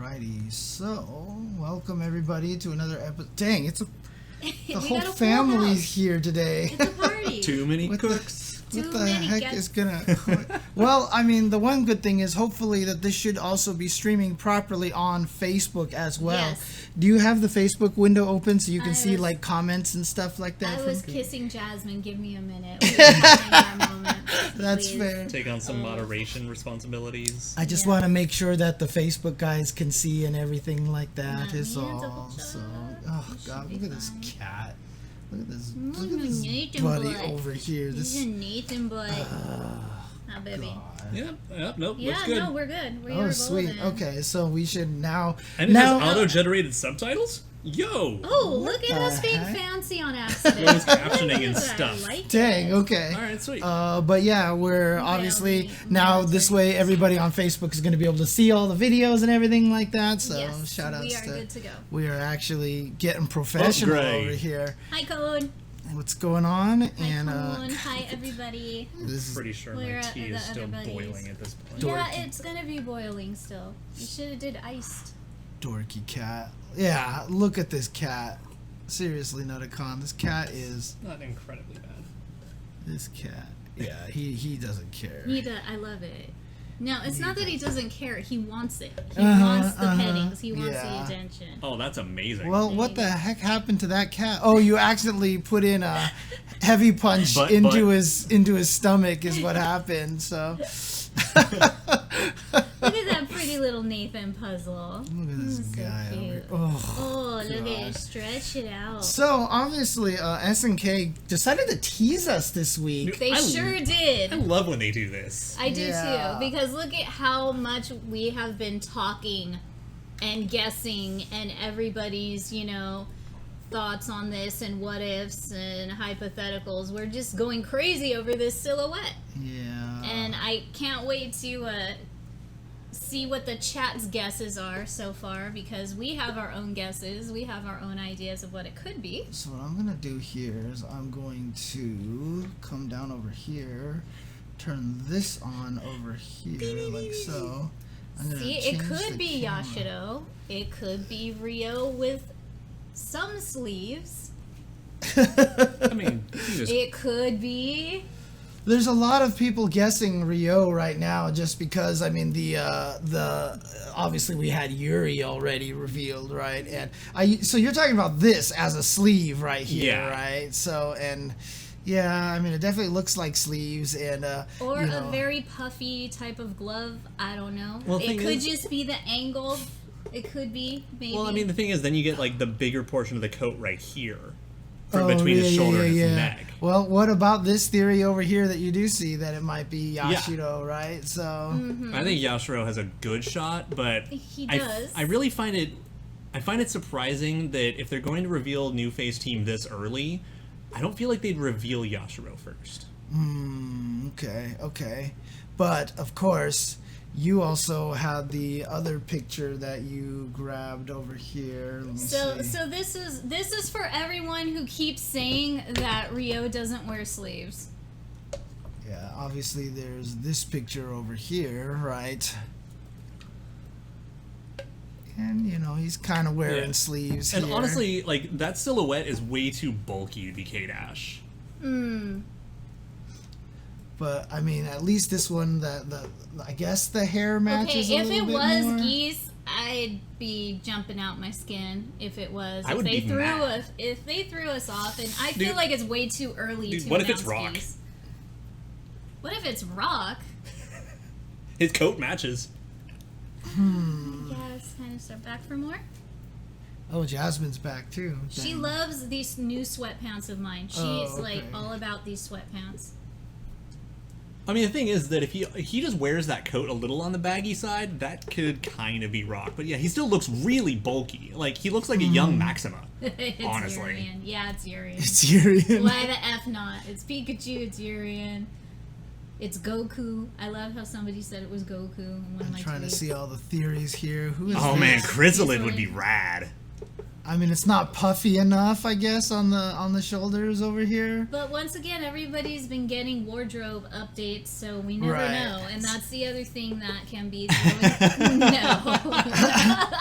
Alrighty, so welcome everybody to another episode. Dang, the whole got a full family's house. here today. It's a party. Too many What cooks. What the heck is gonna? Well, I mean, the one good thing is hopefully that this should also be streaming properly on Facebook as well. Yes. Do you have the Facebook window open so you can see was- like comments and stuff like that? I from was people? kissing Jasmine. Give me a minute. We're having our moment, That's please. fair. Take on some moderation responsibilities. I just Yeah. want to make sure that the Facebook guys can see and everything like that Yeah, is me and all. double So, check. oh It should god, be look at this fine. cat. Look at this Nathan buddy boy. over here. He's This a Nathan boy. Oh, baby. Yep, nope, Yeah, looks good. no, we're good. We Oh are sweet. golden. Okay, so we should now. And it now has auto-generated subtitles? Yo! Oh, look at the us being heck? fancy on accident. Closed captioning and I stuff. like Dang. it. Okay. Alright, sweet. But yeah, we're obviously me now this military. way everybody on Facebook is going to be able to see all the videos and everything like that. So Yes, shout outs we are to good to go. we are actually getting professional Upgrade. over here. Hi, Code. What's going on? Hi, And Code. Hi, everybody. this is Pretty sure We're my at tea the is still other buddies. boiling at this point. Dorky. Yeah, it's gonna be boiling still. You should have did iced. dorky cat. Yeah, look at this cat. Seriously, Nutacon, this cat is Not incredibly bad. this cat. Yeah, he doesn't care. I love it. No, it's not that he doesn't care. He wants it. He Uh-huh, wants the uh-huh. pettings. He wants Yeah. the attention. Oh, that's amazing. Well, There what you the go. heck happened to that cat? Oh, you accidentally put in a heavy punch But- into his stomach is what happened. So Look at that pretty little Nathan puzzle. look at this So guy over here. cute. Oh. Oh, look at God. it. Stretch it out. So obviously, SNK decided to tease us this week. They I- sure did. I love when they do this. I do Yeah. too, because look at how much we have been talking and guessing, and everybody's, thoughts on this and what ifs and hypotheticals. We're just going crazy over this silhouette. Yeah. And I can't wait to see what the chat's guesses are so far, because we have our own guesses. We have our own ideas of what it could be. So what I'm gonna do here is I'm going to come down over here, turn this on over here like so. I'm gonna See, it change could the be camera. Yashiro. It could be Rio with some sleeves. I mean, you just, It could be. There's a lot of people guessing Rio right now, just because I mean the obviously we had Yuri already revealed, right? And so you're talking about this as a sleeve right here, Yeah. right? So and yeah, I mean it definitely looks like sleeves and Or you a know, very puffy type of glove. I don't know. Well, the it thing could is- just be the angle. It could be, maybe. well, I mean, the thing is, then you get, like, the bigger portion of the coat right here. oh, Between his yeah, shoulder yeah, and his yeah. neck. Well, what about this theory over here that you do see that it might be Yashiro, right? So I think Yashiro has a good shot, but He I, does. I really find it surprising that if they're going to reveal New Face Team this early, I don't feel like they'd reveal Yashiro first. okay, but of course. You also had the other picture that you grabbed over here. Let me So see. this is for everyone who keeps saying that Rio doesn't wear sleeves. Yeah, obviously there's this picture over here, right? And he's kind of wearing Yeah. sleeves And here. honestly, like, that silhouette is way too bulky to be K-Dash. But I mean, at least this one, I guess the hair matches Okay, a if little it bit was more. geese, I'd be jumping out my skin. If it was, I if would they be threw mad. us, if they threw us off, and I Dude- feel like it's way too early dude, to what if announce it's Rock? geese. What if it's Rock? His coat matches. Yes, kind of step back for more. Oh, Jasmine's back too. She Dang. loves these new sweatpants of mine. She's Oh, like okay. all about these sweatpants. I mean, the thing is that if he just wears that coat a little on the baggy side, that could kind of be Rock. But yeah, he still looks really bulky. Like, he looks like a young Maxima. It's Honestly. Urian. Yeah, it's Urian. It's Urian. Why the F not? It's Pikachu, it's Urian. It's Goku. I love how somebody said it was Goku in one of I'm my trying to tweets. see all the theories here. Who is Oh this? man, Chrysalid would be Chrysalid. rad. I mean, it's not puffy enough, I guess, on the shoulders over here. But once again, everybody's been getting wardrobe updates, so we never Right. know. And that's the other thing that can be throwing. No.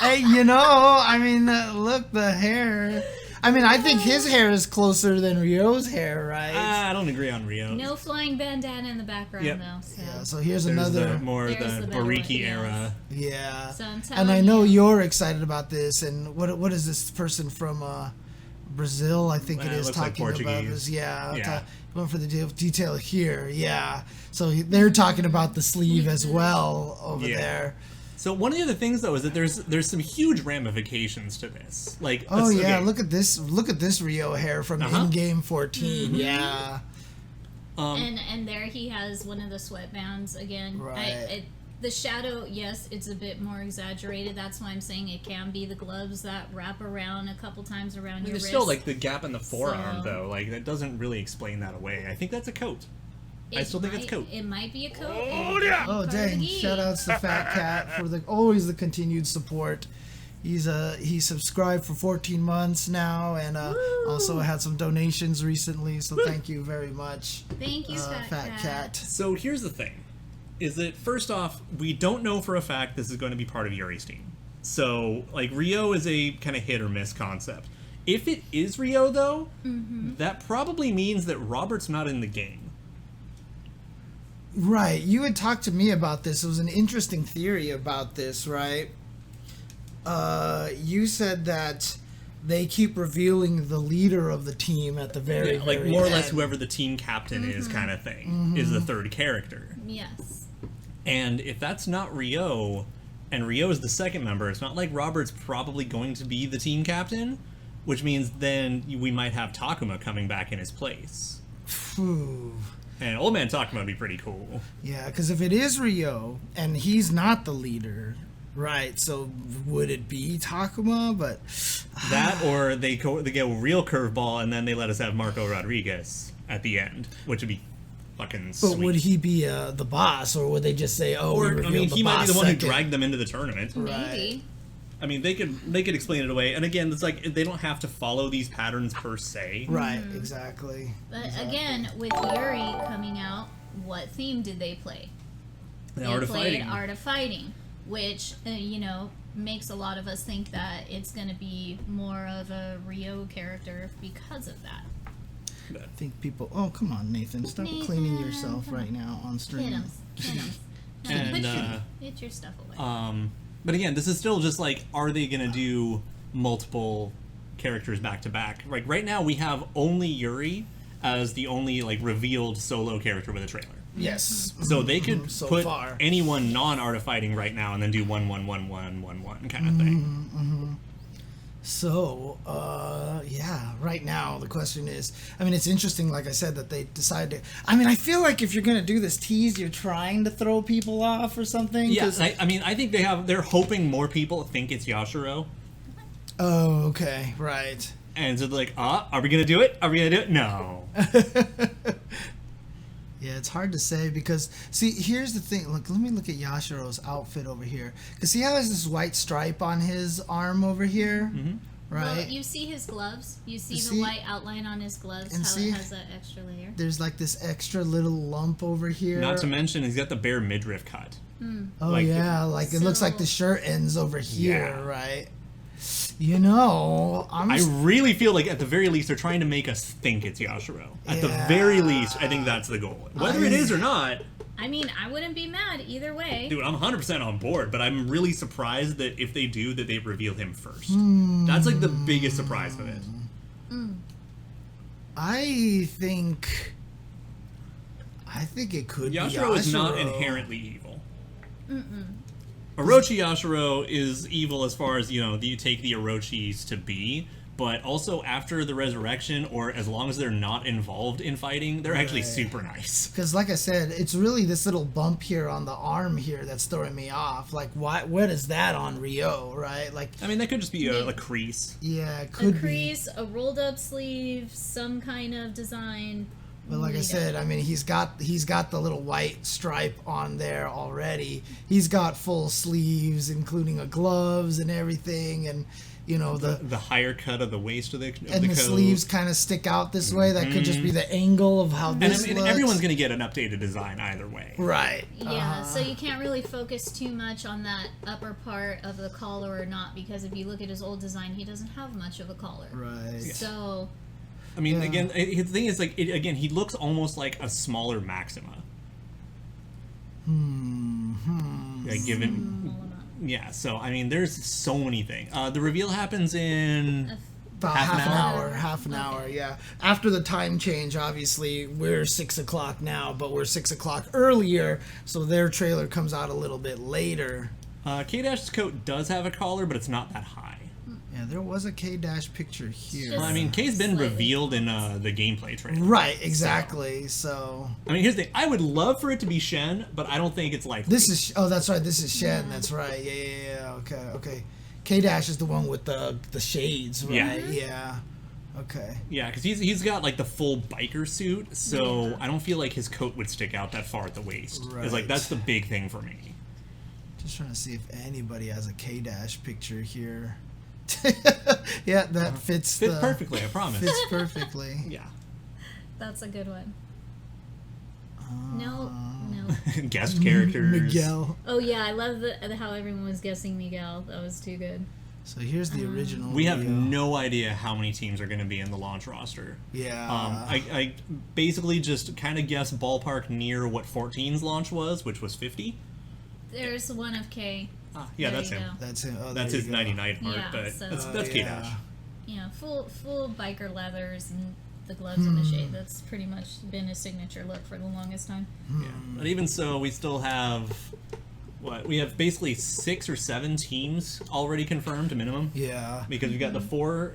Hey, you know, I mean, look, the hair. I mean, I think his hair is closer than Ryo's hair, right? I don't agree on Rio. No flying bandana in the background, Yep. though. So. Yeah, so here's There's another. the There's the better Bariki one, era. Yeah. So I'm And telling I know you. you're excited about this. And what is this person from Brazil? I think it is looks like talking about Portuguese. this. Yeah. Yeah. Going for the detail here. Yeah. So they're talking about the sleeve as well over Yeah. there. So one of the other things though is that there's some huge ramifications to this. Like Oh yeah, okay. look at this Rio hair from in-game 14. Yeah. And there he has one of the sweatbands again. Right. The shadow, yes, it's a bit more exaggerated. That's why I'm saying it can be the gloves that wrap around a couple times around your There's wrist. still like the gap in the forearm So- though. Like that doesn't really explain that away. I think that's a coat. I It still think it's might- coat. It might be a coat. Oh, It yeah. might be Oh part of the dang! gi. Shout outs to Fat Cat for always the continued support. He subscribed for 14 months now, and also had some donations recently. So thank you very much, Thank you, Fat Cat. So here's the thing, is that first off, we don't know for a fact this is going to be part of Yuri's team. So like Rio is a kind of hit or miss concept. If it is Rio though, that probably means that Robert's not in the game. Right, you had talked to me about this. It was an interesting theory about this, right? You said that they keep revealing the leader of the team at the very, Like very more or less end. whoever the team captain is kind of thing is the third character. Yes. And if that's not Rio, and Rio is the second member, it's not like Robert's probably going to be the team captain, which means then we might have Takuma coming back in his place. Phew. And Old Man Takuma would be pretty cool. Yeah, because if it is Rio and he's not the leader, right? So would it be Takuma? But That or they go a real curveball and then they let us have Marco Rodriguez at the end, which would be fucking sweet. would he be the boss, or would they just say, "Oh, we Or I revealed mean, the he might be boss the one who second? dragged them into the tournament. Maybe. I mean, they could explain it away. And again, it's like they don't have to follow these patterns per se. Right, exactly. But Exactly. again, with Yuri coming out, what theme did they play? The They art of played fighting. Art of Fighting, which, makes a lot of us think that it's going to be more of a Rio character because of that. I think people. Oh, come on, Nathan! Stop Nathan, cleaning yourself come right now on Hit stream. 'em. Hit 'em. No, And, put your stuff away. But again, this is still just like, are they going to do multiple characters back to back? Like right now, we have only Yuri as the only like revealed solo character with a trailer. Yes. So they could So put far. anyone non-art of fighting right now and then do 1-1-1-1-1-1 kind of thing. So, yeah, right now the question is, I mean, it's interesting, like I said, that they decided to, I mean, I feel like if you're going to do this tease, you're trying to throw people off or something. Yeah, 'cause- I mean, I think they're hoping more people think it's Yashiro. Oh, okay, right. And so they're like, are we going to do it? Are we going to do it? No. Yeah, it's hard to say because, see, here's the thing. Look, let me look at Yashiro's outfit over here. Because he has this white stripe on his arm over here, right? Well, you see his gloves. You see You the see? white outline on his gloves, And how see? it has that extra layer. There's like this extra little lump over here. Not to mention, he's got the bare midriff cut. Oh like- yeah, like it looks like the So- shirt ends over here, Yeah. right? You know, I really feel like at the very least they're trying to make us think it's Yashiro. At the very least, I think that's the goal. Whether it is or not, I mean, I wouldn't be mad either way. dude, I'm 100% on board, but I'm really surprised that if they do, that they reveal him first. That's like the biggest surprise of it. I think it could Yashiro be is not Yashiro. inherently evil. Orochi Yashiro is evil as far as, you take the Orochis to be, but also after the resurrection, or as long as they're not involved in fighting, they're actually super nice. Because, like I said, it's really this little bump here on the arm here that's throwing me off. Like, what is that on Rio, right? Like, I mean, that could just be a crease. yeah, it A could be. crease, a rolled up sleeve, some kind of design, But like I said, I mean, he's got the little white stripe on there already. He's got full sleeves, including gloves and everything, and you know the higher cut of the waist of the and the coat. Sleeves kind of stick out this way. That could just be the angle of how this and looks. everyone's gonna get an updated design either way. Right. Yeah, so you can't really focus too much on that upper part of the collar or not, because if you look at his old design, he doesn't have much of a collar. Right. So, I mean, again, the thing is, like, again, he looks almost like a smaller Maxima. Like, given, yeah. So, I mean, there's so many things. The reveal happens in about half an hour, yeah. After the time change, obviously, we're 6 o'clock now, but we're 6 o'clock earlier, so their trailer comes out a little bit later. K-Dash's coat does have a collar, but it's not that high. Yeah, there was a K-Dash picture here. Well, I mean, K's been revealed in the gameplay trailer. Right, exactly, so... I mean, here's the thing. I would love for it to be Shen, but I don't think it's likely. This is... Oh, that's right, this is Shen, that's right. Yeah, okay. K-Dash is the one with the shades, right? Yeah. Okay. Yeah, because he's got, like, the full biker suit, so I don't feel like his coat would stick out that far at the waist. Right. It's like, that's the big thing for me. Just trying to see if anybody has a K-Dash picture here. Yeah, that fits perfectly, I promise. Fits perfectly. Yeah. that's a good one. No. Guest characters. Miguel. Oh yeah, I love how everyone was guessing Miguel. That was too good. So here's the original. We have video. no idea how many teams are going to be in the launch roster. Yeah. I basically just kind of guessed ballpark near what 14's launch was, which was 50. There's one of K. Yeah, There that's you him. go. That's him. Oh, That's there his you go. 99 mark, Yeah, but so- that's K-Dash. Yeah, full biker leathers and the gloves and the shade. That's pretty much been his signature look for the longest time. Yeah. But even so, we still have we have basically 6 or 7 teams already confirmed minimum. Yeah. Because we've got the four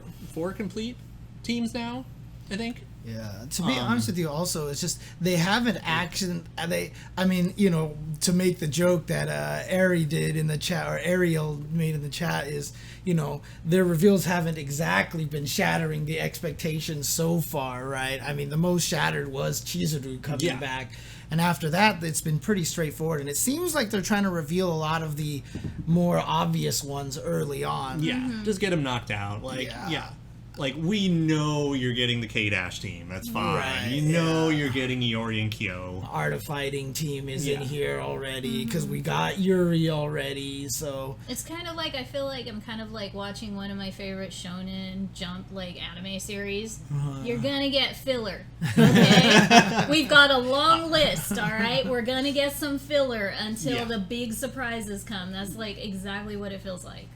complete teams now, I think. Yeah. To be honest with you, also, it's just they haven't I mean, you know, to make the joke that Ari did in the chat, or Ariel made in the chat, is, you know, their reveals haven't exactly been shattering the expectations so far, right? I mean, the most shattered was Chizuru coming back. And after that, it's been pretty straightforward. And it seems like they're trying to reveal a lot of the more obvious ones early on. Yeah, just get them knocked out. Like, yeah. Like, we know you're getting the K-Dash team. That's fine. Right, you know you're getting Iori and Kyo. Art of Fighting team is in here already, because we got Yuri already, so... It's kind of like, I feel like I'm kind of like watching one of my favorite shonen jump, like, anime series. You're gonna get filler, okay? We've got a long list, alright? We're gonna get some filler until the big surprises come. That's, like, exactly what it feels like.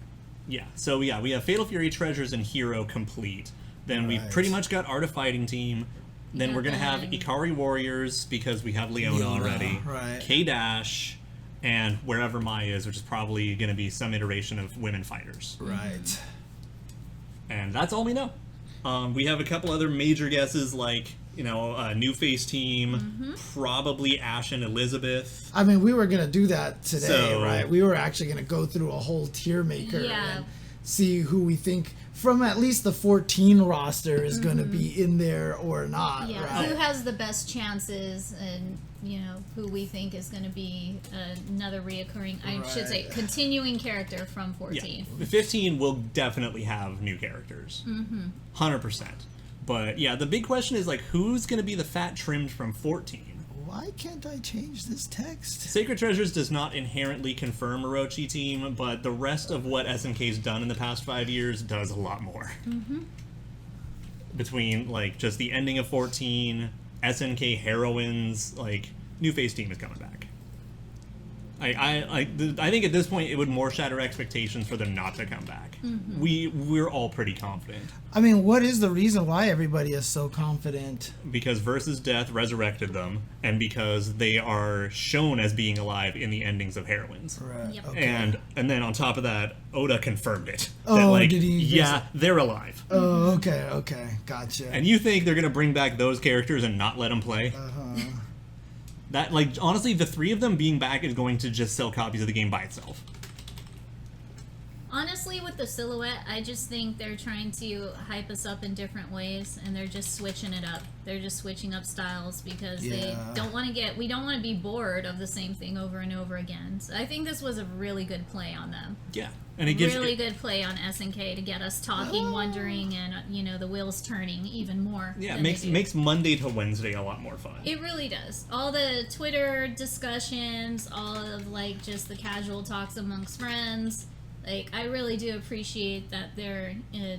Yeah, so yeah, we have Fatal Fury Treasures and Hero complete. Then we've pretty much got Art of Fighting team. Then we're going to have Ikari Warriors, because we have Leona already. Right. K-Dash, and wherever Mai is, which is probably going to be some iteration of women fighters. Right. And that's all we know. We have a couple other major guesses, like, you know, New Face team, probably Ash and Elizabeth. I mean, we were going to do that today, So- right? We were actually going to go through a whole tier maker Yeah. and see who we think from at least the 14 roster is going to be in there or not, Yeah, right? who has the best chances, and, you know, who we think is going to be another reoccurring, I should say, continuing character from 14. Yeah, 15 will definitely have new characters. 100%. But yeah, the big question is, like, who's going to be the fat trimmed from 14? Why can't I change this text? Sacred Treasures does not inherently confirm Orochi team, but the rest of what SNK's done in the past 5 years does a lot more. Between, like, just the ending of 14, SNK heroines, like, New Face team is coming back. I think at this point it would more shatter expectations for them not to come back. We're all pretty confident. I mean, what is the reason why everybody is so confident? Because Versus Death resurrected them, and because they are shown as being alive in the endings of Heroines. Right. Yep. Okay. And then on top of that, Oda confirmed it. Oh, that, like, did he? Yeah, they're alive. Oh, okay, gotcha. And you think they're gonna bring back those characters and not let them play? That, like, honestly, the 3 of them being back is going to just sell copies of the game by itself. Honestly, with the silhouette, I just think they're trying to hype us up in different ways, and they're just switching it up. They're just switching up styles because they don't want to we don't want to be bored of the same thing over and over again. So I think this was a really good play on them. Yeah. And it gives really good play on SNK to get us talking, wondering, and the wheels turning even more. Yeah, it makes Monday to Wednesday a lot more fun. It really does. All the Twitter discussions, all of like just the casual talks amongst friends. Like, I really do appreciate that they're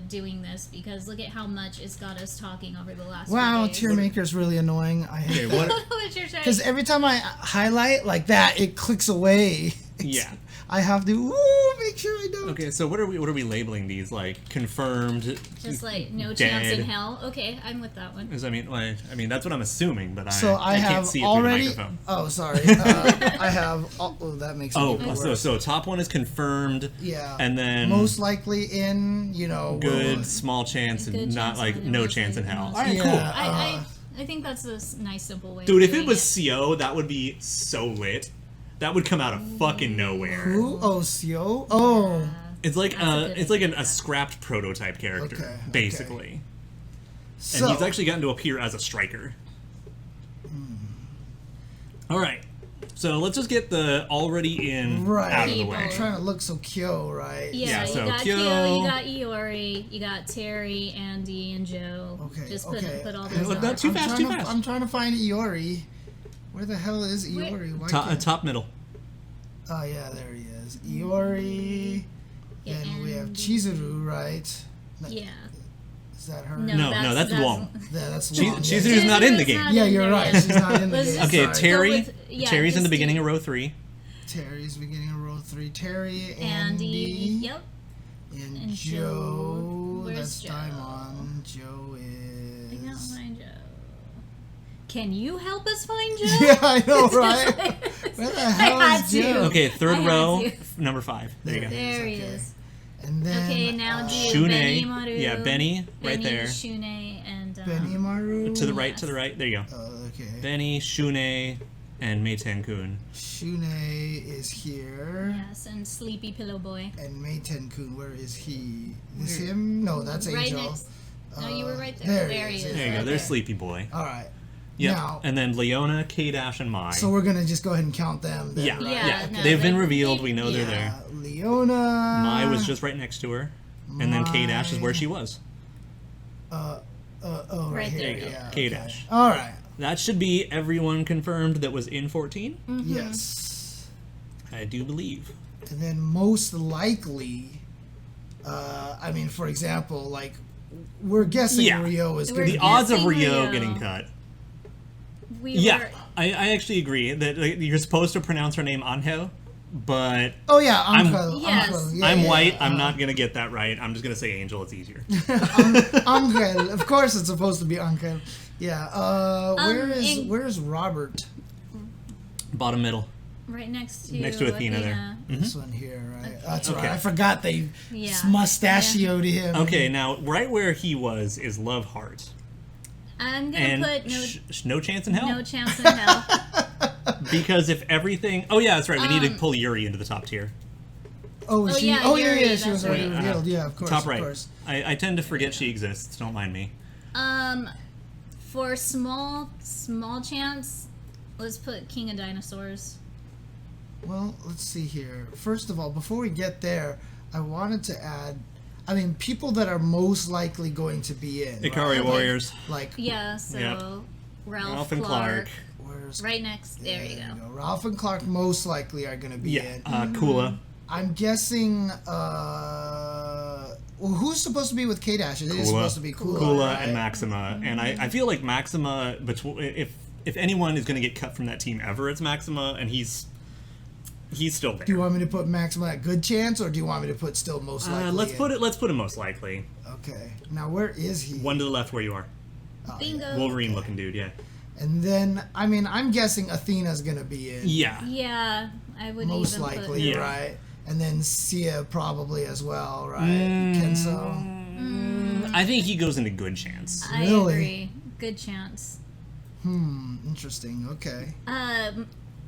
doing this, because look at how much it's got us talking over the last Wow, few days. Tier Maker's really annoying. I hate Okay, what? because every time I highlight like that, it clicks away. Yeah. I have to make sure I don't. Okay, so what are we labeling these? Like confirmed? Just like no dead. chance in hell. Okay, I'm with that one. I mean that's what I'm assuming, but So I can't have see it already. through the microphone. Oh, sorry. I have. Oh, that makes it even worse. So top one is confirmed. Yeah. And then most likely in good, small chance, and Good not chance like and no most chance in likely hell. most All right, likely. cool. I think that's a nice, simple way. Dude, of if it doing was CO, that would be so lit. That would come out of fucking nowhere. Who? Oh, CO. Oh. It's like That's a good idea. a scrapped prototype character, Okay, basically. So And he's actually gotten to appear as a striker. All right, so let's just get the already in out of the way. I'm trying to look so Kyo, right? Yeah, so you got Kyo, Kyo, you got Iori, you got Terry, Andy, and Joe. Okay. Just okay. put all those Look, on. not too fast, too to, fast. I'm trying to find Iori. Where the hell is Iori? Why can't- Top middle. Oh yeah, there he is. Iori. Yeah, And we have Andy. Chizuru, right? Yeah. Is that her? No, that's Wong. Yeah, that's Chi- long. Chizuru's not in the game. Yeah, you're right. She's not in the Let's game. just Okay, Sorry. Terry. go with- yeah, Terry's in the just beginning do- of row 3. Terry's beginning of row 3. Terry, Andy. Yep. and and Joe. Joe. Where's That's Joe? Daimon. Joe I can't is. find Joe. Can you help us find Joe? Yeah, I know, right? Where the hell had is to. Joe? Okay, third I had row, to. number 5. There you go. There he Okay. is. And then Okay, now do Shune. Benny Maru. Yeah, Benny, right there. Shune, and Benimaru. To the right, yes. to the right. There you go. Okay. Benny, Shune, and Meiten-kun. Shune is here. Yes, and Sleepy Pillow Boy. And Meiten-kun, where is he? Is him? No, that's Right Angel. next. No, you were right there. there he he is. is. There you go. right There's there. Sleepy Boy. All right. Yep. Now, And then Leona, K-Dash, and Mai. so we're gonna just go ahead and count them. Then, Yeah, right? yeah. no, They've been they- revealed. We know they're there. Leona. Mai was just right next to her. And then K-Dash is where she was. Oh, right, Right here. there. There you go. Yeah, K-Dash. Okay. All right. That should be everyone confirmed that was in 14. Yes. I do believe. And then most likely, I mean, for example, like we're guessing Yeah. Rio is We're going The to odds of guessing Rio Rio. getting cut. We Yeah, were. I actually agree that like, you're supposed to pronounce her name Angel, but Oh yeah, I'm- Angel. Yes. Angel. Yeah, I'm yeah, white. I'm not gonna get that right. I'm just gonna say Angel. It's easier. Angel. Of course, it's supposed to be Angel. Yeah. Where's Robert? Bottom middle. Right next to Athena there. This one here, right? That's Okay. right. I forgot they Yeah. mustachioed him. Okay, now right where he was is Love Heart, I'm gonna and put no chance in hell. no chance in hell. Because if everything, oh yeah, that's right. We need to pull Yuri into the top tier. Oh, is she? yeah, Oh, yeah, Yuri, yeah. She was that's already right. revealed. Yeah, of course. Top Of right. course. I tend to forget she exists. Don't mind me. For small chance, let's put King of Dinosaurs. Well, let's see here. First of all, before we get there, I wanted to add. I mean, people that are most likely going to be in. Ikari right? Warriors. Like, Yeah, so Yep. Ralph and Clark. where's Right next. There you go. Ralph and Clark most likely are going to be Yeah. in. Kula. I'm guessing. Well, who's supposed to be with K-Dash? It is supposed to be Kula. Kula right? and Maxima, and I feel like Maxima. If anyone is going to get cut from that team ever, it's Maxima, and he's still there. Do you want me to put Maxima at good chance, or do you want me to put still most likely? Let's in? put it. Let's put him most likely. Okay. Now where is he? One to the left where you are. Bingo. Wolverine looking dude. Yeah. And then, I mean, I'm guessing Athena's gonna be in. Yeah. Yeah, I would Most even likely, put Yeah. right? And then Sia probably as well, right? Mm. Kenso. I think he goes into good chance. I Really? agree. Good chance. Interesting. Okay. I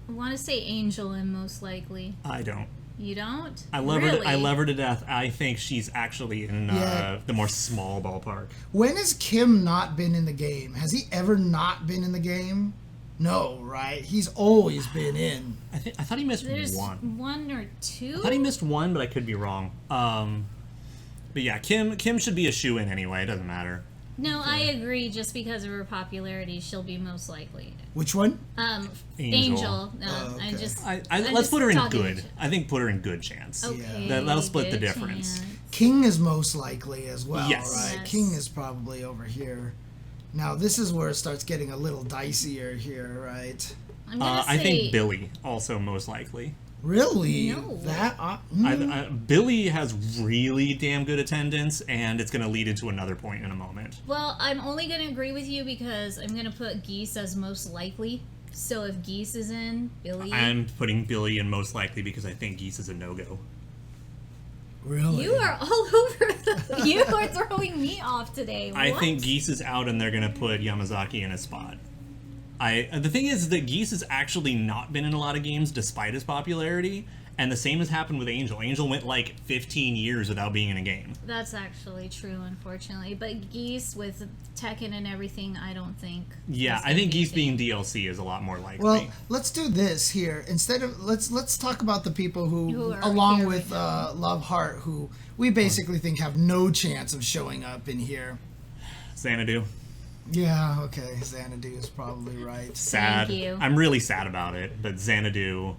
want to say Angel and most likely. I don't. You don't? I love Really? her. I love her to death. I think she's actually in Yeah. the more small ballpark. When has Kim not been in the game? Has he ever not been in the game? No, right? He's always been in. I thought he missed There's one. one or two? I thought he missed one, but I could be wrong. But yeah, Kim should be a shoe-in anyway. It doesn't matter. No, I agree. Just because of her popularity, she'll be most likely. Which one? Angel. No, Oh, okay. I just. Let's just put her in talking- good. I think put her in good chance. Okay. That'll split the good difference. chance. King is most likely as well, Yes. right? Yes. King is probably over here. Now, this is where it starts getting a little dicier here, right? I'm gonna say. I think Billy also most likely. Really? No. That? Billy has really damn good attendance, and it's going to lead into another point in a moment. Well, I'm only gonna agree with you because I'm gonna put Geese as most likely. So if Geese is in, Billy. I'm putting Billy in most likely because I think Geese is a no-go. Really? You are all over the. You are throwing me off today. I What? think Geese is out, and they're going to put Yamazaki in his spot. The thing is that Geese has actually not been in a lot of games despite his popularity, and the same has happened with Angel. Angel went like 15 years without being in a game. That's actually true, unfortunately. But Geese with Tekken and everything, I don't think. Yeah, is I think gonna be Geese a being thing. DLC is a lot more likely. Well, let's do this here. Instead of let's talk about the people Who who are along here with right Love Heart, who we basically think have no chance of showing up in here. Xanadu. Yeah, okay. Xanadu is probably right. Sad. Thank you. I'm really sad about it, but Xanadu.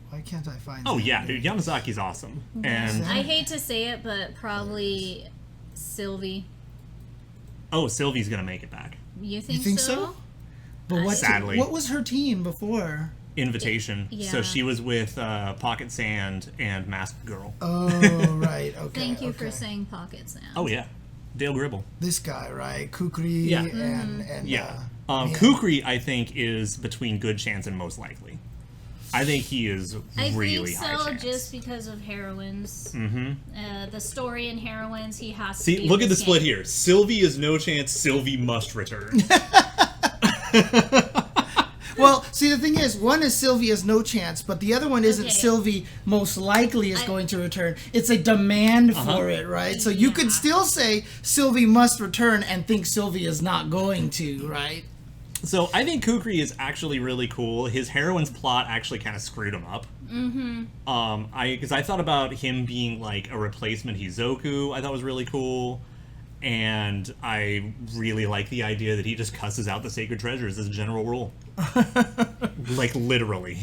Why can't I find? Oh yeah, Xanadu? dude, Yamazaki's awesome. And I hate to say it, but probably Sylvie. oh, Sylvie's gonna make it back. You You think, think so? But what? Sadly. What was her team before? Invitation. Yeah. So she was with Pocket Sand and Masked Girl. Oh, right. Okay. Thank you for okay. saying Pocket Sound. Oh yeah, Dale Gribble. This guy, right? Kukri Yeah. and Yeah. Mia. Kukri, I think, is between good chance and most likely. I think he is I really think high so, chance. just because of heroines. Mm-hmm. The story in heroines, he has to. See, be look in at the this split game. here. Sylvie is no chance. Sylvie must return. Well, see, the thing is, one is Sylvie has no chance, but the other one isn't Okay. Sylvie most likely is going to return. It's a demand for it, right? So you could Yeah. still say Sylvie must return and think Sylvie is not going to, right? So I think Kukri is actually really cool. His heroine's plot actually kind of screwed him up. Mm-hmm. Because I thought about him being like a replacement Hizoku. I thought was really cool, and I really like the idea that he just cusses out the sacred treasures as a general rule, like literally.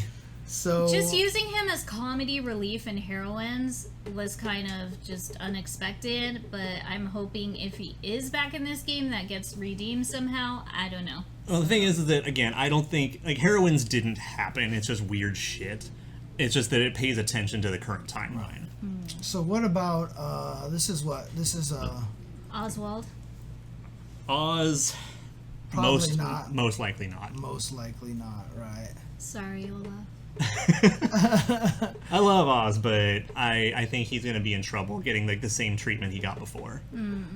So Just using him as comedy relief in heroines was kind of just unexpected, but I'm hoping if he is back in this game, that gets redeemed somehow. I don't know. Well, the thing is that again, I don't think like heroines didn't happen. It's just weird shit. It's just that it pays attention to the current timeline. So what about this is Oswald? Oz, Probably not. most likely not. most likely not, right? Sorry, Ola. I love Oz, but I think he's gonna be in trouble getting like the same treatment he got before.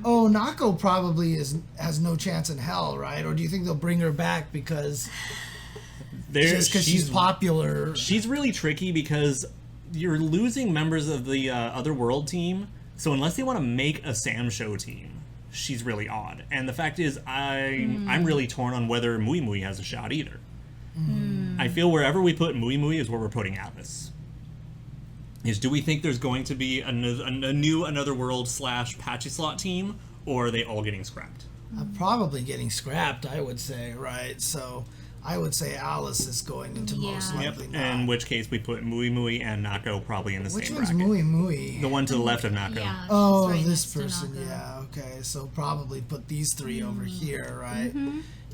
Oh, Nako probably has no chance in hell, right? Or do you think they'll bring her back because just because she's popular? She's really tricky because you're losing members of the other world team. So unless they want to make a Sam Show team, she's really odd. And the fact is, I'm really torn on whether Mui Mui has a shot either. I feel wherever we put Mui Mui is where we're putting Atlas. Do we think there's going to be a new Another World / Patchy Slot team, or are they all getting scrapped? Probably getting scrapped, I would say, right? So I would say Alice is going into most Yeah. likely not. In which case we put Mui Mui and Nako probably in the Which same one's bracket. Mui Mui? The one to the left of Nako. Yeah. Oh, she's right this next to person, Nako. yeah, okay. So probably put these three over here, right?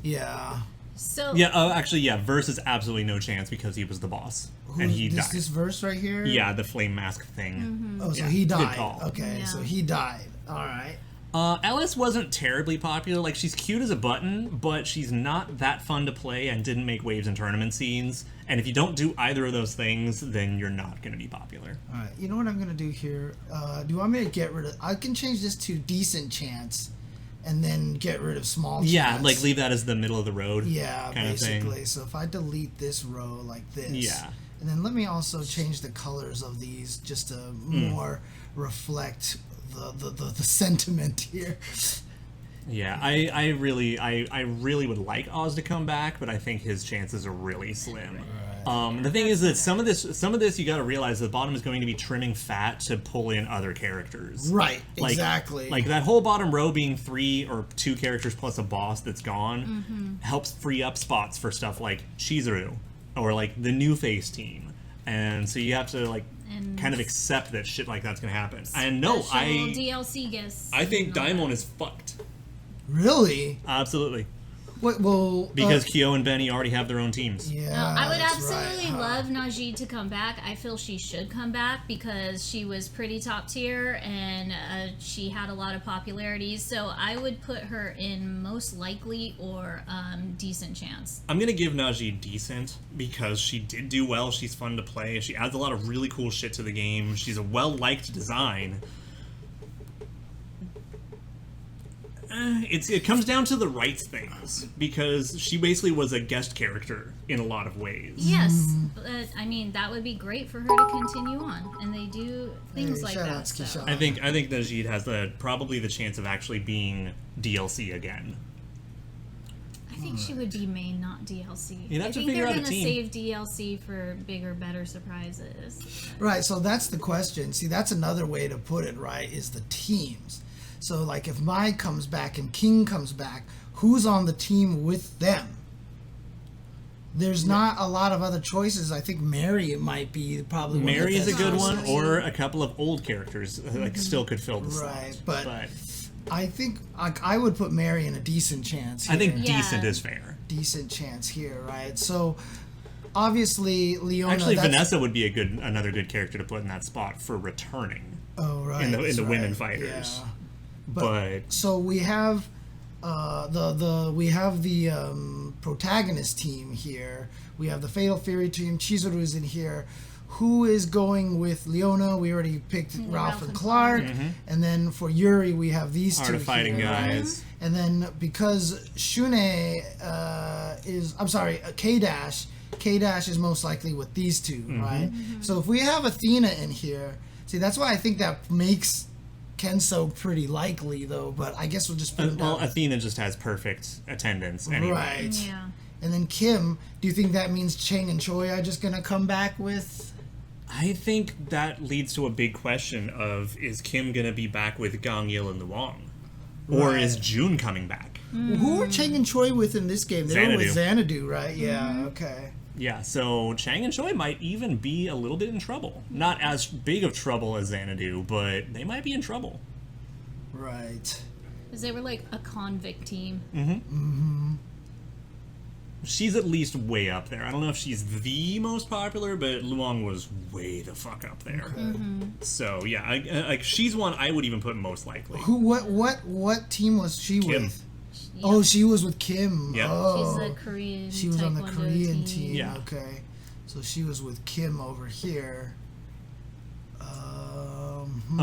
Yeah. So Yeah, actually, yeah, Verse is absolutely no chance because he was the boss. And he died. This verse right here? Yeah, the flame mask thing. Oh, so Yeah, he good died. call. Okay, Yeah. so he died. All right. Alice wasn't terribly popular. Like, she's cute as a button, but she's not that fun to play and didn't make waves in tournament scenes. And if you don't do either of those things, then you're not going to be popular. All right. You know what I'm going to do here? Do you want me to get rid of... I can change this to decent chance and then get rid of small chance. Yeah, like leave that as the middle of the road Yeah, kind of basically. thing. So if I delete this row like this, Yeah. And then let me also change the colors of these just to more reflect the sentiment here. Yeah, I really would like Oz to come back, but I think his chances are really slim. The thing is that some of this you got to realize the bottom is going to be trimming fat to pull in other characters. Right, exactly. Like that whole bottom row being 3 or 2 characters plus a boss that's gone helps free up spots for stuff like Chizuru or like the New Face team. And so you have to like kind of accept that shit like that's going to happen. And no, DLC guests. I think Daimon is fucked. Really? Absolutely. What? Well, because Kyo and Benny already have their own teams. Yeah, I would that's absolutely right. love Najee to come back. I feel she should come back because she was pretty top tier and she had a lot of popularity. So I would put her in most likely or decent chance. I'm going to give Najee decent because she did do well. She's fun to play. She adds a lot of really cool shit to the game. She's a well-liked design. It comes down to the right things because she basically was a guest character in a lot of ways. Yes, but I mean that would be great for her to continue on, and they do things like shout that. out to So. Keisha. I think Najee has probably the chance of actually being DLC again. I think she would be main, not DLC. You'd have I to think figure they're out a gonna team. save DLC for bigger, better surprises. Right, so that's the question. See, that's another way to put it, right, is the teams. So, like, if Mai comes back and King comes back, who's on the team with them? There's not a lot of other choices. I think Mary might be probably one of the Mary is a best good one, choices. or a couple of old characters like still could fill the slot. Right, but I think I would put Mary in a decent chance here. I think Yeah. decent is fair. Decent chance here, right? So, obviously, Leona... Actually, that's- Vanessa would be another good character to put in that spot for returning Oh, right. in the that's women right, fighters. yeah. But So we have the protagonist team here. We have the Fatal Fury team. Chizuru's in here. Who is going with Leona? We already picked Ralph and Clark. And then for Yuri, we have these Art two of Fighting here, right? guys. And then because Shune K-Dash is most likely with these two, right? So if we have Athena in here, see, that's why I think that makes Kenso pretty likely, though, but I guess we'll just put him well, down. Athena just has perfect attendance anyway. Right. Yeah. And then Kim, do you think that means Chang and Choi are just going to come back with... I think that leads to a big question of, is Kim going to be back with Gang Il and Luong? Or Right. is June coming back? Who are Chang and Choi with in this game? They were with Xanadu, right? Yeah, okay. Yeah, so Chang and Choi might even be a little bit in trouble. Not as big of trouble as Xanadu, but they might be in trouble. Right. Because they were like a convict team. She's at least way up there. I don't know if she's the most popular, but Luong was way the fuck up there. So yeah, like she's one I would even put most likely. Who? What team was she Kim. with? Oh, she was with Kim. Yep. Oh. She's the Korean. She was on the Taekwondo Korean team. Yeah. Okay. So she was with Kim over here.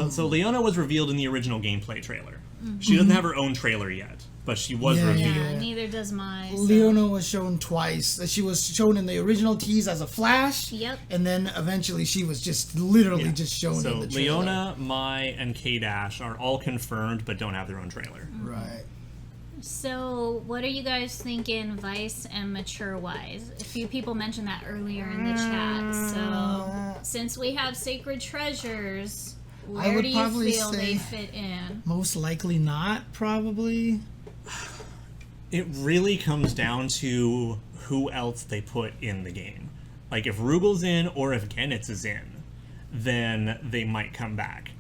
So Leona was revealed in the original gameplay trailer. She doesn't have her own trailer yet, but she was Yeah, revealed. Yeah, neither does Mai. So. Leona was shown twice. She was shown in the original tease as a flash. Yep. And then eventually she was just literally Yeah. just shown So in the trailer. Leona, Mai, and K-Dash are all confirmed, but don't have their own trailer. Right. So, what are you guys thinking, Vice and Mature wise? A few people mentioned that earlier in the chat. So, since we have Sacred Treasures, where would do you probably feel they say- fit in? Most likely not, probably. It really comes down to who else they put in the game. Like, if Rugel's in or if Genitz is in, then they might come back.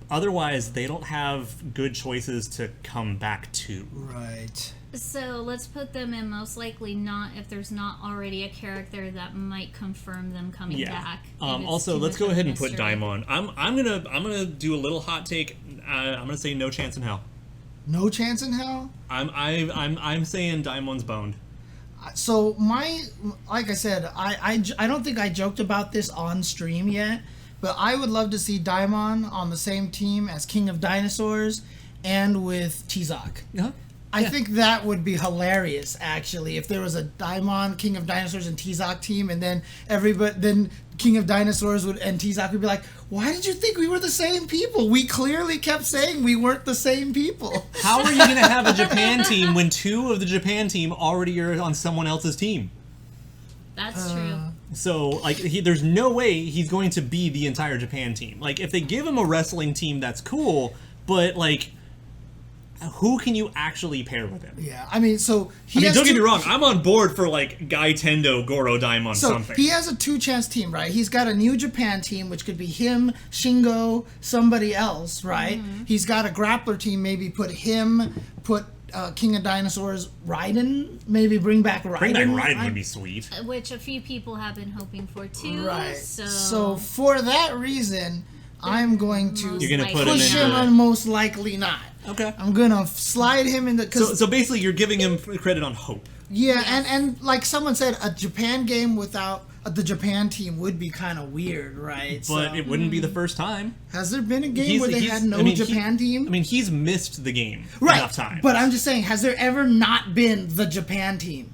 Otherwise, they don't have good choices to come back to. Right. So, let's put them in most likely not if there's not already a character that might confirm them coming Yeah. back. If it's Also, too let's much go of a ahead and put mystery. Daimon. I'm gonna do a little hot take. I'm gonna say no chance in hell. No chance in hell? I'm saying Daimon's boned. So like I said, I don't think I joked about this on stream yet, but I would love to see Daimon on the same team as King of Dinosaurs and with Tizak. Uh-huh. I think that would be hilarious, actually, if there was a Daimon, King of Dinosaurs, and Tizak team, and then King of Dinosaurs and Tizak would be like, why did you think we were the same people? We clearly kept saying we weren't the same people. How are you going to have a Japan team when 2 of the Japan team already are on someone else's team? That's true. So, like, there's no way he's going to be the entire Japan team. Like, if they give him a wrestling team, that's cool, but, like, who can you actually pair with him? Yeah, I mean, so don't get me wrong. I'm on board for like Gai Tendo, Goro Daimon, so something. He has a 2-chance team, right? He's got a New Japan team, which could be him, Shingo, somebody else, right? Mm-hmm. He's got a grappler team. Maybe put King of Dinosaurs, Raiden. Maybe bring back Raiden. Bring back Raiden would be sweet. Which a few people have been hoping for too. Right. So for that reason, I'm going to You're gonna put push him on most likely not. Okay. I'm gonna slide him into. So basically, you're giving him credit on hope. Yeah, and like someone said, a Japan game without the Japan team would be kind of weird, right? But it wouldn't be the first time. Has there been a game where they had no Japan team? I mean, he's missed the game right, enough times. But I'm just saying, has there ever not been the Japan team?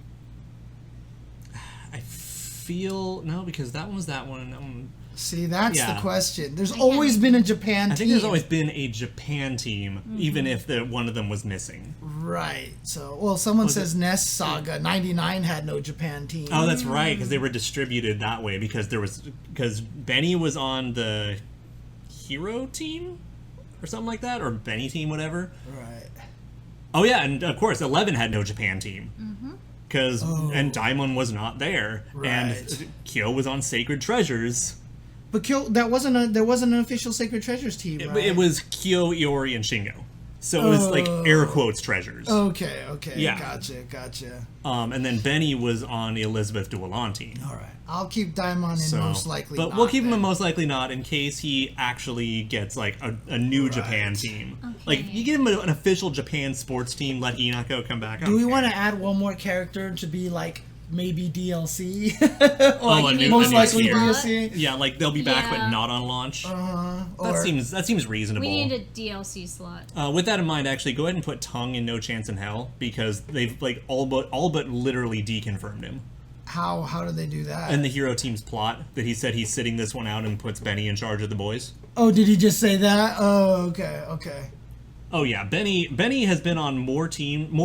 I feel no, because that one was that one. And that one. See, that's Yeah. the question. There's always been a Japan team. I think there's always been a Japan team, even if one of them was missing. Right. So, well, someone says Nest Saga 99 had no Japan team. Oh, that's right, because they were distributed that way because Benny was on the Hero team or something like that, or Benny team, whatever. Right. Oh yeah, and of course 11 had no Japan team. Because and Daimon was not there, and Kyo was on Sacred Treasures. But there wasn't an official Sacred Treasures team, right? It was Kyo, Iori, and Shingo. So it was like air quotes treasures. Okay, Yeah. Gotcha. And then Benny was on the Elizabeth Duelan team. All right. I'll keep Daimon in most likely But not. we'll keep him in most likely not in case he actually gets like a new Japan team. Okay. Like, you give him an official Japan sports team, let Hinako come back. Do we want to add one more character to be like maybe DLC? a new most likely tier. DLC? Yeah, like they'll be back but Yeah. not on launch. Or That seems reasonable. we need a DLC slot. With that in mind, actually, go ahead and put Tongue in No Chance in Hell because they've like all but literally deconfirmed him. how do they do that? And the hero team's plot that he said he's sitting this one out and puts Benny in charge of the boys. Oh, did he just say that? Oh, okay. Oh yeah, Benny has been on more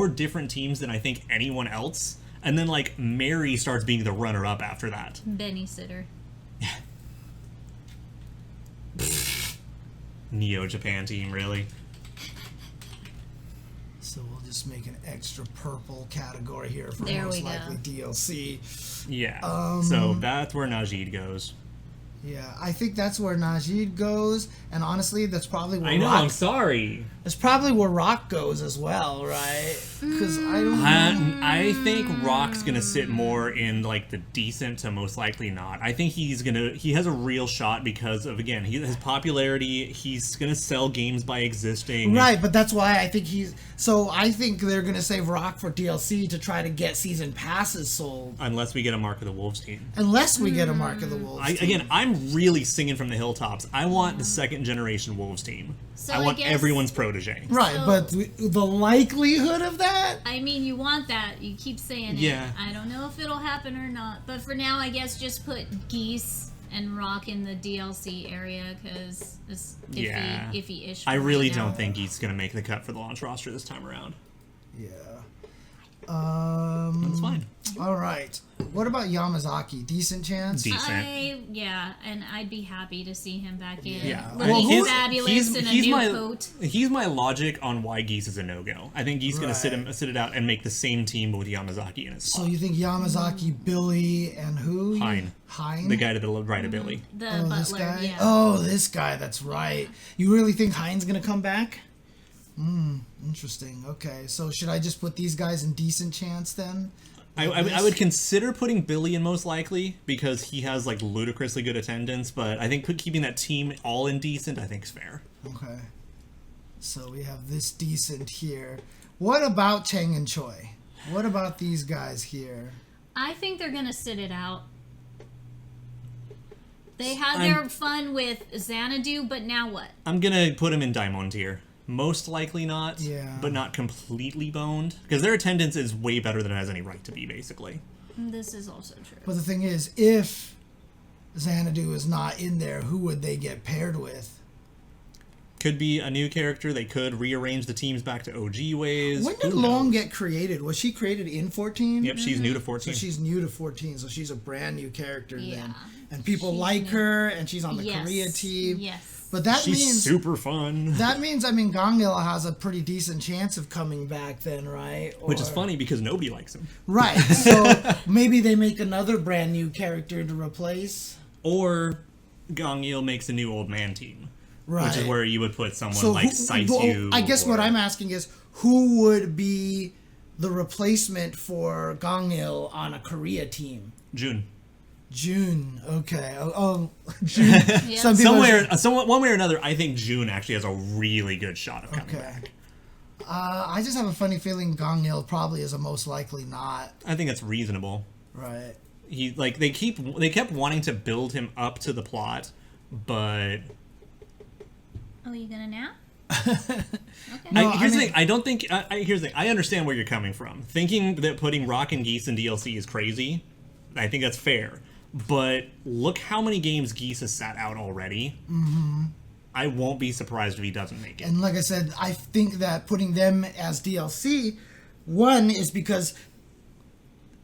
different teams than I think anyone else. And then like Mary starts being the runner-up after that. Benny Sitter. Neo Japan team, really. So we'll just make an extra purple category here for There most we go. likely DLC. Yeah. So that's where Najid goes. Yeah, I think that's where Najid goes, and honestly, that's probably where I know. Rock. I'm sorry. That's probably where Rock goes as well, right? Because I don't. I think Rock's gonna sit more in like the decent to most likely not. I think he has a real shot because of his popularity. He's gonna sell games by existing. Right, but that's why I think he's. So I think they're gonna save Rock for DLC to try to get season passes sold, Unless we get a Mark of the Wolves team. unless we get a Mark of the Wolves. team. I'm really singing from the hilltops. I want the second generation Wolves team. So I I want guess- everyone's protege. Right, So- but the likelihood of that. I mean, you want that. You keep saying Yeah. it. I don't know if it'll happen or not. But for now, I guess just put Geese and Rock in the DLC area because it's iffy-ish. I for really right now. don't think he's going to make the cut for the launch roster this time around. Yeah. That's fine. All right. What about Yamazaki? Decent chance. Decent. And I'd be happy to see him back in. Yeah. Looking Well, fabulous in a new coat. He's my logic on why Geese is a no-go. I think Geese going to Right. sit it out and make the same team with Yamazaki in his So spot. you think Yamazaki, Billy, and who? Hein. Hein? The guy to the right of Billy. The Oh, butler, this guy? yeah. Oh, this guy. That's right. You really think Hein's going to come back? Interesting. Okay. So should I just put these guys in decent chance then? I would consider putting Billy in most likely because he has like ludicrously good attendance, but I think keeping that team all in decent I think is fair. Okay. So we have this decent here. What about Cheng and Choi? What about these guys here? I think they're going to sit it out. They had their fun with Xanadu, but now what? I'm gonna put him in Daimon tier. Most likely not, Yeah. but not completely boned. Because their attendance is way better than it has any right to be, basically. This is also true. But the thing is, if Xanadu is not in there, who would they get paired with? Could be a new character. They could rearrange the teams back to OG ways. When did Who Long knows? get created? Was she created in 14? Yep, she's new to So 14. she's new to 14, so she's a brand new character Yeah. then. And people She's like new. her, and she's on the Yes. Korea team. Yes. But that She's means super fun. that means I mean Gangil has a pretty decent chance of coming back then, right? Which is Or- funny because nobody likes him. Right. So maybe they make another brand new character to replace. Or Gangil makes a new old man team. Right. Which is where you would put someone like Saisu. I guess what or- I'm asking is who would be the replacement for Gangil on a Korea team? Jun. June. Okay. Oh, June. Yeah. Some people One way or another, I think Jun actually has a really good shot of coming Okay. back. I just have a funny feeling Gangil probably is a most likely not. I think that's reasonable. Right. They kept wanting to build him up to the plot, but Oh, you gonna nap? No, here's I the mean- thing. I don't think. Here's the thing. I understand where you're coming from. Thinking that putting Rock and Geese in DLC is crazy. I think that's fair. But look how many games Geese has sat out already. Mm-hmm. I won't be surprised if he doesn't make it. And like I said, I think that putting them as DLC, one is because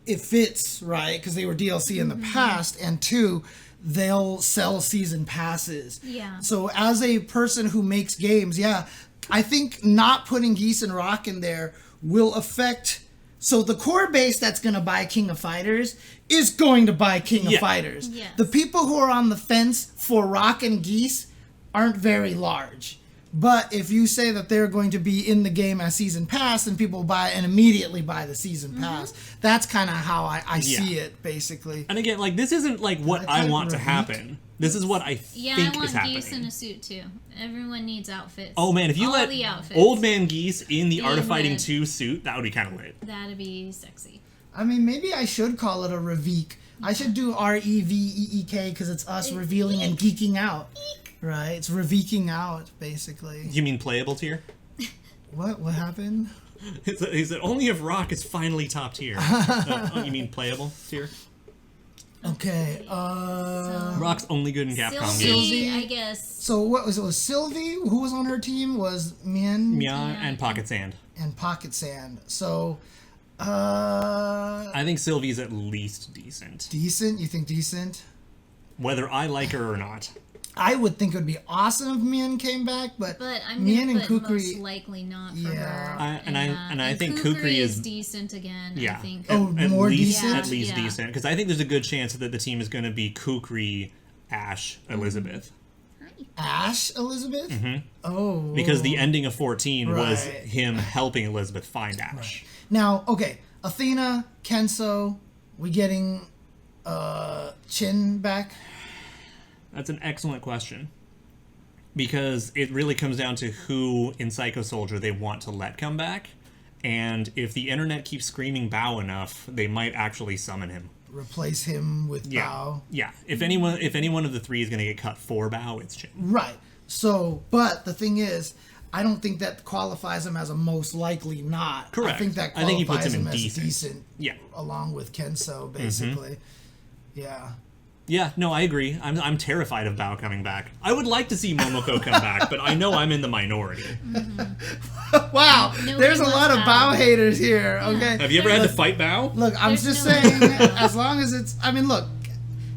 it fits, right? Because they were DLC in the past, and two, they'll sell season passes. Yeah. So as a person who makes games, yeah, I think not putting Geese and Rock in there will affect. So the core base that's going to buy King of Fighters is going to buy King of Yeah. Fighters. Yes. The people who are on the fence for Rock and Geese aren't very large. But if you say that they're going to be in the game as season pass, then people buy and immediately buy the season pass. That's kind of how I see it, basically. And again, like, this isn't like what I I want to repeat. happen. This is what I Yeah, think I is want Geese in happening. a suit too. Everyone needs outfits. Oh man, if you All let the outfits. Old Man Geese in the Art of In Fighting red. 2 suit, that would be kind of lit. That'd be sexy. I mean, maybe I should call it a Reveek. I should do REVEEK because it's us revealing and geeking out. Right? It's Reveeking out, basically. You mean playable tier? What happened? He said only if Rock is finally top tier. You mean playable tier? Okay. Rock's only good in Capcom Sylvie, games. I guess. So what was it? Was Sylvie who was on her team? Was Mian Mia and Pocket Sand. and Pocket Sand. So, I think Sylvie's at least decent. decent. You think decent? Whether I like her or not. I would think it would be awesome if Mian came back, but But I'm Mian gonna and put Kukri. most likely not for Yeah. her. And I think Kukri is is decent again. Yeah. I think. Oh, at more least, decent? At least Yeah. decent. Because I think there's a good chance that the team is going to be Kukri, Ash, Elizabeth. Ash Elizabeth. Oh, Because the ending of 14 was Right. him helping Elizabeth find Ash. now okay, Athena, Kenso, we getting Chin back. That's an excellent question. Because it really comes down to who in Psycho Soldier they want to let come back. And if the internet keeps screaming Bao enough, they might actually summon him. Replace him with Yeah. Bao. Yeah. If any one of the three is going to get cut for Bao, it's Chin. Right. So, but the thing is, I don't think that qualifies him as a most likely not. Correct. I think that I think he qualifies puts him in as decent. decent. Yeah. Along with Kenso, basically. Yeah. Yeah, no, I agree. I'm terrified of Bao coming back. I would like to see Momoko come back, but I know I'm in the minority. Wow. Nobody There's a wants lot of Bao. Bao haters here. Okay. Have you ever had to fight Bao? Look, I'm There's just no saying, way. as long as it's, I mean, look,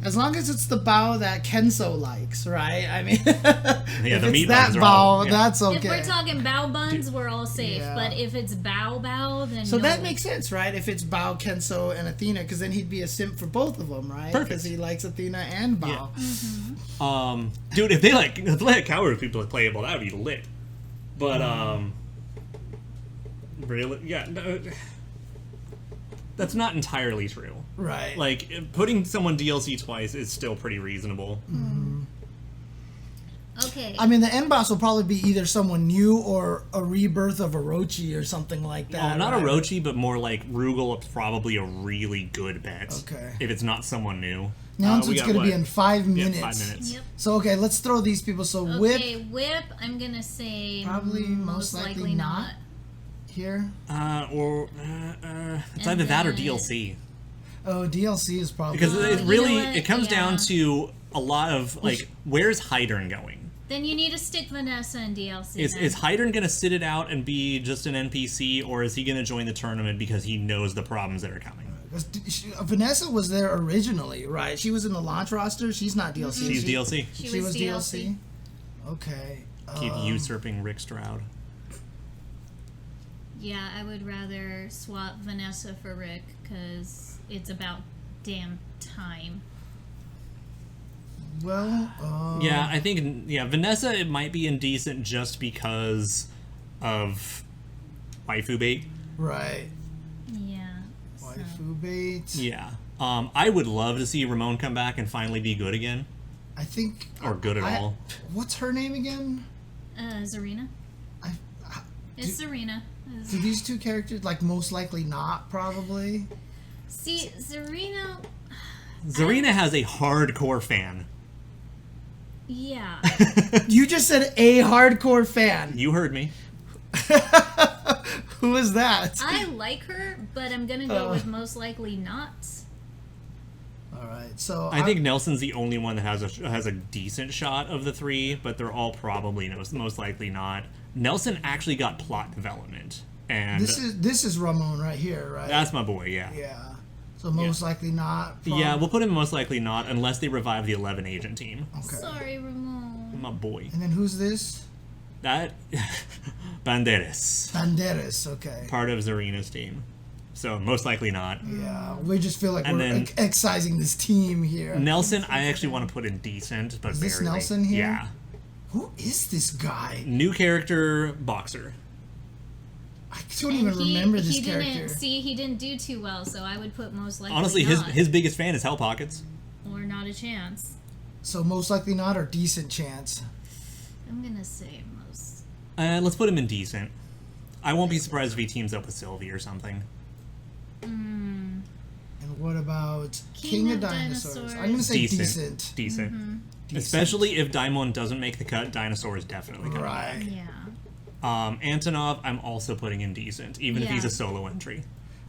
as long as it's the Bao that Kenso likes, right? I mean, Yeah, if the it's meat that buns are Bao, all- yeah. that's okay. If we're talking Bao buns, we're all safe. Yeah. But if it's Bao, then So no. that makes sense, right? If it's Bao, Kenso, and Athena, because then he'd be a simp for both of them, right? Perfect. Because he likes Athena and Bao. Yeah. Dude, if they let Coward people playable, that would be lit. But really, yeah, no, that's not entirely true. Right. Like putting someone DLC twice is still pretty reasonable. Okay. I mean, the end boss will probably be either someone new or a rebirth of Orochi or something like that. Oh, not right? Orochi, but more like Rugal is probably a really good bet. Okay. If it's not someone new. Announcement's got going to be what? in 5 minutes. Yeah, 5 minutes. Yep. So, okay, let's throw these people. So, Okay, Whip whip. I'm gonna say Probably most likely not. here. It's And either that or then- DLC. Oh, DLC is probably... Because Well, it you really, know what? it comes down Yeah. to a lot of, like, where's Hydern going? Then you need to stick Vanessa in DLC. Is then. Hydern going to sit it out and be just an NPC, or is he going to join the tournament because he knows the problems that are coming? Vanessa was there originally, right? She was in the launch roster. She's not DLC. She's DLC. She was DLC. Okay. Keep usurping Rick Stroud. Yeah, I would rather swap Vanessa for Rick because it's about damn time. Well, Yeah, I think, Vanessa, it might be indecent just because of waifu bait. right. Yeah. Waifu bait. Yeah. I would love to see Ramon come back and finally be good again. I think... Or good at all. What's her name again? Zarina. I, It's Zarina. do these two characters, like, most likely not, probably? See, Zarina. Zarina has a hardcore fan. Yeah. You just said a hardcore fan. You heard me. Who is that? I like her, but I'm gonna go with most likely not. All right, so I think Nelson's the only one that has a decent shot of the three, but they're all probably most likely not. Nelson actually got plot development, and this is Ramon right here, right? that's my boy. Yeah. Yeah. So most likely not. Yeah, we'll put him most likely not unless they revive the 11 agent team. Okay. Sorry, Ramon. My boy. And then who's this? That Banderas, Banderas. Okay. part of Zarina's team. So most likely not. Yeah, we just feel like And we're then- excising this team here. Nelson, I actually want to put in decent, but Is this barely. Nelson here? Yeah. Who is this guy? New character, boxer. I don't even remember this he character. Didn't, see, he didn't do too well, so I would put most likely Honestly, not. his biggest fan is Hell Pockets. Or not a chance. So most likely not, or decent chance. I'm gonna say most. Let's put him in decent. I won't be surprised if he teams up with Sylvie or something. And what about King King of of Dinosaurs? Dinosaurs. I'm gonna say Decent. decent. Decent. Especially if Daimon doesn't make the cut, Dinosaur is definitely coming back. Right. Yeah. Antonov, I'm also putting in decent, even if he's Yeah. a solo entry.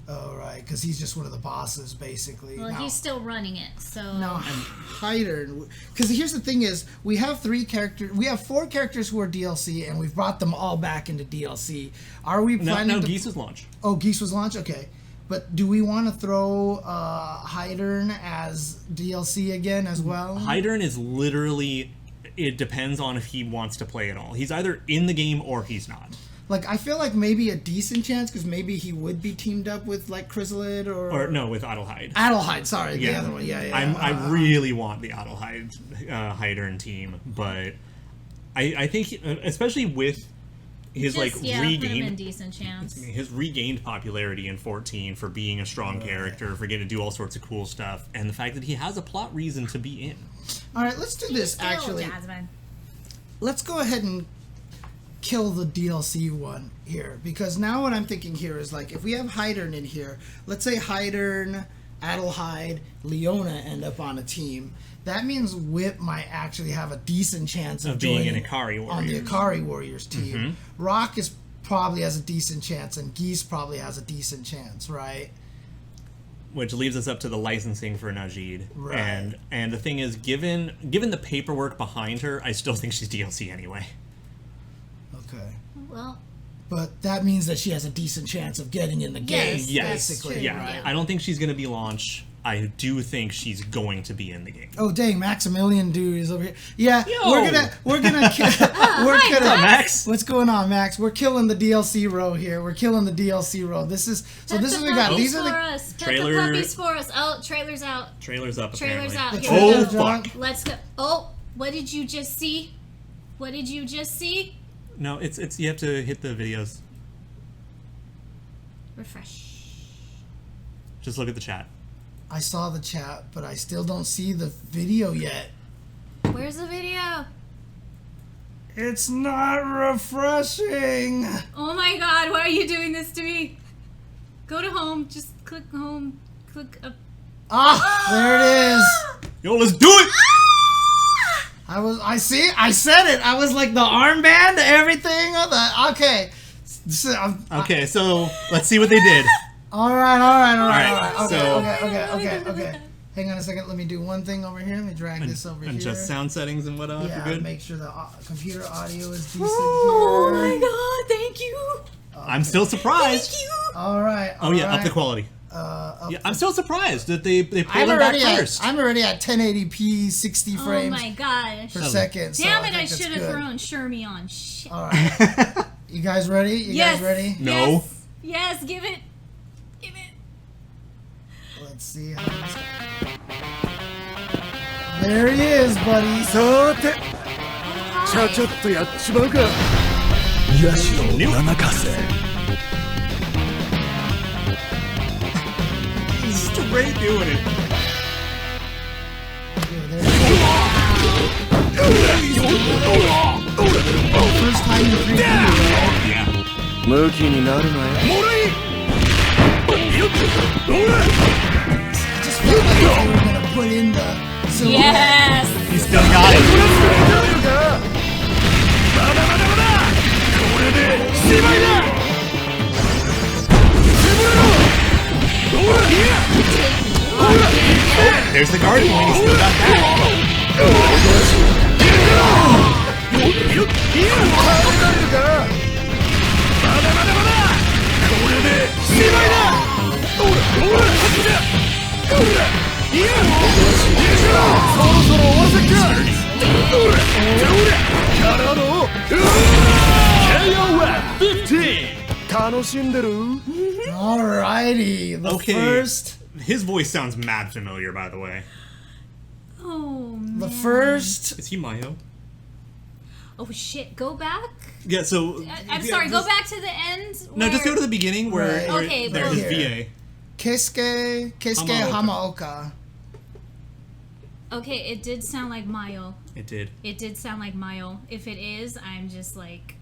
Oh, right, because he's just one of the bosses, basically. Well, he's still running it, so. Now, Hyder, because here's the thing is, we have 4 characters who are DLC, and we've brought them all back into DLC. Are we planning No, to... Geese is launch. Oh, Geese was launched? Okay. But do we want to throw Hydern as DLC again as well? Hydern is literally, it depends on if he wants to play at all. He's either in the game or he's not. Like, I feel like maybe a decent chance, because maybe he would be teamed up with, like, Chrysalid or... Or no, with Adelheid. Adelheid, sorry, the Yeah. other one. Yeah. I really want the Adelheid Hydern team, but I think, especially with his Just, put him in regained decent chance. his regained popularity in 14 for being a strong character, for getting to do all sorts of cool stuff, and the fact that he has a plot reason to be in. All right, let's do this, actually. Jasmine. Let's go ahead and kill the DLC one here, because now what I'm thinking here is, like, if we have Hydern in here, let's say Hydern, Adelheid, Leona end up on a team, that means Whip might actually have a decent chance of being joining an Ikari warrior. on the Ikari Warriors team. Rock is probably has a decent chance, and Geese probably has a decent chance, right? Which leaves us up to the licensing for Najid. Right. And the thing is, given the paperwork behind her, I still think she's DLC anyway. Okay. Well, But that means that she has a decent chance of getting in the game, Yes, Yes. basically. true, Yeah. right. I don't think she's going to be launch. I do think she's going to be in the game. Oh dang, Maximilian dude is over here. Yeah, Yo! we're gonna we're What's up, Max? What's going on, Max? We're killing the DLC row here. We're killing the DLC row. This is pet this the is what we got. puppies These are for the us. Pet Trailer- the puppies for us. Oh, trailer's out. Trailer's up, Trailer's apparently. out. Here we Oh, go. fuck. Let's go. Oh, what did you just see? What did you just see? No, it's you have to hit the videos. Refresh. Just look at the chat. I saw the chat, but I still don't see the video yet. Where's the video? It's not refreshing. Oh my god, why are you doing this to me? Go to home. Just click home. Click up. Ah, there it is. Yo, let's do it! I said it. I was like the armband, everything. Okay. Okay, so let's see what they did. All right. Okay. Hang on a second. Let me do one thing over here. Let me drag this over here. Adjust sound settings and whatnot. Yeah, You're good. make sure the computer audio is decent Oh here. my god, thank you. I'm still surprised. Thank you. All right. Oh yeah, up the quality. Yeah, I'm still surprised that they pulled it back first. I'm already at 1080p, 60 frames Oh my gosh. per second. So Damn it, I think that's should have good. thrown Shermie on. Shit. All right. You guys ready? You Yes. guys ready? No. Yes, give it. Give it. Let's see how this There he is, buddy. さて、 Oh, ちゃ hi. ちゃっとやっちまうか。ヤシロ七風。 He's straight doing it. First time in 3D, right? Yeah. ムキになるなよ。 Just felt like they were gonna put in the silhouette. Yes. He still got it. まだまだまだ。これでしまいだ。潰れろ。ほら、いや。ほら、 There's the guard point. He still got that. 楽しんでる Alrighty, the Okay. first, His voice sounds mad familiar, by the way. Oh man. the first. Is he Mayo? Oh shit, go back? Yeah, so... I'm sorry, go back to the end. No, just where- go to the beginning where, Right. where Okay, there's but- VA. Keisuke Hamaoka. Okay, it did sound like Mayo. It did. It did sound like Mayo. If it is, I'm just like...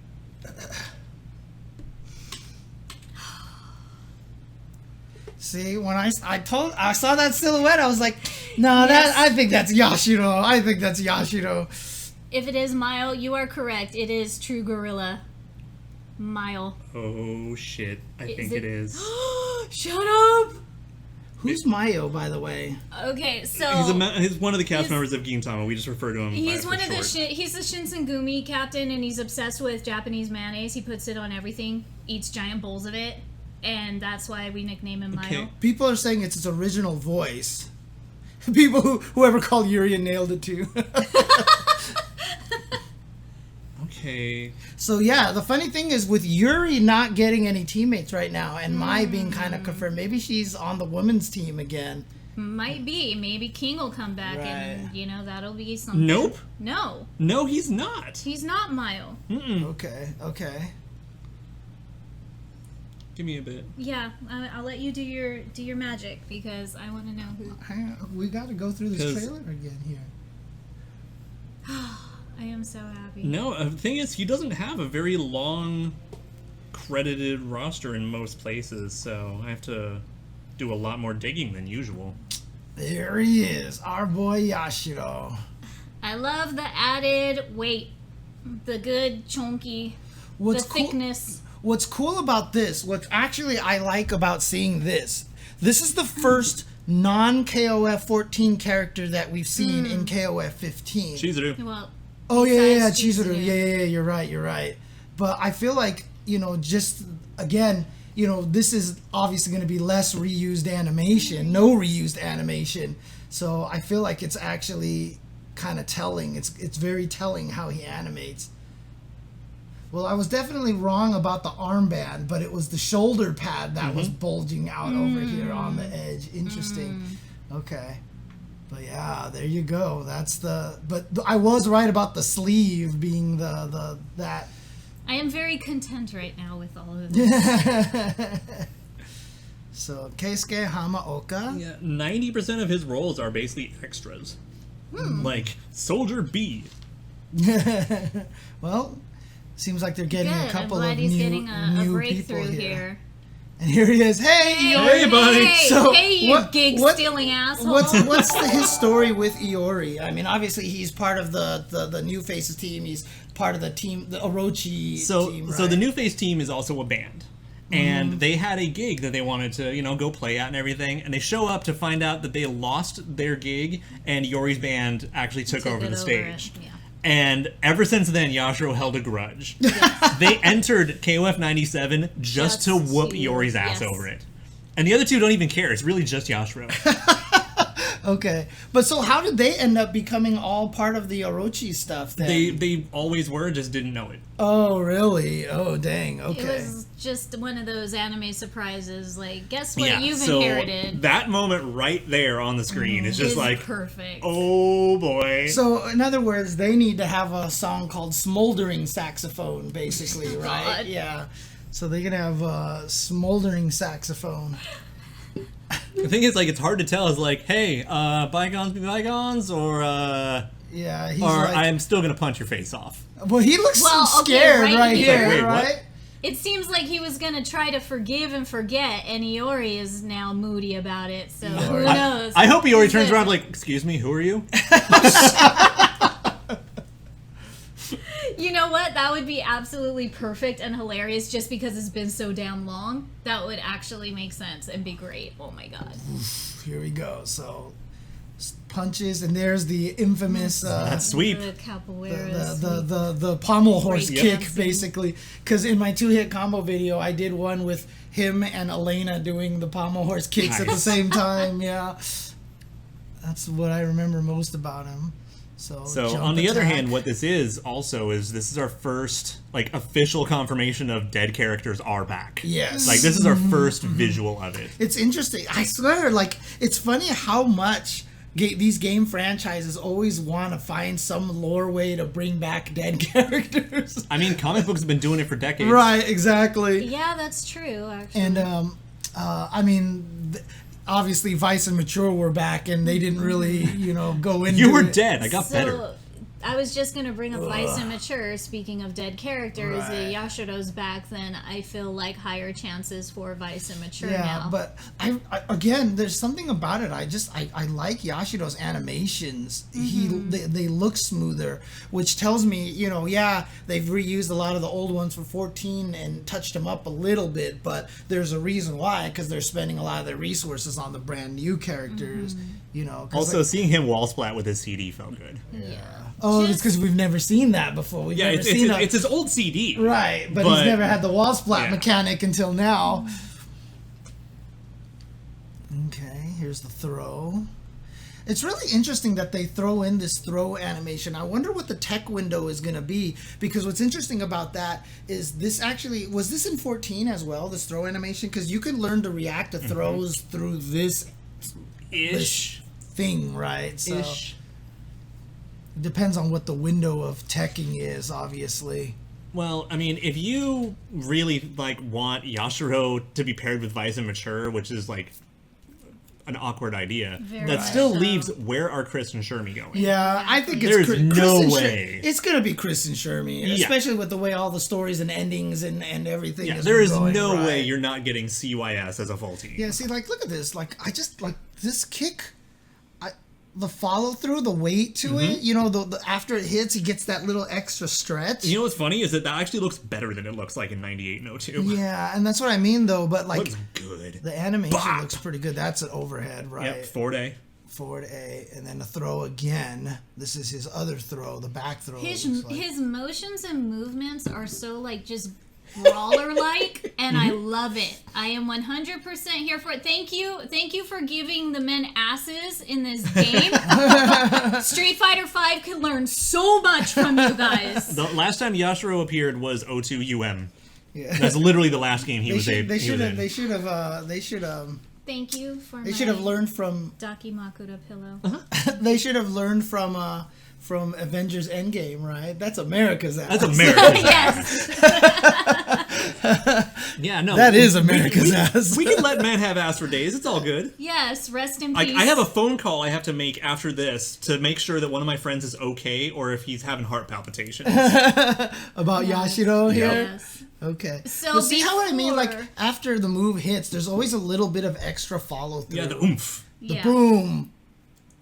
See, when I saw that silhouette, I was like, no, Yes. I think that's Yashiro. I think that's Yashiro. If it is Mayo, you are correct. It is True Gorilla. Mayo. Oh, shit. I think it- it is. Shut up! Who's Mayo, by the way? Okay, so... He's one of the cast he's- members of Gintama. We just refer to him He's by, one for of the short. he's the Shinsengumi captain, and he's obsessed with Japanese mayonnaise. He puts it on everything, eats giant bowls of it, and that's why we nickname him Mayo. Okay. People are saying it's his original voice. People whoever called Yuri and nailed it too. Okay. So yeah, the funny thing is with Yuri not getting any teammates right now, and Mai being kind of confirmed, maybe she's on the women's team again. Might be. Maybe King will come back, and Right. you know that'll be something. Nope. No, No, he's not. he's not Mayo. Mm-mm. Okay. Give me a bit. Yeah, I'll let you do your magic because I want to know who. Hang on, we got to go through this 'Cause- trailer again here. I am so happy. No, the thing is, he doesn't have a very long credited roster in most places, so I have to do a lot more digging than usual. There he is, our boy Yashiro. I love the added weight, the good chunky, What's the cool? thickness. What's cool about this? What actually I like about seeing this? This is the first non-KOF 14 character that we've seen in KOF 15. Chizuru. Well, Oh yeah, besides Chizuru. Chizuru. Yeah, you're right. But I feel like, just again, this is obviously going to be less reused animation, no reused animation. So I feel like it's actually kind of telling. It's very telling how he animates. Well, I was definitely wrong about the armband, but it was the shoulder pad that was bulging out over here on the edge. Interesting. Okay. But yeah, there you go. That's but I was right about the sleeve being that. I am very content right now with all of this. So Keisuke Hamaoka. Yeah, 90% of his roles are basically extras. Like Soldier B. Well, seems like they're getting Good. a couple I'm glad of he's new, getting a new breakthrough people here. And here he is. Hey, Iori. Hey, buddy. So, hey, you what- gig-stealing asshole. What's his story with Iori? I mean, obviously he's part of the New Faces team. He's part of the team, the Orochi team, right? So the New Face team is also a band. And they had a gig that they wanted to, go play at and everything. And they show up to find out that they lost their gig and Iori's band actually took over the stage. Yeah. And ever since then, Yashiro held a grudge. They entered KOF 97 just to whoop Iori's ass over it. And the other two don't even care. It's really just Yashiro. Okay. But so how did they end up becoming all part of the Orochi stuff then? They always were, just didn't know it. Oh, really? Oh, dang. Okay. It was just one of those anime surprises. Like, guess what you've so inherited? that moment right there on the screen is just like, perfect. oh boy. So, in other words, they need to have a song called Smoldering Saxophone, basically, right? God. Yeah. So they're going to have Smoldering Saxophone. The thing is, like, it's hard to tell. It's like, hey, bygones be bygones, or Yeah, he's or like... I'm still gonna punch your face off. Well, he looks Well, okay, scared right right here. here, Wait, what? right? It seems like he was gonna try to forgive and forget, and Iori is now moody about it. So who knows? I hope Iori Who's turns this? around like, excuse me, who are you? You know what? That would be absolutely perfect and hilarious just because it's been so damn long. That would actually make sense and be great. Oh my god. Here we go. So, punches, and there's the infamous... That's sweep. The capoeira sweep. the pommel horse Break kick, dancing. basically. Because in my 2-hit combo video, I did one with him and Elena doing the pommel horse kicks at the Nice. same time. Yeah, that's what I remember most about him. So jump on the other attack. hand, what this is also is this is our first like official confirmation of dead characters are back. Yes. Like this is our first visual of it. It's interesting. I swear, like, it's funny how much these game franchises always want to find some lore way to bring back dead characters. I mean, comic books have been doing it for decades. Right, exactly. Yeah, that's true, actually. And, I mean, obviously Vice and Mature were back, and they didn't really, go into You were it. dead. I got better. I was just going to bring up Vice and Mature. Speaking of dead characters, Right. if Yashiro's back, then I feel like higher chances for Vice and Mature Yeah, now. but I again, there's something about it. I like Yashiro's animations. They look smoother, which tells me, they've reused a lot of the old ones for 14 and touched them up a little bit, but there's a reason why, because they're spending a lot of their resources on the brand new characters. 'Cause Also, seeing him wall splat with his CD felt good. Yeah. oh, it's just- because we've never seen that before. We've Yeah, never it's seen it's his old CD. right, but he's never had the wall splat Yeah. mechanic until now. Okay, here's the throw. It's really interesting that they throw in this throw animation. I wonder what the tech window is going to be, because what's interesting about that is this actually, was this in 14 as well, this throw animation? Because you can learn to react to throws through this Ish. thing, right? So Ish. it depends on what the window of teching is, obviously. Well, I mean, if you really want Yashiro to be paired with Vice and Mature, which is an awkward idea, Very that much still so. leaves where are Chris and Shermie going? Yeah, I think it's There's Chris no and way. It's gonna be Chris and Shermie, Yeah. especially with the way all the stories and endings and everything. Yeah, has there been is going, no right? way you're not getting CYS as a full team. Yeah, see, look at this. I just this kick. The follow through, the weight to it. The after it hits, he gets that little extra stretch. You know what's funny is that actually looks better than it looks like in 98 and 02. Yeah, and that's what I mean, though. But Looks good. the animation Bop! looks pretty good. That's an overhead, right? Yep, forward A. Forward A, and then a throw again. This is his other throw, the back throw. His it looks like. his motions and movements are so just brawler like, and I love it. I am 100% here for it. Thank you for giving the men asses in this game. Street Fighter V can learn so much from you guys. The last time Yashiro appeared was 02 UM. Yeah. That's literally the last game he was in. They should have Thank you for They should have learned from. Dakimakura pillow. They should have learned from Avengers Endgame, right? That's America's ass. That's America. Yes. Yeah, no. That is America's ass. We can let men have ass for days. It's all good. Yes. Rest in Like, peace. I have a phone call I have to make after this to make sure that one of my friends is okay or if he's having heart palpitations. About Yashiro here. Yes. Okay. So But see how I mean? Like, before- after the move hits, there's always a little bit of extra follow through. Yeah, the oomph. The Yeah. boom.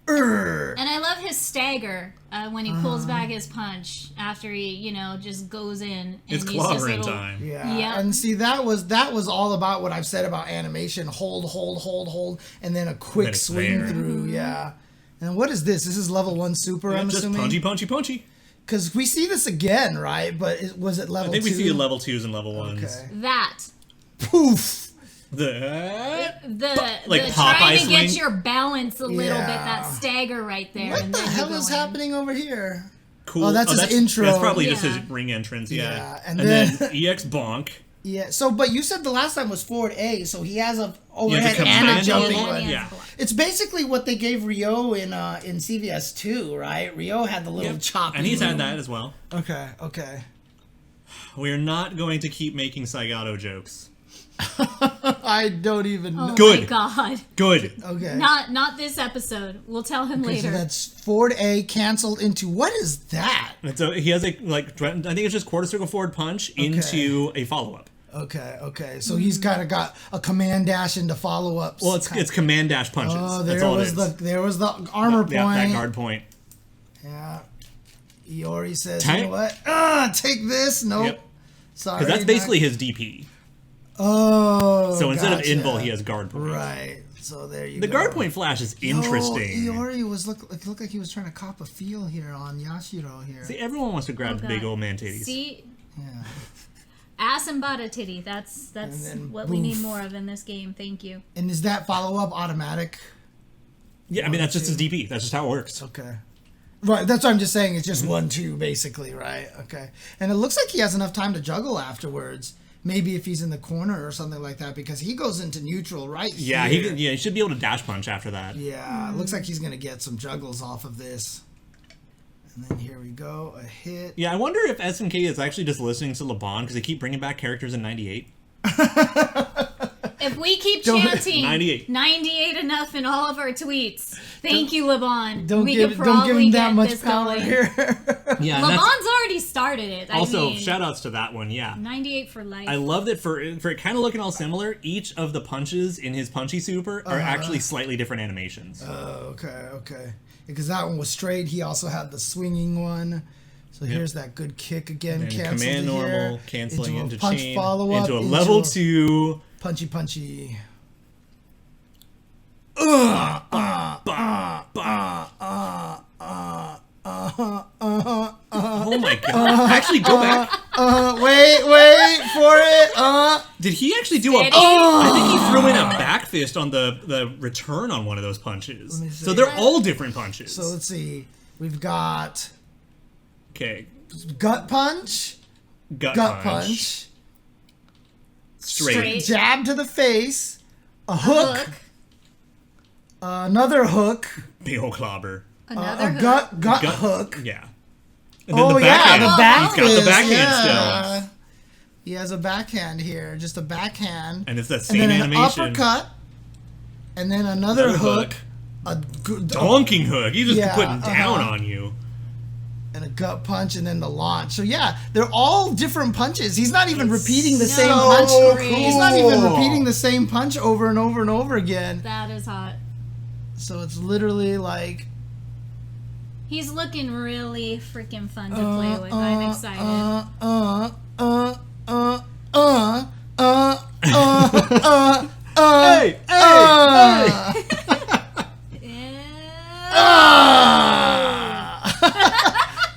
And I love his stagger when he pulls back his punch after he, just goes in. And It's he's just clobbering little- time. Yeah. Yep. And see, that was all about what I've said about animation. Hold, and then a quick Then it's swing there. through. Yeah. And what is this? This is level 1 super, Yeah, I'm just assuming? punchy. Because we see this again, right? But was it level 2? I think we see level 2s and level 1s. Okay. That. Poof! The like the Popeye trying to get swing? your balance a little bit, Yeah. that stagger right there. What and the then you hell go is in. happening over here? Cool. Oh, that's his intro. That's probably just Yeah. his ring entrance, yeah. Yeah, and and then- then EX bonk. Yeah, so, but you said the last time was forward A, so he has a overhead Yeah, the and a command jumping level. one. Yeah. It's basically what they gave Ryo in CVS 2, right? Ryo had the little Yep. chop. And he's had that as well. Okay. We're not going to keep making Saigato jokes. I don't even know. Oh Good. my god. Good. Okay. Not this episode. We'll tell him Okay, so later. that's forward A canceled into, what is that? So he has I think it's just quarter circle forward punch into a follow up. Okay. So he's kind of got a command dash into follow-ups. Well, it's command dash punches. Oh, That's all it is. there was the armor point. Yeah, that guard point. Yeah. Iori says, Tank. you know what? Take this. Nope. Yep. Sorry. Because that's basically his DP. Oh. So instead gotcha. of invul, he has guard point. Right. So there you The go. guard point flash is interesting. Yo, Iori was looked like he was trying to cop a feel here on Yashiro here. See, everyone wants to grab Oh, the big God. old man titties. See, Yeah. ass and bada titty. That's then what we need boof. more of in this game. Thank you. And is that follow-up automatic? Yeah, I mean, that's just his DP. That's just how it works. Okay. Right, that's what I'm just saying. It's just 1-2, basically, right? Okay. And it looks like he has enough time to juggle afterwards. Maybe if he's in the corner or something like that, because he goes into neutral right Yeah, here. he should be able to dash punch after that. Yeah, it looks like he's going to get some juggles off of this. And then here we go, a hit. Yeah, I wonder if SNK is actually just listening to LeBon because they keep bringing back characters in 98. If we keep Don't- chanting 98 enough in all of our tweets, thank you, LeBon. Don't we give could him probably that get much this power going. here. Yeah, and that's LeBon's already started it. also I mean, shout outs to that one, yeah. 98 for life. I love that for it kind of looking all similar, each of the punches in his punchy super are actually slightly different animations. Okay. Because that one was straight. He also had the swinging one. So here's that good kick again. and Canceled command to normal, here, canceling into into a punch chain, follow-up, into a level 2. Punchy. Oh my god. Actually, go back. Wait for it. Did he actually do a... Steady. I think he threw in a back fist on the return on one of those punches. me see. So they're all different punches. So let's see. We've got Okay. gut punch, Gut punch, Straight. jab to the face, a hook, another hook, Big old clobber. Another a hook. gut Gut- hook. Yeah. And then Oh the yeah, backhand. the back He's got the fist, backhand yeah. still. He has a backhand here, just a backhand. And it's that And same then an animation. uppercut, and then another hook, a Donking hook. He's just Yeah, putting down uh-huh. on you. and a gut punch, and then the launch. So yeah, they're all different punches. He's not even repeating the so same punch. great. He's not even repeating the same punch over and over and over again. That is hot. So it's literally like He's looking really freaking fun to play with. I'm excited. Hey!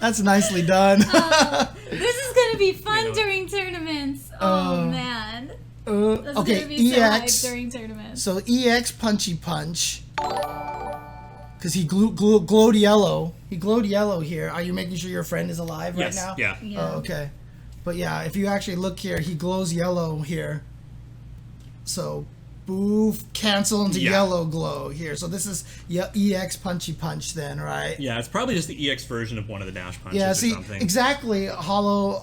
That's nicely done. This is gonna be fun during tournaments. Oh man. That's Okay, gonna be so EX. hype during tournaments. So EX punchy punch. Because he glowed yellow. He glowed yellow here. Are you making sure your friend is alive Yes, right now? yeah. Yeah. Oh, okay. But yeah, if you actually look here, he glows yellow here. So, boof, cancel into Yeah. yellow glow here. So this is EX punchy punch then, right? Yeah, it's probably just the EX version of one of the dash punches Yeah, or see, something. exactly. Hollow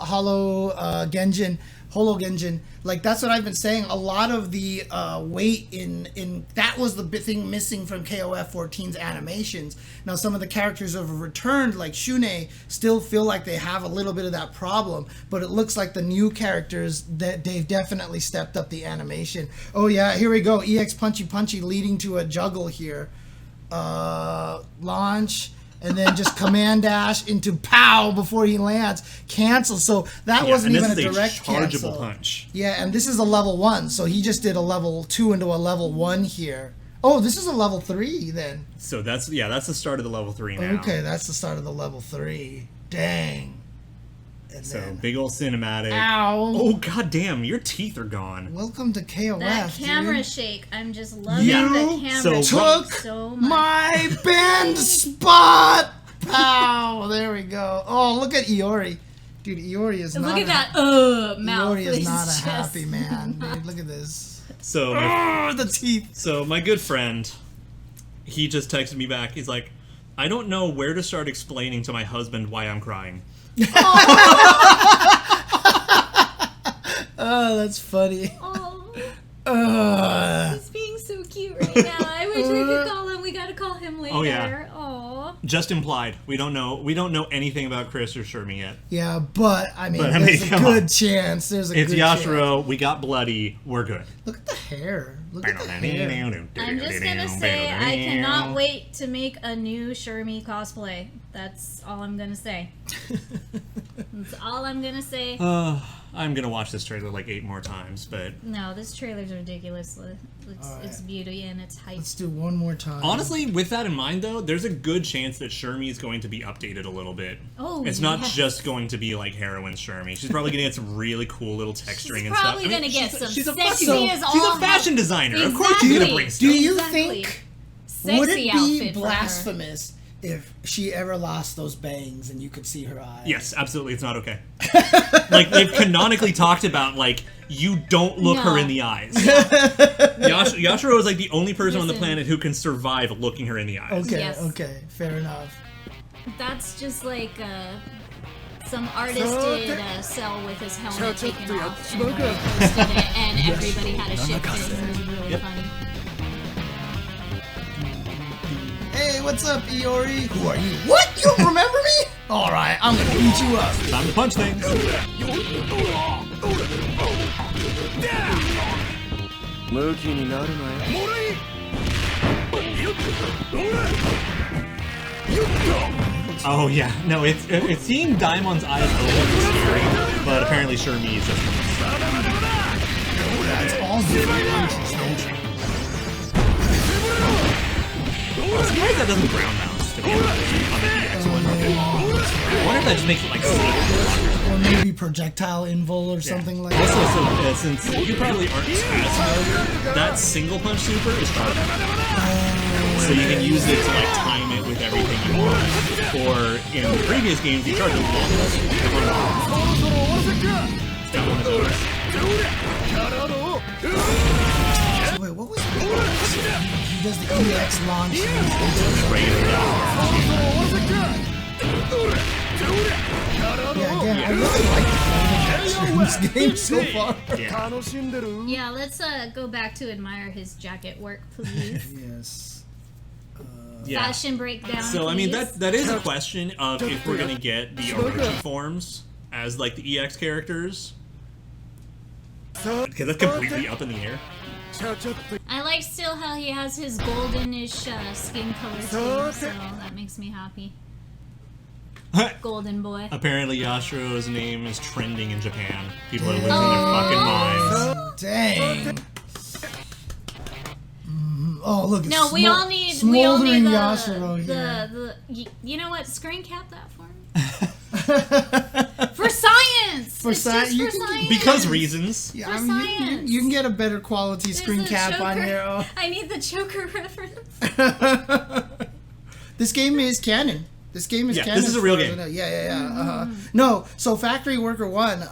Genjin Hologenjin. Like that's what I've been saying. A lot of the weight in that was the big thing missing from KOF14's animations. Now some of the characters who have returned, like Shune, still feel like they have a little bit of that problem. But it looks like the new characters that they've definitely stepped up the animation. Oh yeah, here we go. EX Punchy Punchy leading to a juggle here. Launch. And then just command dash into pow before he lands. Cancel. So that wasn't even a direct chargeable cancel. punch. Yeah, and this is a level 1. So he just did a level 2 into a level 1 here. Oh, this is a level 3 then. So that's the start of the level 3 now. Okay, that's the start of the level 3. Dang. And So then, big old cinematic. ow. Oh god damn, your teeth are gone. Welcome to KOF, That camera dude. shake, I'm just loving Yeah. the camera So shake so much. My bend spot. Pow. There we go. Oh, look at Iori. Dude, Iori is not Look at that mouth. Iori is It's not a just- happy man, dude. Look at this. So Oh, the teeth. So my good friend, he just texted me back. He's like, I don't know where to start explaining to my husband why I'm crying. Oh, that's funny. Oh, he's being so cute right now. I wish we could call him. We gotta call him later. Oh, yeah. Aw. Just implied. We don't know anything about Chris or Shermie yet. Yeah, but I mean, But, I mean, there's a come good on. chance. There's a It's good Yashiro. We got bloody. We're good. chance. Look at the hair. Look at the hair. I'm just gonna say I cannot wait to make a new Shermie cosplay. That's all I'm gonna say. That's all I'm gonna say. I'm gonna watch this trailer like 8 more times, but No, this trailer's ridiculous. It's beauty and it's hype. Let's do one more time. honestly, with that in mind, though, there's a good chance that Shermie is going to be updated a little bit. Oh, it's not yes. just going to be like heroine Shermie. She's probably gonna get some really cool little texturing and stuff. Probably gonna get some she's a sexy fucking, as she's all a fashion designer. Of course, Exactly. she's gonna bring do stuff. you Exactly. think Sexy would it be outfit for her. blasphemous if she ever lost those bangs and you could see her eyes? Yes, absolutely. It's not okay. Like they've canonically talked about, like you don't look No. her in the eyes. Yashiro is like the only person on the Listen. planet who can survive looking her in the eyes. Okay, Yes. okay, fair enough. That's just like some artist did a cell with his helmet taken off and posted it, and everybody had a shit fit. It was really funny. Hey, what's up, Iori? Who are you? What? You don't remember me? All right, I'm gonna beat you up. Time to punch things. Oh yeah, no, it's seeing Daimon's eyes open is scary, but apparently Shermie is just. That's all different punches, don't you? I'm surprised that doesn't ground bounce to be honest on the EX one. I wonder if that just makes it like safe. Or maybe projectile invul or something like Also, that. since you probably aren't as familiar, that single punch super is charged. So you can use it to like time it with everything you want. Or in the previous games, you charge it long. Wait, what was it? He does the EX launch. Yeah, again, I really like the texture in this game so far. Yeah, let's go back to admire his jacket work, please. Yes. Yeah. Fashion breakdown. So I mean please. that is a question of if we're gonna get the Orochi forms as like the EX characters, because that's completely up in the air. I like still how he has his goldenish skin color too, so that makes me happy. Golden boy. Apparently Yashiro's name is trending in Japan. People are losing their fucking minds. Dang. Oh, look. It's No, we all need smoldering the Yashiro here. you know what? Screen cap that for me. For science. For It's sci- just you for can- science. Because reasons. Yeah, For I mean, science. you can get a better quality There's screen a cap on choker. here. Oh. I need the choker reference. This game is canon. This game is Yeah, canon. this is a real for- game. Yeah. No, so Factory Worker 1,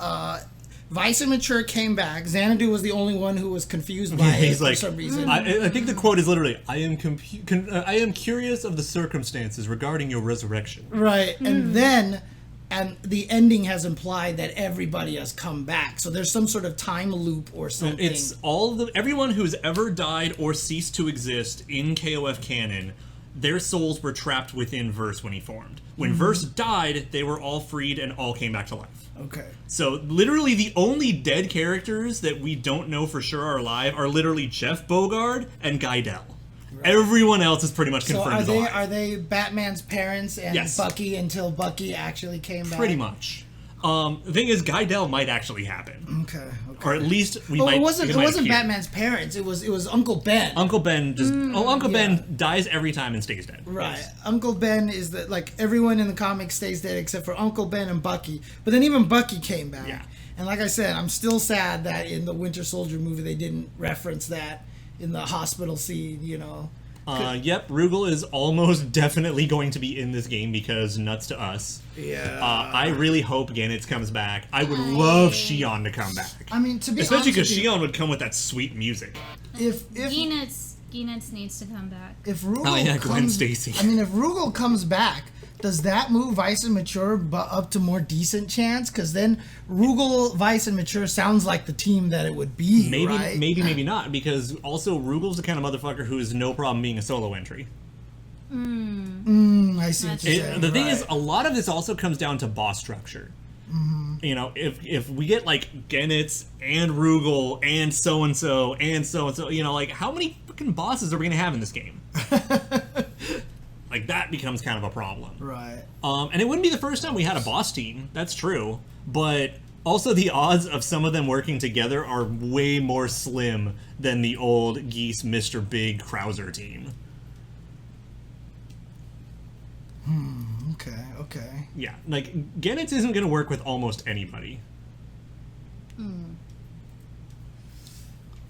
Vice and Mature came back. Xanadu was the only one who was confused by it He's for like, some reason. I think the quote is literally, I am curious of the circumstances regarding your resurrection. Right, and then and the ending has implied that everybody has come back. So there's some sort of time loop or something. It's everyone who's ever died or ceased to exist in KOF canon, their souls were trapped within Verse when he formed. When Verse died, they were all freed and all came back to life. Okay. So literally the only dead characters that we don't know for sure are alive are literally Jeff Bogard and Guidel. Right. Everyone else is pretty much confirmed as alive. Are they Batman's parents and yes. Bucky until Bucky actually came back? Pretty much. The thing is, Guidel might actually happen. Okay. Or at least it wasn't Batman's parents. It was Uncle Ben. Uncle Ben Ben dies every time and stays dead. Right. Yes. Uncle Ben is everyone in the comics stays dead except for Uncle Ben and Bucky. But then even Bucky came back. Yeah. And like I said, I'm still sad that in the Winter Soldier movie they didn't reference that in the hospital scene, you know. Yep, Rugal is almost definitely going to be in this game because nuts to us. Yeah. I really hope Gannett comes back. I would love Shion to come back. I mean, to be especially because honest with Shion would come with that sweet music. If Gannett needs to come back. If Rugal Gwen Stacy. I mean, if Rugal comes back, does that move Vice and Mature up to more decent chance? Because then Rugal, Vice, and Mature sounds like the team that it would be, right? Maybe not. Because also Rugal's the kind of motherfucker who has no problem being a solo entry. I see what you're saying. The thing is, a lot of this also comes down to boss structure. You know, if we get like Gannett and Rugal and so and so, you know, like how many fucking bosses are we gonna have in this game? Like, that becomes kind of a problem. Right. And it wouldn't be the first time we had a boss team. That's true. But also the odds of some of them working together are way more slim than the old Geese, Mr. Big, Krauser team. Okay. Yeah, like, Gannett isn't going to work with almost anybody.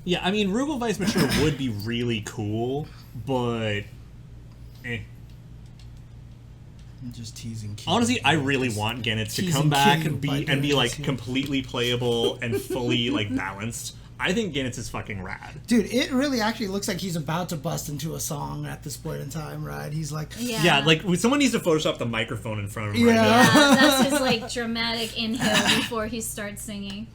Yeah, I mean, Rugal Vice Mature would be really cool, but... I'm just teasing. Honestly, I really want Gannett to come back and be like completely playable and fully like balanced. I think Gannett is fucking rad. Dude, it really actually looks like he's about to bust into a song at this point in time, right? He's like... Yeah, like someone needs to Photoshop the microphone in front of him right now. Yeah, that's his like dramatic inhale before he starts singing.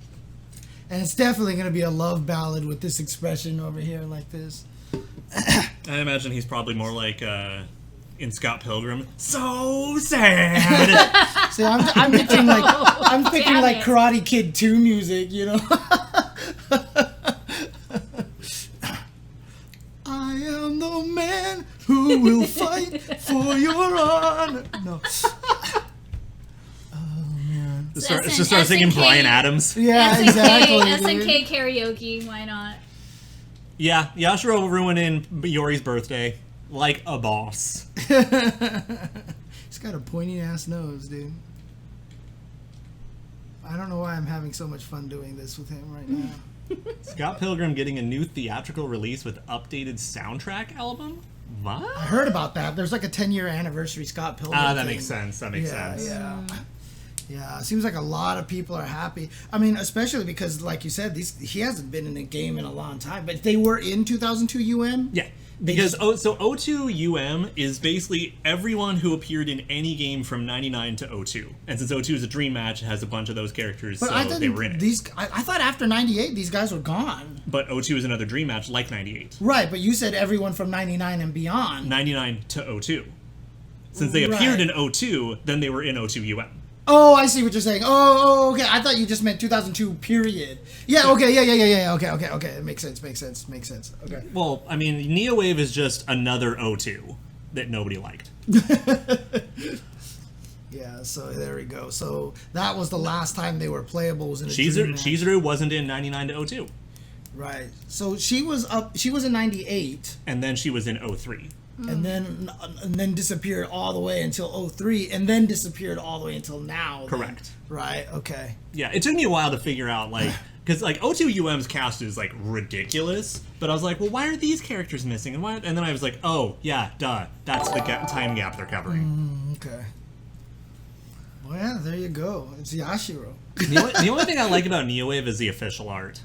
And it's definitely going to be a love ballad with this expression over here like this. I imagine he's probably more like... in Scott Pilgrim, so sad. See, I'm picturing like Karate Kid 2 music, you know. I am the man who will fight for your honor. No. Oh man. Just start singing Bryan Adams. Yeah, SNK, exactly. SNK karaoke, why not? Yeah, Yashiro ruining Yori's birthday. Like a boss. He's got a pointy ass nose, dude. I don't know why I'm having so much fun doing this with him right now. Scott Pilgrim getting a new theatrical release with updated soundtrack album? What? I heard about that. There's like a 10-year anniversary Scott Pilgrim that thing. makes sense. That makes sense. Yeah, it seems like a lot of people are happy. I mean, especially because, like you said, he hasn't been in a game in a long time. But they were in 2002 UM? Yeah. Because O2 UM is basically everyone who appeared in any game from 99 to 02. And since 02 is a dream match, it has a bunch of those characters, but so they were in it. I thought after 98, these guys were gone. But 02 is another dream match like 98. Right, but you said everyone from 99 and beyond. 99 to 02. Since they appeared in 02, then they were in 02 UM. Oh, I see what you're saying. Oh, okay. I thought you just meant 2002, period. Yeah, okay, yeah. Okay. It makes sense. Okay. Well, I mean, Neowave is just another 02 that nobody liked. Yeah, so there we go. So that was the last time they were playable, was in a dream match. Chizuru wasn't in 99 to 02. Right. So she was in 98. And then she was in 03. And then disappeared all the way until 03, and then disappeared all the way until now. Correct. Then. Right, okay. Yeah, it took me a while to figure out, like, because, like, O2 UM's cast is, like, ridiculous, but I was like, well, why are these characters missing? And then I was like, oh, yeah, duh, that's the time gap they're covering. Okay. Well, yeah, there you go. It's Yashiro. The only thing I like about Neowave is the official art.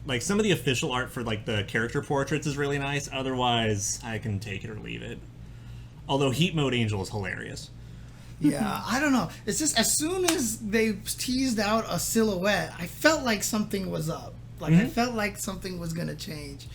Like, some of the official art for, like, the character portraits is really nice. Otherwise, I can take it or leave it. Although Heat Mode Angel is hilarious. Yeah, I don't know. It's just as soon as they teased out a silhouette, I felt like something was up. Like I felt like something was gonna change.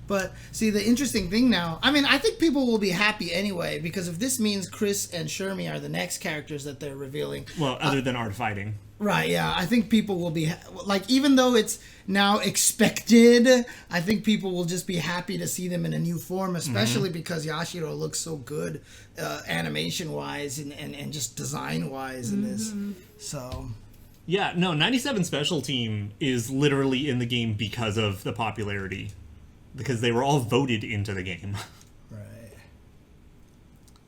But see, the interesting thing now, I mean, I think people will be happy anyway, because if this means Chris and Shermie are the next characters that they're revealing. Well, other than art fighting. Right, yeah. I think people will be, like, even though it's now expected, I think people will just be happy to see them in a new form, especially because Yashiro looks so good animation-wise and just design-wise in this. So... Yeah, no, 97 Special Team is literally in the game because of the popularity. Because they were all voted into the game. Right.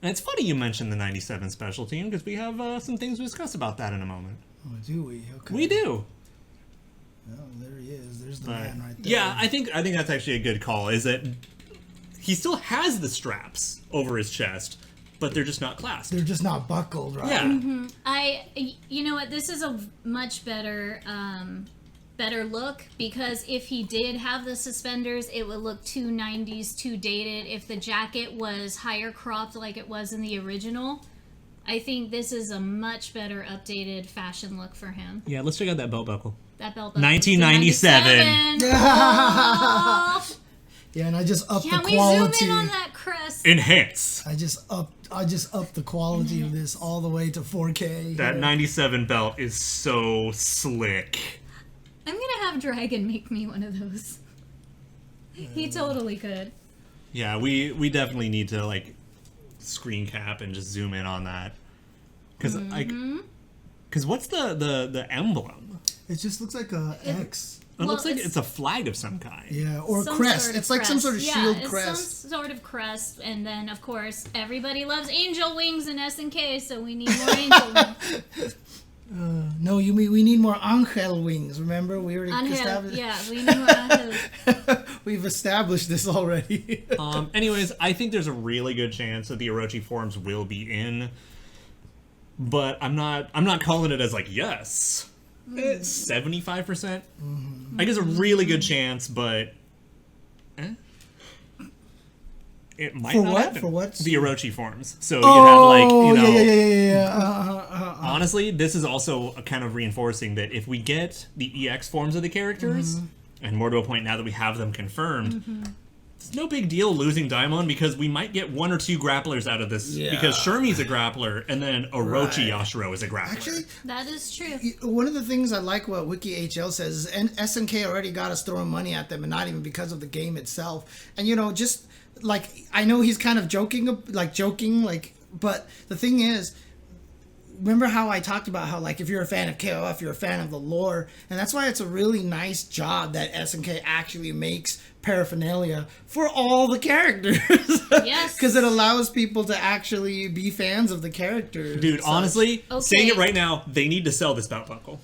And it's funny you mentioned the 97 Special Team, because we have some things to discuss about that in a moment. Oh, do we? Okay. We do. Oh, there he is. There's the man right there. Yeah, I think that's actually a good call, is that he still has the straps over his chest, but they're just not clasped. They're just not buckled, right? Yeah. You know what? This is a much better look, because if he did have the suspenders, it would look too 90s, too dated. If the jacket was higher cropped like it was in the original, I think this is a much better updated fashion look for him. Yeah, let's check out that belt buckle. That belt buckle. 1997. Oh. Yeah, and I just upped Can the we quality. zoom in on that crest? Enhance. I just upped the quality of this all the way to 4K. That here. 97 belt is so slick. I'm gonna have Dragon make me one of those. He totally could. Yeah, we definitely need to, like, screen cap and just zoom in on that. Because what's the emblem? It just looks like a X. It looks like it's- it's a flag of some kind. Yeah, or Some crest. sort of It's like some sort of crest. shield it's crest. some sort of crest, and then of course everybody loves angel wings in SNK, so we need more angel wings. No, we need more angel wings. Remember, we already Angel, established. yeah, we need more angel. We've established this already. Anyways, I think there's a really good chance that the Orochi forms will be in, but I'm not calling it as like yes. It's 75%. I guess a really good chance, but it might For not what? happen. For what? The Orochi forms. So you have like yeah. Honestly, this is also a kind of reinforcing that if we get the EX forms of the characters, and more to a point now that we have them confirmed, it's no big deal losing Daimon, because we might get one or two grapplers out of this. Yeah. Because Shermie's a grappler, and then Orochi Yashiro is a grappler. Actually, That is true. one of the things I like what WikiHL says is SNK already got us throwing money at them, and not even because of the game itself. And just like, I know he's kind of joking, but the thing is, remember how I talked about how, like, if you're a fan of KOF, you're a fan of the lore, and that's why it's a really nice job that SNK actually makes paraphernalia for all the characters. Yes. Because it allows people to actually be fans of the characters. Dude, honestly, Okay. saying it right now, they need to sell this belt buckle.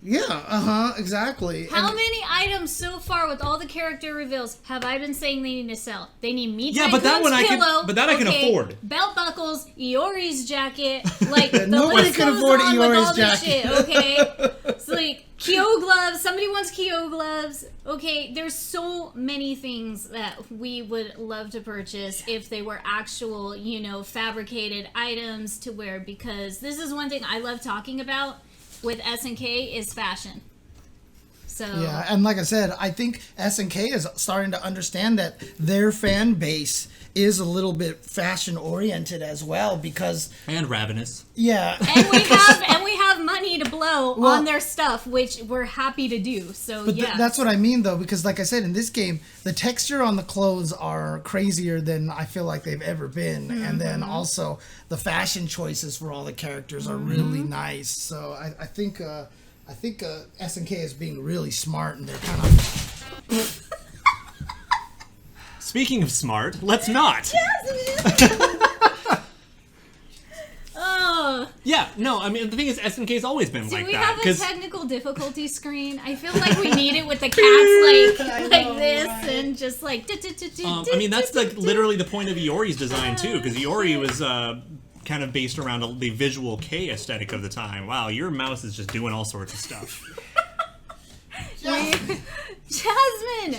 Yeah, exactly. How And- many items so far with all the character reveals have I been saying they need to sell? They need me. Yeah, but that one I can- pillow, but that I can afford. Belt buckles, Iori's jacket, like the Nobody list can goes afford on with Iori's all this jacket. shit. Okay, it's like Kyo gloves. Somebody wants Kyo gloves. Okay, there's so many things that we would love to purchase if they were actual, fabricated items to wear. Because this is one thing I love talking about with SNK is fashion. So Yeah, and like I said, I think SNK is starting to understand that their fan base is a little bit fashion oriented as well, because And ravenous. yeah, and we have money to blow Well- on their stuff, which we're happy to do. So but yeah, that's what I mean though, because like I said, in this game, the texture on the clothes are crazier than I feel like they've ever been, and then also the fashion choices for all the characters are really nice. So I think SNK is being really smart, and they're kind of. Speaking of smart, let's not. Oh, Yeah, no, I mean, the thing is, SNK's always been do like we that. have a 'Cause technical difficulty screen? I feel like we need it with the cats like this and just like. I mean, that's like literally the point of Iori's design too, because Iori was kind of based around the visual K aesthetic of the time. Wow, your mouse is just doing all sorts of stuff. Jasmine.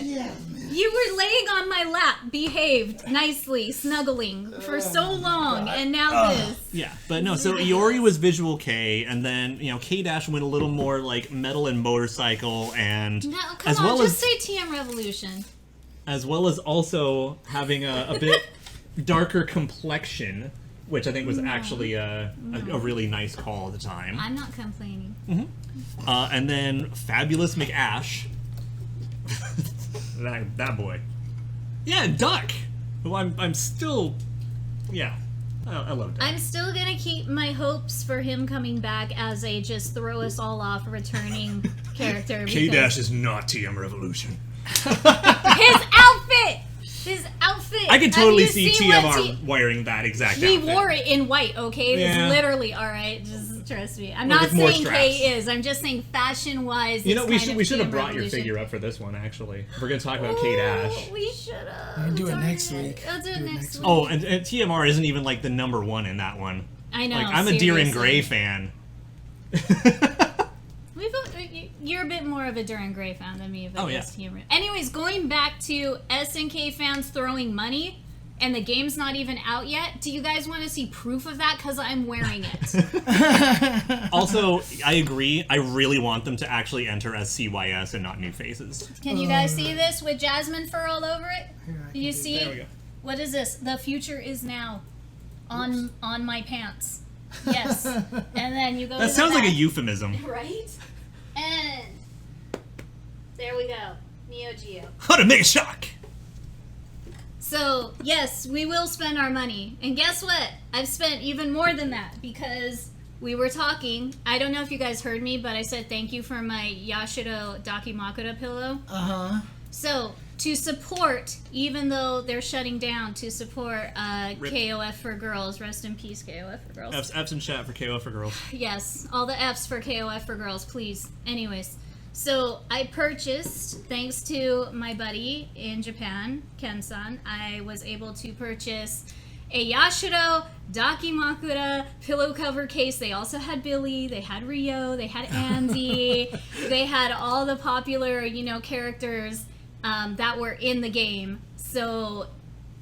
Yeah, man. You were laying on my lap, behaved nicely, snuggling for so long, and now this. Yeah, but no, so Iori was Visual K, and then, K-Dash went a little more like metal and motorcycle, and No, come on, just say TM Revolution. as well as also having a bit darker complexion, which I think was actually a really nice call at the time. I'm not complaining. And then Fabulous McAsh. that boy. Yeah, Duck. Who I'm still... Yeah. I love Duck. I'm still gonna keep my hopes for him coming back as a just throw us all off returning character. K-Dash is not TM Revolution. His outfit! His outfit! I can totally Have you see seen what TMR wearing that exact He outfit. wore it in white, okay? Yeah. It's literally, alright, just trust me. I'm Well, not with more saying straps. K is, I'm just saying fashion-wise, You know, it's we should have TM brought your Revolution. figure up for this one, actually. We're going to talk about K-Dash. Oh, we should have. We can do it next week. I'll do it next week. Oh, and TMR isn't even, like, the number one in that one. I know, Like, I'm a Deer and seriously. Gray fan. You're a bit more of a Duran Gray fan than me. But Oh, yeah. Anyways, going back to SNK fans throwing money, and the game's not even out yet. Do you guys want to see proof of that? Because I'm wearing it. Also, I agree. I really want them to actually enter as CYS and not new faces. Can you guys see this with Jasmine fur all over it? Here, I Do you can do see? There we go. What is this? The future is now. On my pants. Yes. And then you go to That the sounds like a back. euphemism. Right? And there we go. Neo Geo. What a mega shock! So, yes, we will spend our money. And guess what? I've spent even more than that because we were talking. I don't know if you guys heard me, but I said thank you for my Yashiro Dakimakura pillow. Uh-huh. So, to support, even though they're shutting down, to support Rip. KOF for Girls. Rest in peace, KOF for Girls. F's in chat for KO for girls. Yes, all the F's for KOF for Girls, please. Anyways, so I purchased, thanks to my buddy in Japan, Ken-san, I was able to purchase a Yashiro Dakimakura pillow cover case. They also had Billy, they had Ryo, they had Andy, they had all the popular, characters that were in the game. So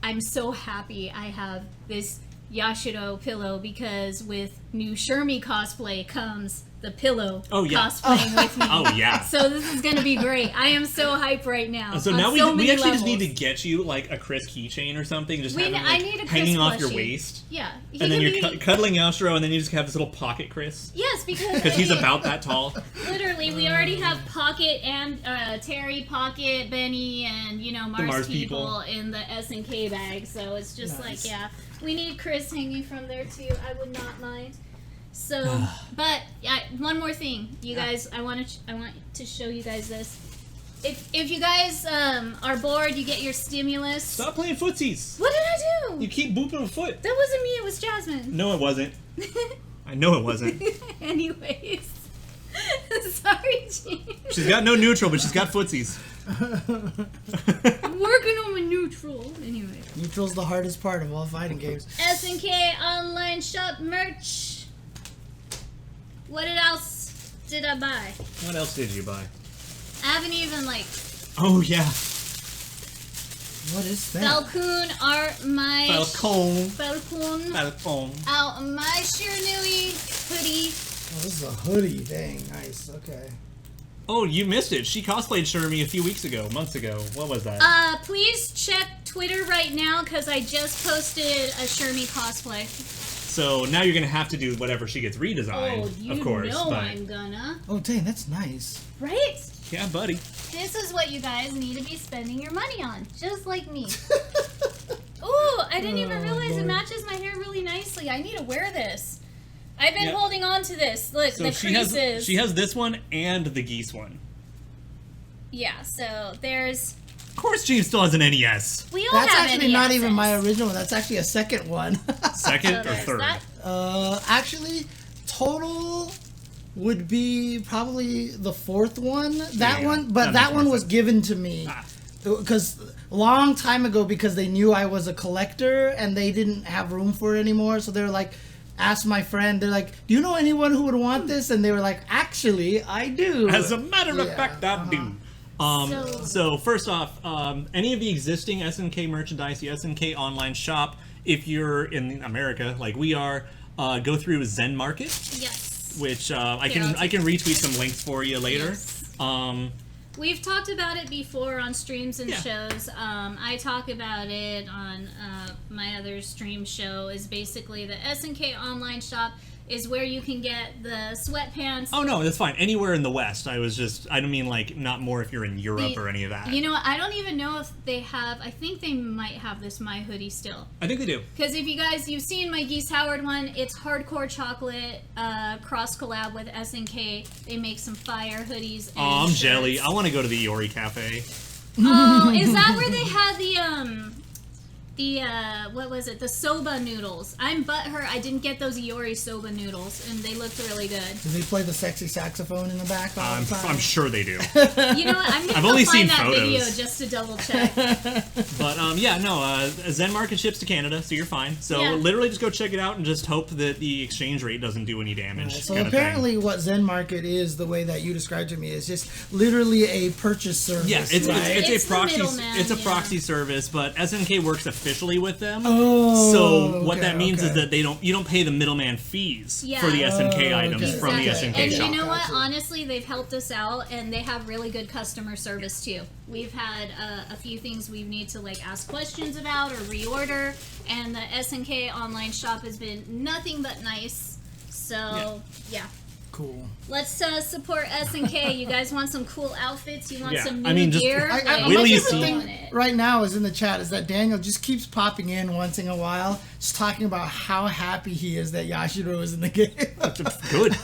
I'm so happy I have this Yashiro pillow because with new Shermie cosplay comes the pillow cosplaying with me. Oh, yeah. So this is gonna be great. I am so hyped right now. So on now so we many actually just need levels. to get you like a Chris keychain or something, just have him, I need a Chris hanging off your plushie. waist, Yeah. He and then can you're be- cuddling Yashiro, and then you just have this little pocket Chris Yes, because because he's about that tall. literally we already have Pocket and Terry, Pocket, Benny, and Mars, Mars people in the SNK bag. So it's just Nice. like we need Chris hanging from there too. I would not mind. So, but one more thing, you guys. I want to show you guys this. If you guys are bored, you get your stimulus. Stop playing footsies. What did I do? You keep booping a foot. That wasn't me. It was Jasmine. No, it wasn't. I know it wasn't. Anyways, sorry, James. She's got no neutral, but she's got footsies. I'm working on my neutral. Anyway. Neutral's the hardest part of all fighting games. SNK online shop merch. What else did I buy? What else did you buy? I haven't even Oh yeah, What is that? Falcon are my Falcon. Falcon. Falcon. Out my Shiranui hoodie. Oh, this is a hoodie. Dang, nice. Okay. Oh, you missed it. She cosplayed Shermie a few months ago. What was that? Please check Twitter right now because I just posted a Shermie cosplay. So now you're gonna have to do whatever she gets redesigned, Oh, you of course. know but I'm gonna. Oh, dang, that's nice. Right? yeah, buddy. This is what you guys need to be spending your money on, just like me. Ooh, I didn't even realize it Lord. matches my hair really nicely. I need to wear this. I've been Yep. holding on to this. Look, So the she creases. has this one and the geese one. Yeah, so there's... Of course, James still has an NES. We all That's have actually not even my NESs. original one. That's actually a second one. Second So or there's third? that. Actually, total would be probably the fourth one. That Yeah, one, but that that makes one more was sense. given to me Ah. because a long time ago, because they knew I was a collector and they didn't have room for it anymore. So they're like, asked my friend, they're like, "Do you know anyone who would want this?" And they were like, "Actually, I do." As a matter of Yeah, fact, I do. So first off, any of the existing SNK merchandise, the SNK online shop, if you're in America like we are, go through Zen Market. Yes. Which I can retweet some links for you later. Yes. We've talked about it before on streams and shows. I talk about it on my other stream show. Is basically the SNK online shop is where you can get the sweatpants. Oh no, that's fine. Anywhere in the West. I don't mean like not more if you're in Europe or any of that. You know what? I don't even know if they have. I think they might have this My Hoodie still. I think they do. Because if you've seen my Geese Howard one, it's hardcore chocolate cross collab with SNK. They make some fire hoodies. And I'm shirts. jelly. I want to go to the Iori Cafe. Oh, is that where they had what was it? The soba noodles. I'm butthurt. I didn't get those Iori soba noodles, and they looked really good. Do they play the sexy saxophone in the back all the time? I'm sure they do. You know what? I'm gonna I've only find seen that photos. video just to double check. But Zen Market ships to Canada, so you're fine. So literally just go check it out and just hope that the exchange rate doesn't do any damage. So apparently what Zen Market is, the way that you described to me, is just literally a purchase service. Yeah, it's It's a the proxy. middleman, It's a proxy service, but SNK works officially with them. Oh, So what okay, that means is okay. that you don't pay the middleman fees Yeah. for the SNK Oh, items okay. from the Exactly. SNK And shop. you know what? Gotcha. Honestly, they've helped us out, and they have really good customer service too. We've had a few things we need to like ask questions about or reorder, and the SNK online shop has been nothing but nice. So yeah. Cool. Let's support SNK. You guys want some cool outfits? You want Yeah, some new I mean, just- gear? I Will like you the see- thing right now is in the chat is that Daniel just keeps popping in once in a while, just talking about how happy he is that Yashiro is in the game. Good.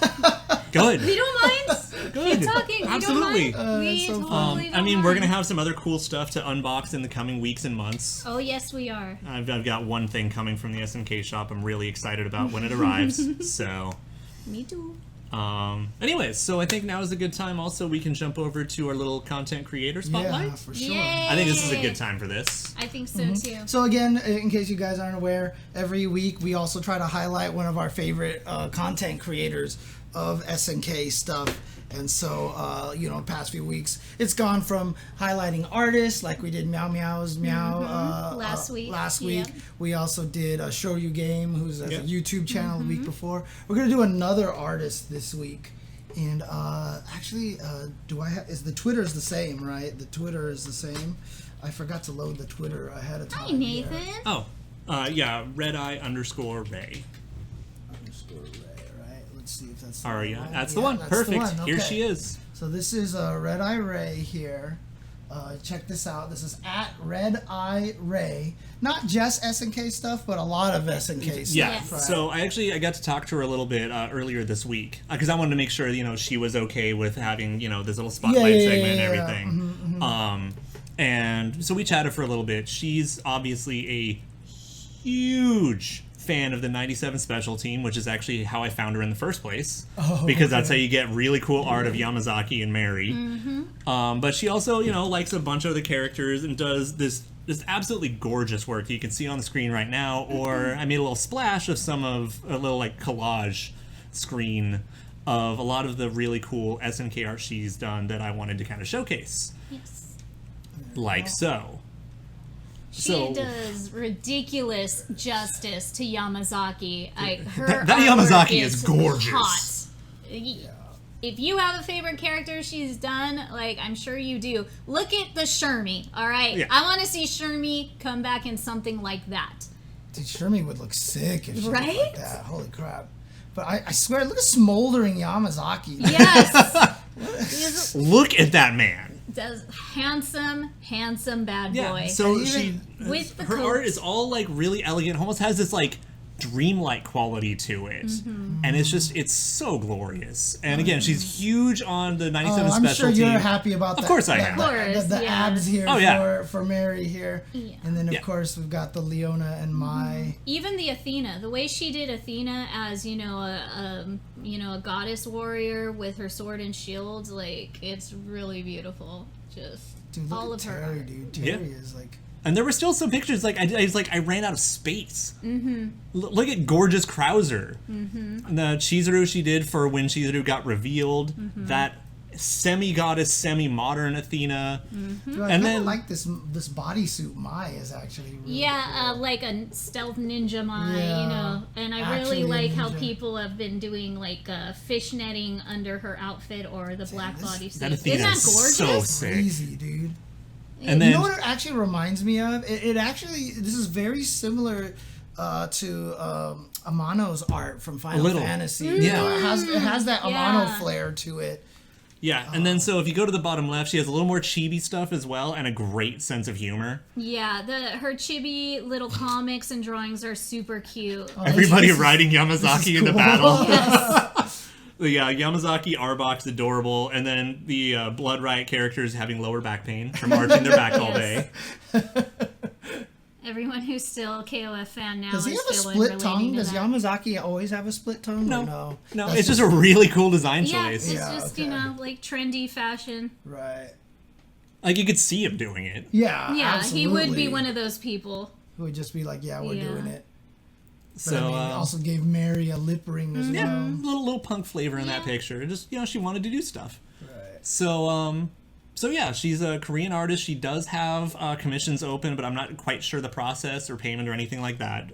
Good. We don't mind. Good. Keep talking. Absolutely. We don't mind. We so totally don't I mean, we're mind. gonna have some other cool stuff to unbox in the coming weeks and months. Oh yes, we are. I've got one thing coming from the SNK shop I'm really excited about when it arrives. So, Me too. anyways, so I think now is a good time. Also, we can jump over to our little content creator spotlight. Yeah, for sure. Yay! I think this is a good time for this. I think so too. So again, in case you guys aren't aware, every week we also try to highlight one of our favorite content creators of SNK stuff. And so, past few weeks, it's gone from highlighting artists, like we did Meow Meow's Meow Last week. Last week, Yep. we also did Show You Game, who's a Yep. YouTube channel the week before. We're gonna do another artist this week, and actually, is the Twitter is the same, right? The Twitter is the same. I forgot to load the Twitter ahead of time. Hi Nathan. here. Oh, yeah, redeye_Ray. Underscore Ray, right? Let's see if that's. Oh, the yeah, one. that's Yeah, the one. that's Perfect. the one. Here Okay. she is. So this is Red Eye Ray here. Check this out. This is at Red Eye Ray. Not just SNK stuff, but a lot of SNK stuff. Yeah. Yes. Right? So I got to talk to her a little bit earlier this week because I wanted to make sure she was okay with having this little spotlight segment and everything. And so we chatted for a little bit. She's obviously a huge fan of the 97 special team, which is actually how I found her in the first place. Because that's how you get really cool art of Yamazaki and Mary. But she also, likes a bunch of the characters and does this absolutely gorgeous work that you can see on the screen right now. Or I made a little splash of a little like collage screen of a lot of the really cool SNK art she's done that I wanted to kind of showcase. Yes. Like so. She does ridiculous justice to Yamazaki. Her That artwork Yamazaki is gorgeous. Hot. If you have a favorite character she's done, I'm sure you do, look at the Shermie, all right? Yeah. I want to see Shermie come back in something like that. Dude, Shermie would look sick if she looked Right? like that. Holy crap. But I swear, look at smoldering Yamazaki. Yes. Look at that man. Does handsome bad Yeah. boy. So Even with the her coat. art is all really elegant, almost has this dreamlike quality to it, and it's so glorious. And again, she's huge on the 97 I'm special sure you're team. happy about that. Of course I am. Of course, The yeah. abs here Oh, yeah. for Mary here. Yeah. And then, of Yeah. course, we've got the Leona and Mai. Even the Athena, the way she did Athena as a goddess warrior with her sword and shield, it's really beautiful. Just Dude, look all at of her Terry, art. dude. Yeah. Terry is like... And there were still some pictures I ran out of space. Look at gorgeous Krauser. The Chizuru she did for when Chizuru got revealed. That semi-goddess, semi-modern Athena. Dude, I And kinda then- like this bodysuit Mai is actually really Yeah, cool. like a stealth ninja Mai, Yeah, you know. And I actually really a like how ninja. people have been doing like fishnetting under her outfit or the black this- bodysuit. That Isn't Athena that is gorgeous? so sick. Crazy, dude. And then You know what it actually reminds me of? It actually, this is very similar to Amano's art from Final little. Fantasy. Yeah. You know, it has that Amano Yeah. flair to it. Yeah, and then so if you go to the bottom left, she has a little more chibi stuff as well, and a great sense of humor. Yeah, her chibi little comics and drawings are super cute. Oh, Everybody this is- riding this Yamazaki is into cool. battle. Yes. Yeah, Yamazaki, Arbok's adorable, and then the Blood Riot characters having lower back pain from arching their back all day. Everyone who's still a KOF fan now Does he is have a feeling split relating tongue? to Does that. Yamazaki always have a split tongue? No. Or no? No, That's it's just a really cool design Yeah, choice. it's Yeah, just, okay. you know, like trendy fashion. Right. Like you could see him doing it. Yeah, Yeah, he would be absolutely. one of those people. Who would just be like, yeah, we're Yeah. doing it. But So I mean, also gave Mary a lip ring as yeah, well. little punk flavor in that Yeah. picture. Just she wanted to do stuff. Right. So yeah, she's a Korean artist. She does have commissions open, but I'm not quite sure the process or payment or anything like that.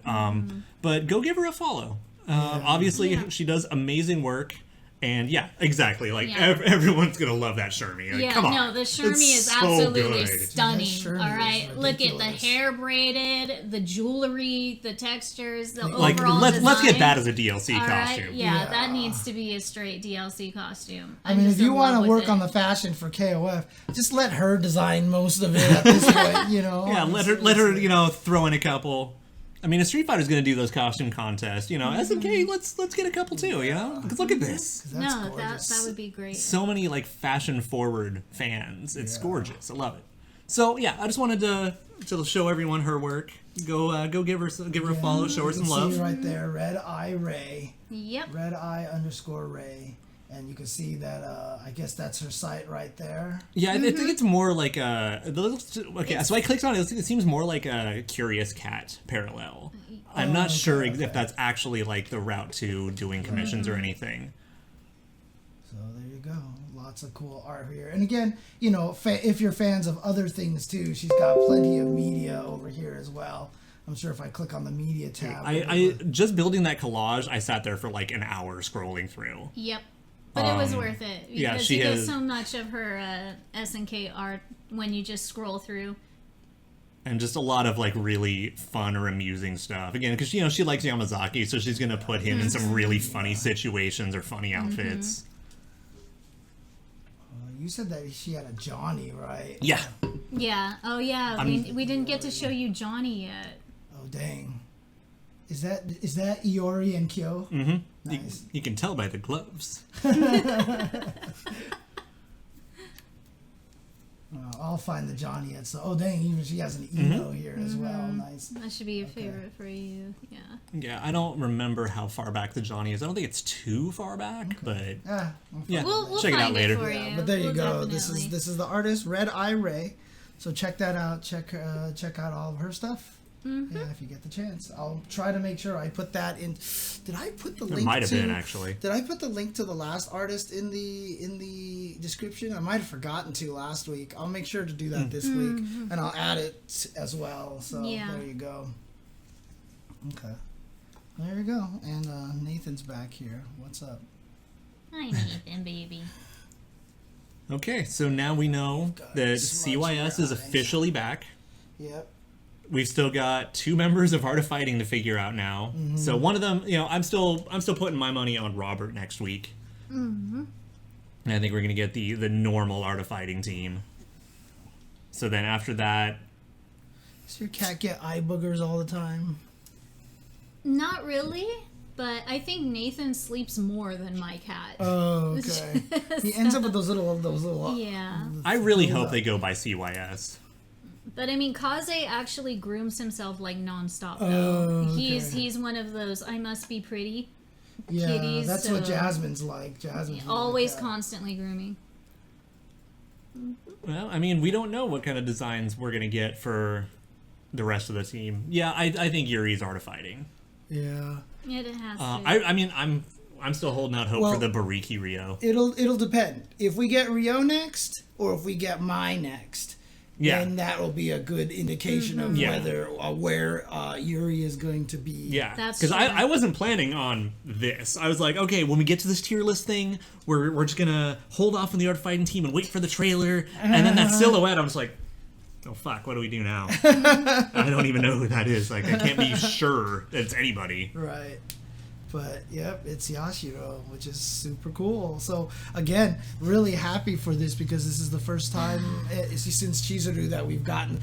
But go give her a follow. Obviously, Yeah. she does amazing work. And yeah, exactly. Like Yeah. Everyone's gonna love that Shermie. Like, Yeah, come on. no, the Shermie It's is so absolutely good. stunning. That Shermie All is right, look at the ridiculous. hair braided, the jewelry, the textures, the Like overall let's get design. that as a DLC All right, costume. yeah, Yeah. that needs to be a straight DLC costume. I mean, if you want to work on the fashion for KOF, just let her design most of it at this point, you know? Yeah, let her throw in a couple. I mean, if Street Fighter's going to do those costume contests, SNK, let's get a couple too, Because look at this. That's No, gorgeous. that would be great. So many like fashion forward fans. It's gorgeous. I love it. So yeah, I just wanted to show everyone her work. Go give her a follow, show her You some can love. see right there, Red Eye Ray, Yep. Red Eye _ Ray, and you can see that. I guess that's her site right there. Yeah, I think it's more like okay. So I clicked on it. It seems more like a Curious Cat parallel. I'm not sure if that's actually like the route to doing commissions or anything. So there you go. Lots of cool art here. And again, if you're fans of other things too, she's got plenty of media over here as well. I'm sure if I click on the media tab, I just building that collage. I sat there for like an hour scrolling through. Yep. But it was worth it because yeah, she you get has- so much of her SNK art when you just scroll through. And just a lot of like really fun or amusing stuff. Again, because she likes Yamazaki, so she's gonna put him in some really funny situations or funny outfits. you said that she had a Johnny, right? Yeah. Yeah. Oh yeah. We didn't get to show you Johnny yet. Oh dang. Is that Iori and Kyo? Mm-hmm. Nice. You can tell by the gloves. I'll find the Johnny. Oh dang! Even she has an Eno here as well. Nice. That should be a favorite for you. Yeah. Yeah, I don't remember how far back the Johnny is. I don't think it's too far back, but Ah, yeah, We'll check it out find later. for yeah, you. but there you We'll go. definitely. This is the artist Red Eye Ray. So check that out. Check out all of her stuff. Yeah, if you get the chance, I'll try to make sure I put that in. Did I put the It link? might have to, been actually. Did I put the link to the last artist in the description? I might have forgotten to last week. I'll make sure to do that this week, and I'll add it as well. So Yeah. there you go. Okay, there you go. And Nathan's back here. What's up? Hi, Nathan, baby. Okay, so now we know that smudge CYS your is eyes. officially back. Yep. We've still got 2 members of Art of Fighting to figure out now. So one of them, I'm still putting my money on Robert next week. And I think we're gonna get the normal Art of Fighting team. So then after that, Does your cat get eye boogers all the time? Not really, but I think Nathan sleeps more than my cat. Oh, okay. He ends up with those little. Yeah. I really hope they go by CYS. But I mean, Kaze actually grooms himself like nonstop. Though Oh, okay. he's one of those I must be pretty, Yeah, kitties, that's what so- Jasmine's like. Jasmine's really always like that. constantly grooming. Well, I mean, we don't know what kind of designs we're gonna get for the rest of the team. Yeah, I think Yuri's Art of Fighting. Yeah. It has to. I mean, I'm I'm still holding out hope Well, for the Bariki Ryo. It'll depend. If we get Ryo next, or if we get Mai next, Yeah. then that will be a good indication of Yeah. whether where Yuri is going to be. Yeah, That's because true. I wasn't planning on this. I was like, okay, when we get to this tier list thing, we're just gonna hold off on the art fighting team and wait for the trailer, and then that silhouette. I'm just like, oh fuck, what do we do now? I don't even know who that is. Like, I can't be sure that it's anybody. Right. But yep, it's Yashiro, which is super cool. So again, really happy for this because this is the first time since Chizuru that we've gotten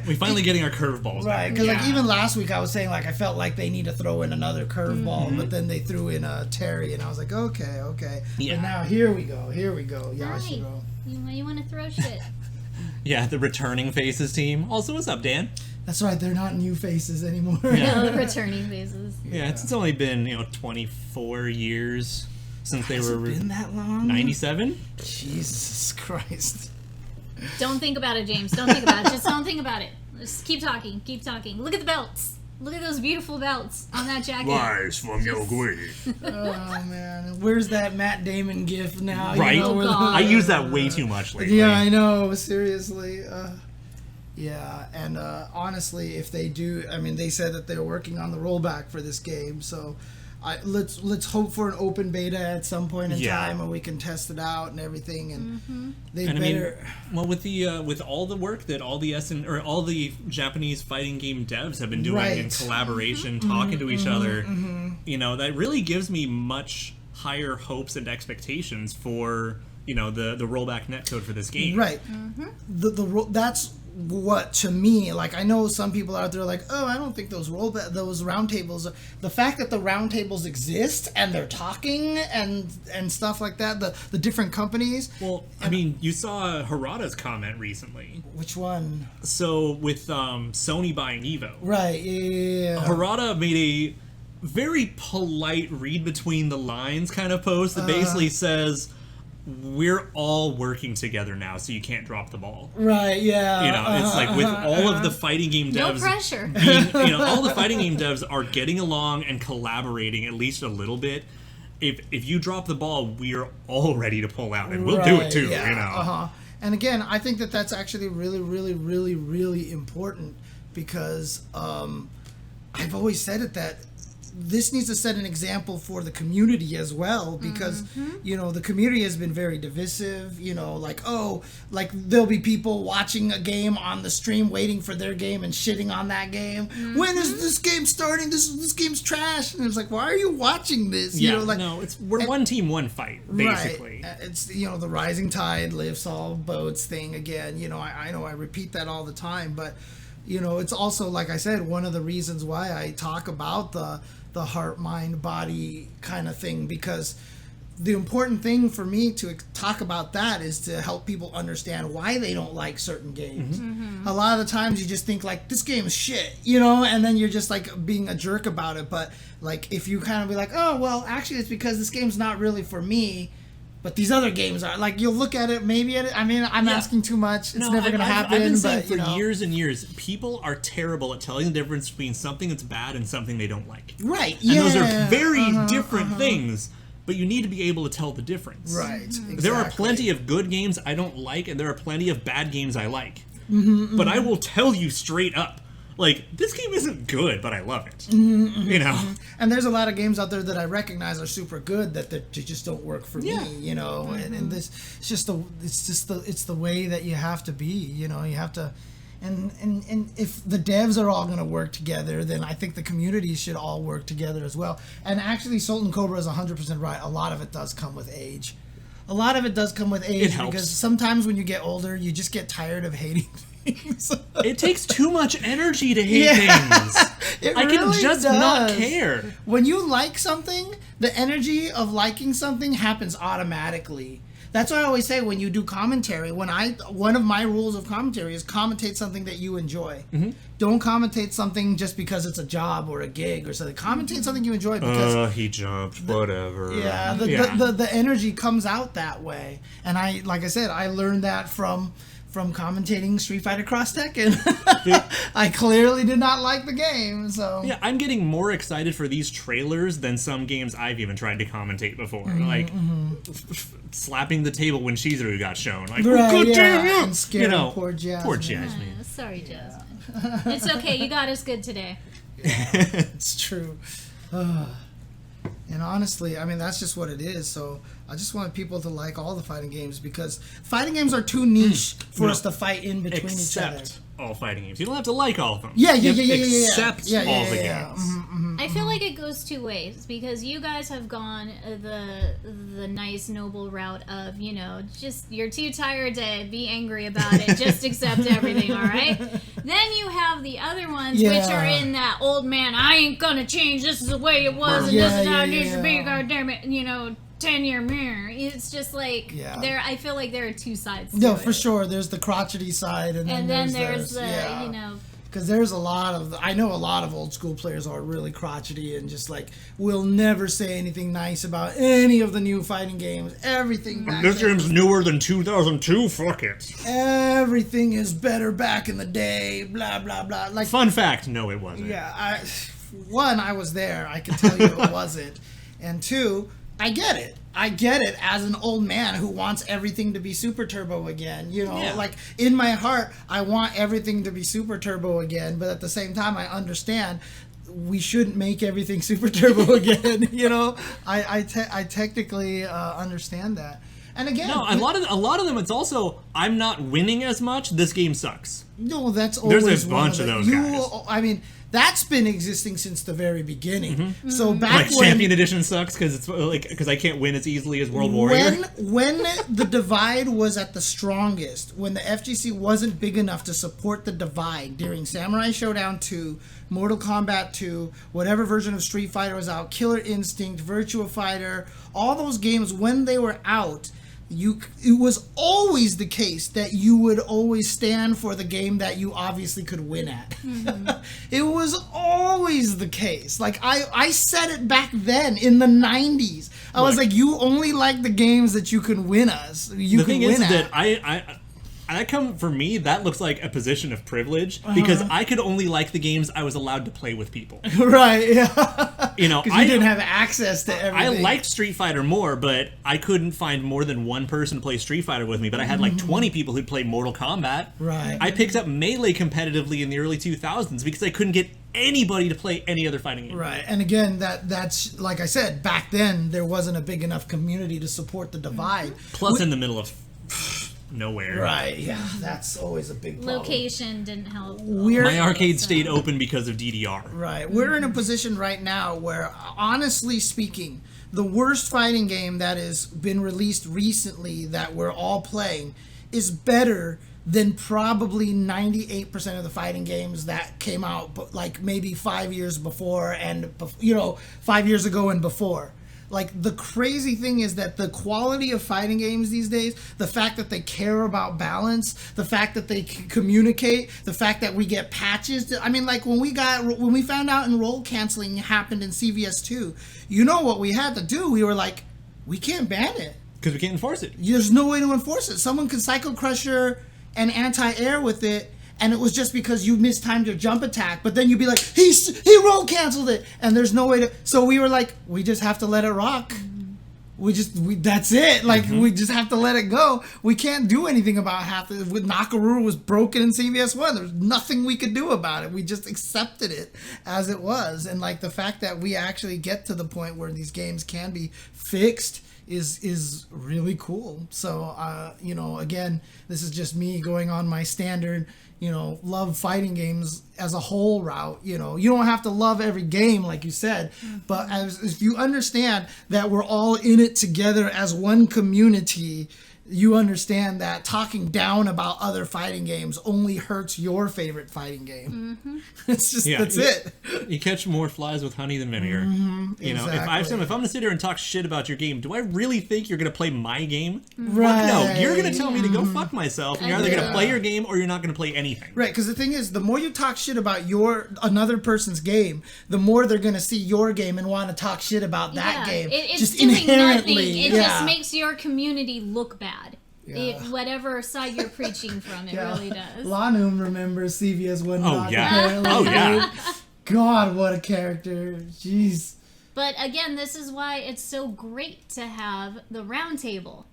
We finally getting our curveballs. right. Because Yeah. even last week I was saying I felt like they need to throw in another curveball, but then they threw in a Terry, and I was like, okay. Yeah. But now here we go, Right. Yashiro. You want to throw shit. Yeah, the returning faces team. Also, what's up, Dan? That's right, they're not new faces anymore. Yeah. No, returning phases. Yeah, it's only been 24 years since they Has were it been that long? 97. Jesus Christ. Don't think about it, James. Don't think about it. Just don't think about it. Just keep talking. Keep talking. Look at the belts. Look at those beautiful belts on that jacket. from your grave. Oh man, where's that Matt Damon gif now? Right? You know, where the- God. I use that way too much lately. Yeah, I know. Seriously. Yeah, and honestly, if they do, I mean, they said that they're working on the rollback for this game, so let's hope for an open beta at some point in time, and we can test it out and everything. And they And better. I mean, well, with all the work that all the Japanese fighting game devs have been doing in Right. collaboration, talking to each other, that really gives me much higher hopes and expectations for the rollback netcode for this game. Right. That's what, to me, like, I know some people out there are like, oh, I don't think those roundtables, the fact that the roundtables exist and they're talking and stuff like that, the different companies. Well, I mean, you saw Harada's comment recently. Which one? So with Sony buying Evo, Right. Yeah. Harada made a very polite read between the lines kind of post that basically says, we're all working together now, so you can't drop the ball. Right. Yeah. It's like with all of the fighting game No devs pressure. being, all the fighting game devs are getting along and collaborating at least a little bit. If you drop the ball, we're all ready to pull out, and we'll do it too. Yeah, And again, I think that that's actually really, really, really, really important because I've always said it that this needs to set an example for the community as well because the community has been very divisive, like there'll be people watching a game on the stream waiting for their game and shitting on that game. When is this game starting? This game's trash. And it's like, why are you watching this? We're one team, one fight, basically. Right. It's the rising tide lifts all boats thing again. I know I repeat that all the time, but it's also, like I said, one of the reasons why I talk about the heart, mind, body kind of thing, because the important thing for me to talk about that is to help people understand why they don't like certain games. A lot of the times you just think like, this game is shit, and then you're just like being a jerk about it. But like, if you kind of be like, oh, well, actually it's because this game's not really for me, but these other games are, like, you'll look at it, I mean, I'm asking too much. It's never going to happen. I've been saying but, for years and years, people are terrible at telling the difference between something that's bad and something they don't like. Right, And those are very different things, but you need to be able to tell the difference. Right, exactly. There are plenty of good games I don't like, and there are plenty of bad games I like. But I will tell you straight up, like, this game isn't good, but I love it. And there's a lot of games out there that I recognize are super good that they just don't work for me, and this it's the way that you have to be, you have to, and if the devs are all going to work together, then I think the community should all work together as well. And actually, Sultan Cobra is 100% right. A lot of it does come with age. It helps. Because sometimes when you get older, you just get tired of hating things. It takes too much energy to hate things. I can really just does. not care. When you like something, the energy of liking something happens automatically. That's why I always say when you do commentary, one of my rules of commentary is commentate something that you enjoy. Don't commentate something just because it's a job or a gig or something. Commentate something you enjoy because He jumped, whatever. the energy comes out that way. And like I said, I learned that from from commentating Street Fighter Cross Tekken. I clearly did not like the game, so... Yeah, I'm getting more excited for these trailers than some games I've even tried to commentate before. Slapping the table when Shizuru got shown. Like, Right, oh, God yeah, damn you! and scaring poor Jasmine. Poor Jasmine. Sorry, Jasmine. It's okay. You got us good today. It's true. And honestly, I mean, that's just what it is. So I just want people to like all the fighting games because fighting games are too niche for us to fight in between each other. Except all fighting games. You don't have to like all of them. Yeah. Except Yeah, all the yeah. games. I feel like it goes two ways because you guys have gone the nice noble route of, you know, just you're too tired to be angry about it, just accept everything, all right? Then you have the other ones which are in that old man, I ain't gonna change, this is the way it was and this is how it needs to be, goddamn it, you know, 10-year mirror. It's just like there. I feel like there are two sides. No, to for it. sure. There's the crotchety side, and then there's the you know. Because there's a lot of, I know a lot of old school players are really crotchety and just like will never say anything nice about any of the new fighting games. Everything back This then, game's newer than 2002. Fuck it. everything is better back in the day. Blah blah blah. Like Fun fact: no, it wasn't. yeah, I was there. I can tell you it wasn't. And two, I get it. I get it as an old man who wants everything to be super turbo again. You know, like in my heart, I want everything to be super turbo again. But at the same time, I understand we shouldn't make everything super turbo again. You know, I technically understand that. And again, No, a lot of them. It's also I'm not winning as much. This game sucks. no, that's always There's a one bunch of the- those you, guys. I mean, that's been existing since the very beginning. So back Like when Champion Edition sucks because it's like because I can't win as easily as World Warrior. when the divide was at the strongest, when the FGC wasn't big enough to support the divide during Samurai Showdown 2, Mortal Kombat 2, whatever version of Street Fighter was out, Killer Instinct, Virtua Fighter, all those games when they were out, it was always the case that you would always stand for the game that you obviously could win at. It was always the case. Like I said it back then in the 90s. I was like, you only like the games that you can win us. The thing is that I come for me. That looks like a position of privilege because I could only like the games I was allowed to play with people. Right, yeah. You know, Because you didn't have access to everything. I liked Street Fighter more, but I couldn't find more than one person to play Street Fighter with me. But I had like 20 people who'd play Mortal Kombat. Right. I picked up Melee competitively in the early 2000s because I couldn't get anybody to play any other fighting game. Right, and again, that's like I said, back then there wasn't a big enough community to support the divide. Plus, in the middle of nowhere. Right, yeah, that's always a big problem. Location didn't help. My arcade stayed open because of DDR. Right, we're in a position right now where, honestly speaking, the worst fighting game that has been released recently that we're all playing is better than probably 98% of the fighting games that came out like maybe 5 years before and 5 years ago and before. Like, the crazy thing is that the quality of fighting games these days, the fact that they care about balance, the fact that they communicate, the fact that we get patches. I mean, like, when we found out enroll canceling happened in CVS2, you know what we had to do? We were like, we can't ban it. Because we can't enforce it. There's no way to enforce it. Someone could Psycho Crusher and anti-air with it, and it was just because you mistimed your jump attack, but then you'd be like, he roll canceled it, and there's no way to. So we were like, we just have to let it rock. That's it. Like, we just have to let it go. We can't do anything about half of it. With Nakaruru was broken in CVS1. There's nothing we could do about it. We just accepted it as it was. And like the fact that we actually get to the point where these games can be fixed is really cool. So, again, this is just me going on my standard, love fighting games as a whole route. You don't have to love every game, like you said, but if you understand that we're all in it together as one community, you understand that talking down about other fighting games only hurts your favorite fighting game. It's just, that's it. You catch more flies with honey than vinegar. You know, if I'm going to sit here and talk shit about your game, do I really think you're going to play my game? Right. Fuck no. You're going to tell me to go fuck myself, and you're either going to play your game or you're not going to play anything. Right, because the thing is, the more you talk shit about another person's game, the more they're going to see your game and want to talk shit about that game. It's just doing inherently. nothing. It just makes your community look bad. Whatever side you're preaching from, it really does. Lanum remembers CV as one. Oh, yeah. Oh, yeah. God, what a character. Jeez. But again, this is why it's so great to have the round table.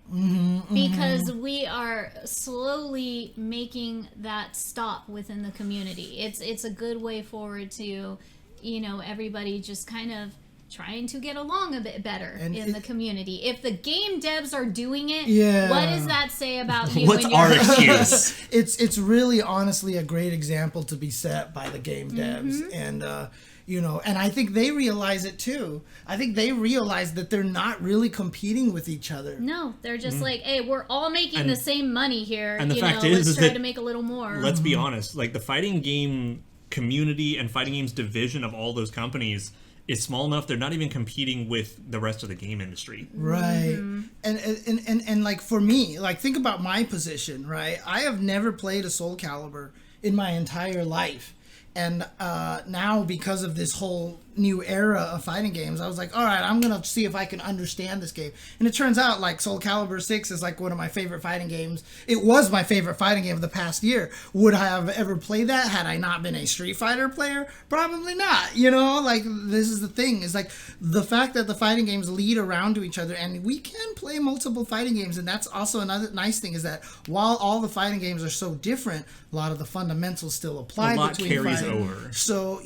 Because we are slowly making that stop within the community. It's a good way forward to, everybody just kind of trying to get along a bit better in the community. If the game devs are doing it, what does that say about you? What's our excuse? It's really honestly a great example to be set by the game devs, and and I think they realize it too. I think they realize that they're not really competing with each other. No, they're just like, hey, we're all making the same money here. And the fact let's is try that, to make a little more. Let's be honest, like the fighting game community and fighting games division of all those companies is small enough they're not even competing with the rest of the game industry. Right. And like for me, like think about my position, right? I have never played a Soul Calibur in my entire life. And now because of this whole new era of fighting games, I was like, all right, I'm going to see if I can understand this game. And it turns out like Soul Calibur 6 is like one of my favorite fighting games. It was my favorite fighting game of the past year. Would I have ever played that had I not been a Street Fighter player? Probably not. Like this is the thing. Is like the fact that the fighting games lead around to each other, and we can play multiple fighting games. And that's also another nice thing is that while all the fighting games are so different, a lot of the fundamentals still apply. A lot between carries fighting. over. So,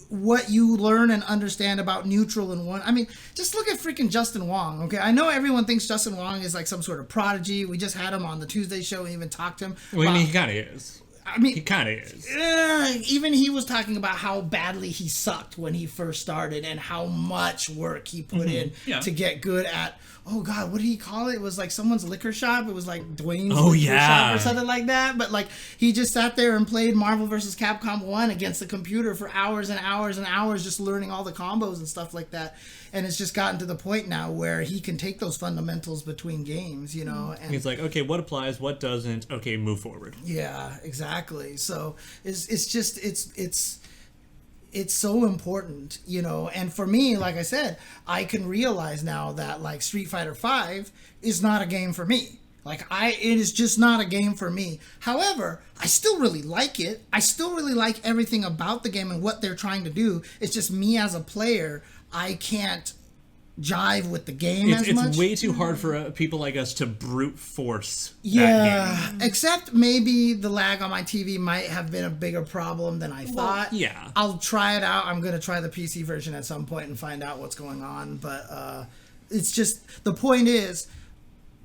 what you learn and understand about neutral and one. I mean, just look at freaking Justin Wong, okay? I know everyone thinks Justin Wong is like some sort of prodigy. We just had him on the Tuesday show and even talked to him. Well, I mean, he kind of is. I mean, he kind of is. Even he was talking about how badly he sucked when he first started and how much work he put in to get good at. Oh God, what did he call it? It was like someone's liquor shop. It was like Dwayne's liquor shop or something like that. But like he just sat there and played Marvel vs. Capcom 1 against the computer for hours and hours and hours, just learning all the combos and stuff like that. And it's just gotten to the point now where he can take those fundamentals between games, And he's like, okay, what applies, what doesn't? Okay, move forward. Yeah, exactly. So it's so important, and for me, like I said, I can realize now that like Street Fighter V is not a game for me. It is just not a game for me. However, I still really like it. I still really like everything about the game and what they're trying to do. It's just me as a player, I can't jive with the game as much. It's way too hard for people like us to brute force that game. Except maybe the lag on my TV might have been a bigger problem than I thought. Yeah. I'll try it out. I'm going to try the PC version at some point and find out what's going on. But it's just, the point is,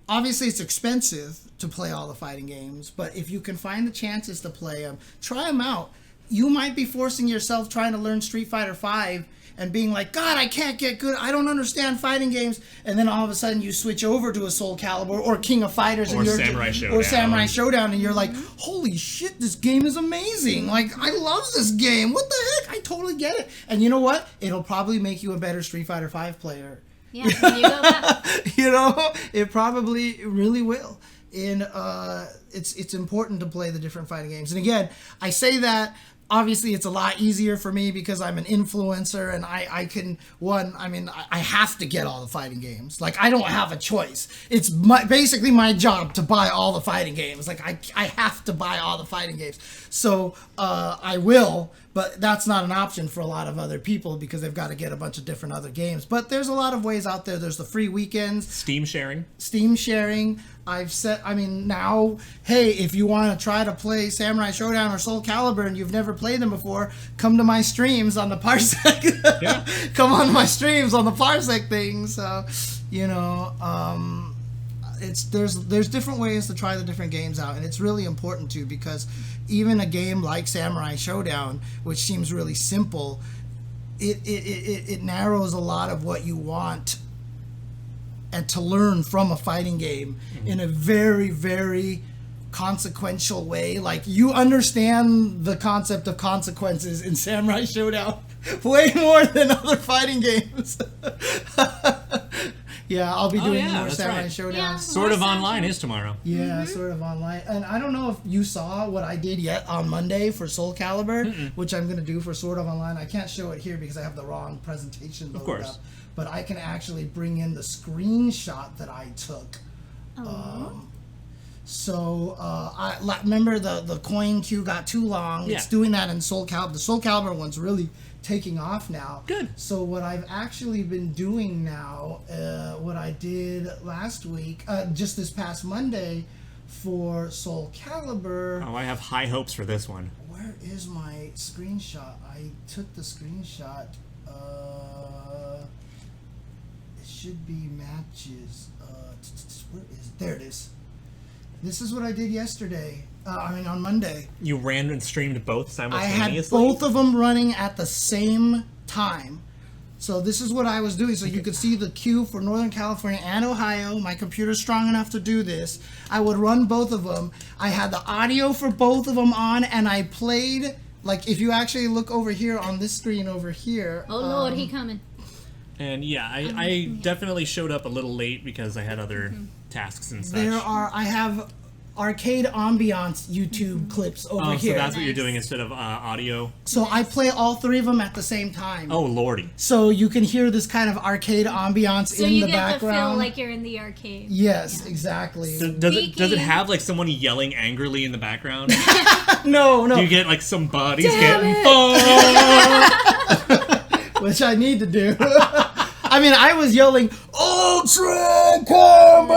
obviously it's expensive to play all the fighting games, but if you can find the chances to play them, try them out. You might be forcing yourself trying to learn Street Fighter V and being like, God, I can't get good. I don't understand fighting games. And then all of a sudden you switch over to a Soul Calibur or King of Fighters or Samurai Showdown. Or Samurai Showdown, and you're like, holy shit, this game is amazing. Like, I love this game. What the heck? I totally get it. And you know what? It'll probably make you a better Street Fighter V player. Yeah, when you go back. It probably really will. And it's important to play the different fighting games. And again, I say that. Obviously, it's a lot easier for me because I'm an influencer and I have to get all the fighting games. Like, I don't have a choice. It's basically my job to buy all the fighting games. Like, I have to buy all the fighting games. So, I will, but that's not an option for a lot of other people because they've got to get a bunch of different other games. But there's a lot of ways out there. There's the free weekends. Steam sharing. Now, hey, if you want to try to play Samurai Showdown or Soul Calibur and you've never played them before, come to my streams on the Parsec. Yeah. Come on my streams on the Parsec thing. So, there's different ways to try the different games out, and it's really important to, because even a game like Samurai Showdown, which seems really simple, it narrows a lot of what you want and to learn from a fighting game in a very, very consequential way. Like, you understand the concept of consequences in Samurai Showdown way more than other fighting games. Yeah, I'll be doing more Samurai Showdown. Yeah, Sort of Online is tomorrow. Yeah, Sort of Online. And I don't know if you saw what I did yet on Monday for Soul Calibur, which I'm going to do for Sort of Online. I can't show it here because I have the wrong presentation loaded Of course. up. But I can actually bring in the screenshot that I took. So remember the coin queue got too long. Yeah. It's doing that in Soul Calibur. The Soul Calibur one's really taking off now. Good. So what I've actually been doing now, what I did last week, just this past Monday for Soul Calibur. Oh, I have high hopes for this one. Where is my screenshot? I took the screenshot. It should be matches. Where is it? There it is. This is what I did yesterday. On Monday. You ran and streamed both I simultaneously? had both of them running at the same time. So this is what I was doing. So you could see the queue for Northern California and Ohio. My computer's strong enough to do this. I would run both of them. I had the audio for both of them on, and I played, like, if you actually look over here on this screen over here. Oh Lord, he coming. And yeah, I definitely showed up a little late because I had other tasks and such. I have arcade ambiance YouTube clips over here. So that's what you're doing instead of audio? So I play all three of them at the same time. Oh, lordy. So you can hear this kind of arcade ambiance So in you the get background. the feel like you're in the arcade. Yes, exactly. So does it have like someone yelling angrily in the background? No. Do you get like some bodies Damn getting fucked? Which I need to do. I mean, I was yelling, Ultra Combo!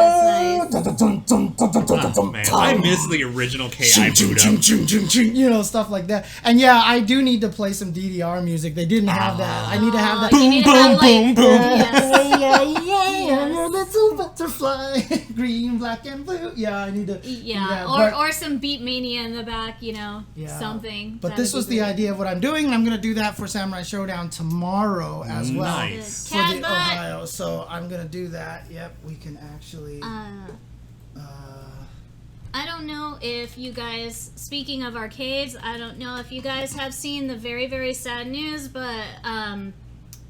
Man, I miss the original KI boot up. You know, stuff like that. And yeah, I do need to play some DDR music. They didn't have that. I need to have that. You need to have, like, Yeah, little butterfly, green, black, and blue. Yeah, I need to. Yeah, or some Beat Mania in the back, you know, something. But this was the idea of what I'm doing, and I'm going to do that for Samurai Showdown tomorrow as well. Nice. For the Ohio, so I'm going to do that. Yep, we can actually. I don't know if you guys, speaking of arcades, I don't know if you guys have seen the very, very sad news, but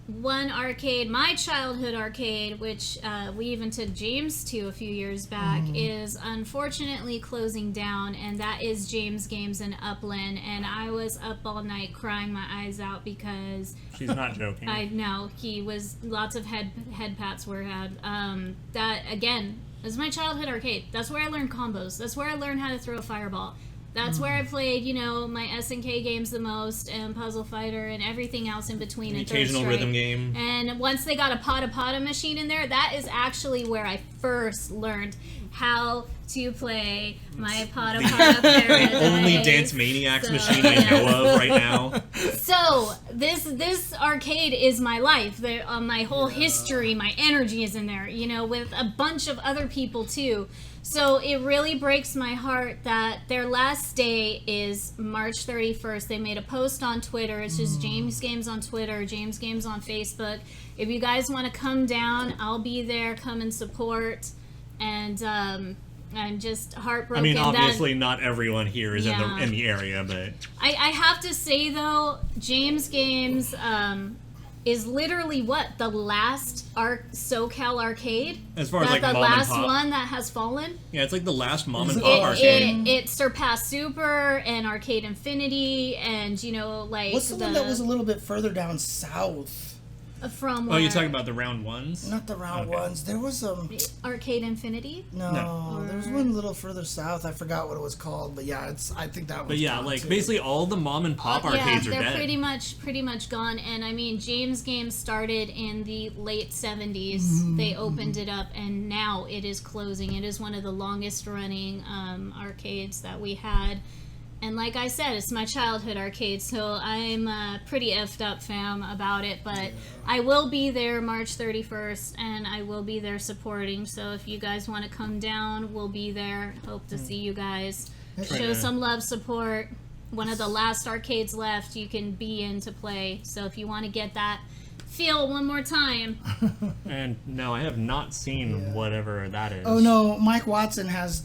one arcade, my childhood arcade, which we even took James to a few years back, is unfortunately closing down, and that is James Games in Upland, and I was up all night crying my eyes out because... She's not joking. I know, he was, lots of head pats were had. That, again, is my childhood arcade. That's where I learned combos. That's where I learned how to throw a fireball. That's where I played, you know, my SNK games the most, and Puzzle Fighter, and everything else in between. An occasional rhythm game. And once they got a Pada machine in there, that is actually where I first learned how to play my Pada Paradise. The only Dance Maniacs machine I know of right now. So this arcade is my life. My whole history, my energy is in there. You know, with a bunch of other people too. So it really breaks my heart that their last day is March 31st. They made a post on Twitter. It's just James Games on Twitter, James Games on Facebook. If you guys want to come down, I'll be there. Come and support. And I'm just heartbroken. I mean, obviously not everyone here is in the area, but... I have to say, though, James Games... is literally the last SoCal arcade? As far as like the mom last and pop. one that has fallen? Yeah, it's like the last mom and pop arcade. It surpassed Super and Arcade Infinity and, you know, like... What's the one that was a little bit further down south? From where? Oh, you're talking about the round ones? Not the round ones. There was Arcade Infinity? No. There was one a little further south. I forgot what it was called, but yeah, I think that was. But yeah, like basically all the mom and pop arcades are dead. Yeah, they're pretty much gone. And I mean, James Games started in the late 70s. They opened it up, and now it is closing. It is one of the longest running arcades that we had. And like I said, it's my childhood arcade, so I'm pretty effed up, fam, about it. But I will be there March 31st, and I will be there supporting. So if you guys want to come down, we'll be there. Hope to see you guys. Show some love, support. One of the last arcades left you can be in to play. So if you want to get that feel one more time. And no, I have not seen whatever that is. Oh no, Mike Watson has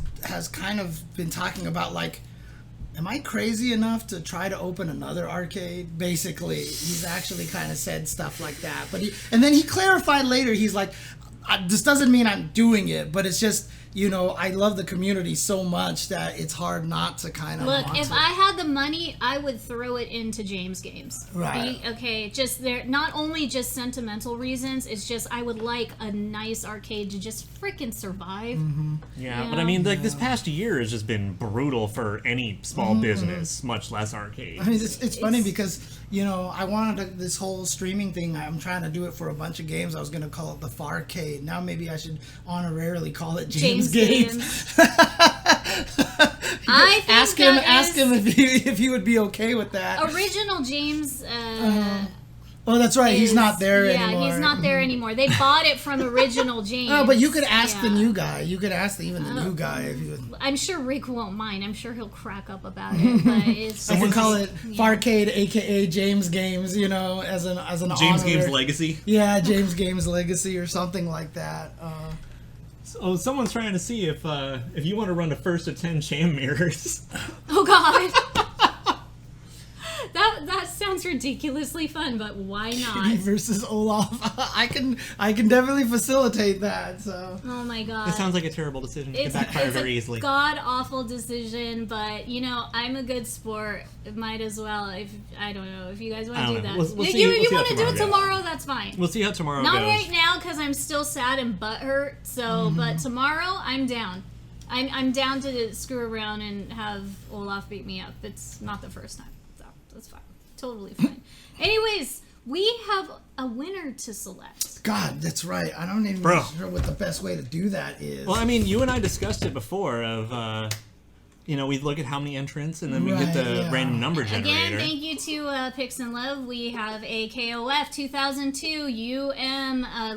kind of been talking about, like, am I crazy enough to try to open another arcade? Basically, he's actually kind of said stuff like that. But then he clarified later. He's like, this doesn't mean I'm doing it, but it's just, you know, I love the community so much that it's hard not to kind of Look, if I had the money, I would throw it into James games. Right. Okay, just there, not only just sentimental reasons, it's just I would like a nice arcade to just freaking survive. Yeah, but I mean, like, this past year has just been brutal for any small business, much less arcade. I mean, it's funny because, you know, I wanted this whole streaming thing. I'm trying to do it for a bunch of games. I was going to call it the Farcade. Now maybe I should honorarily call it James Games. I think ask him if he would be okay with that. Original James. Oh, that's right. He's not there anymore. Yeah, he's not there anymore. They bought it from Original James. Oh, but you could ask the new guy. You could ask even the new guy if you would. I'm sure Rick won't mind. I'm sure he'll crack up about it. But it's. I could call it Farcade, aka James Games. You know, as an James honor. Games Legacy. Yeah, James Games Legacy or something like that. Oh, someone's trying to see if you want to run a first to 10 Cham mirrors. Oh God. That sounds ridiculously fun, but why not? Kitty versus Olaf. I can definitely facilitate that. So. Oh my God. It sounds like a terrible decision. It can backfire very easily. God awful decision, but you know I'm a good sport. Might as well. If I don't know if you guys want to do that. We'll If see, you we'll see want to do how it tomorrow tomorrow, that's fine. We'll see how tomorrow Not goes. right now because I'm still sad and butthurt. So, but tomorrow I'm down. I'm down to screw around and have Olaf beat me up. It's not the first time, so that's fine. Totally fine. Anyways, we have a winner to select. God, that's right. I don't even know what the best way to do that is. Well, I mean, you and I discussed it before of, you know, we look at how many entrants and then we get the random number generator. Again, thank you to Pix and Love. We have a KOF 2002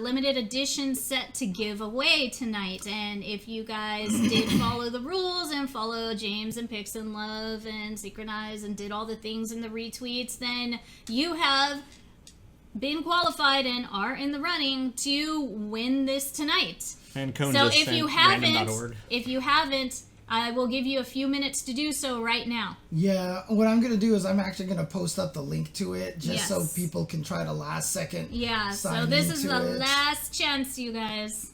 limited edition set to give away tonight. And if you guys did follow the rules and follow James and Pix and Love and Synchronize and did all the things in the retweets, then you have been qualified and are in the running to win this tonight. And Cone So just if sent you haven't, I will give you a few minutes to do so right now. Yeah, what I'm going to do is I'm actually going to post up the link to it just so people can try to last second. Yeah, so this is the last chance, you guys.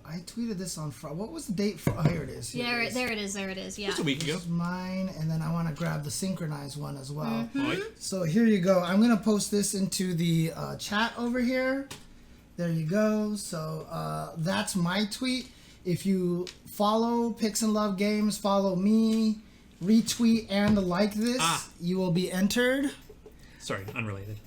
I tweeted this on Friday. What was the date? Oh, here it is. There it is, yeah. Just a week ago. This is mine, and then I want to grab the synchronized one as well. Mm-hmm. So here you go. I'm going to post this into the chat over here. There you go. So that's my tweet. If you follow Pix and Love Games, follow me, retweet, and like this, you will be entered. Sorry, unrelated.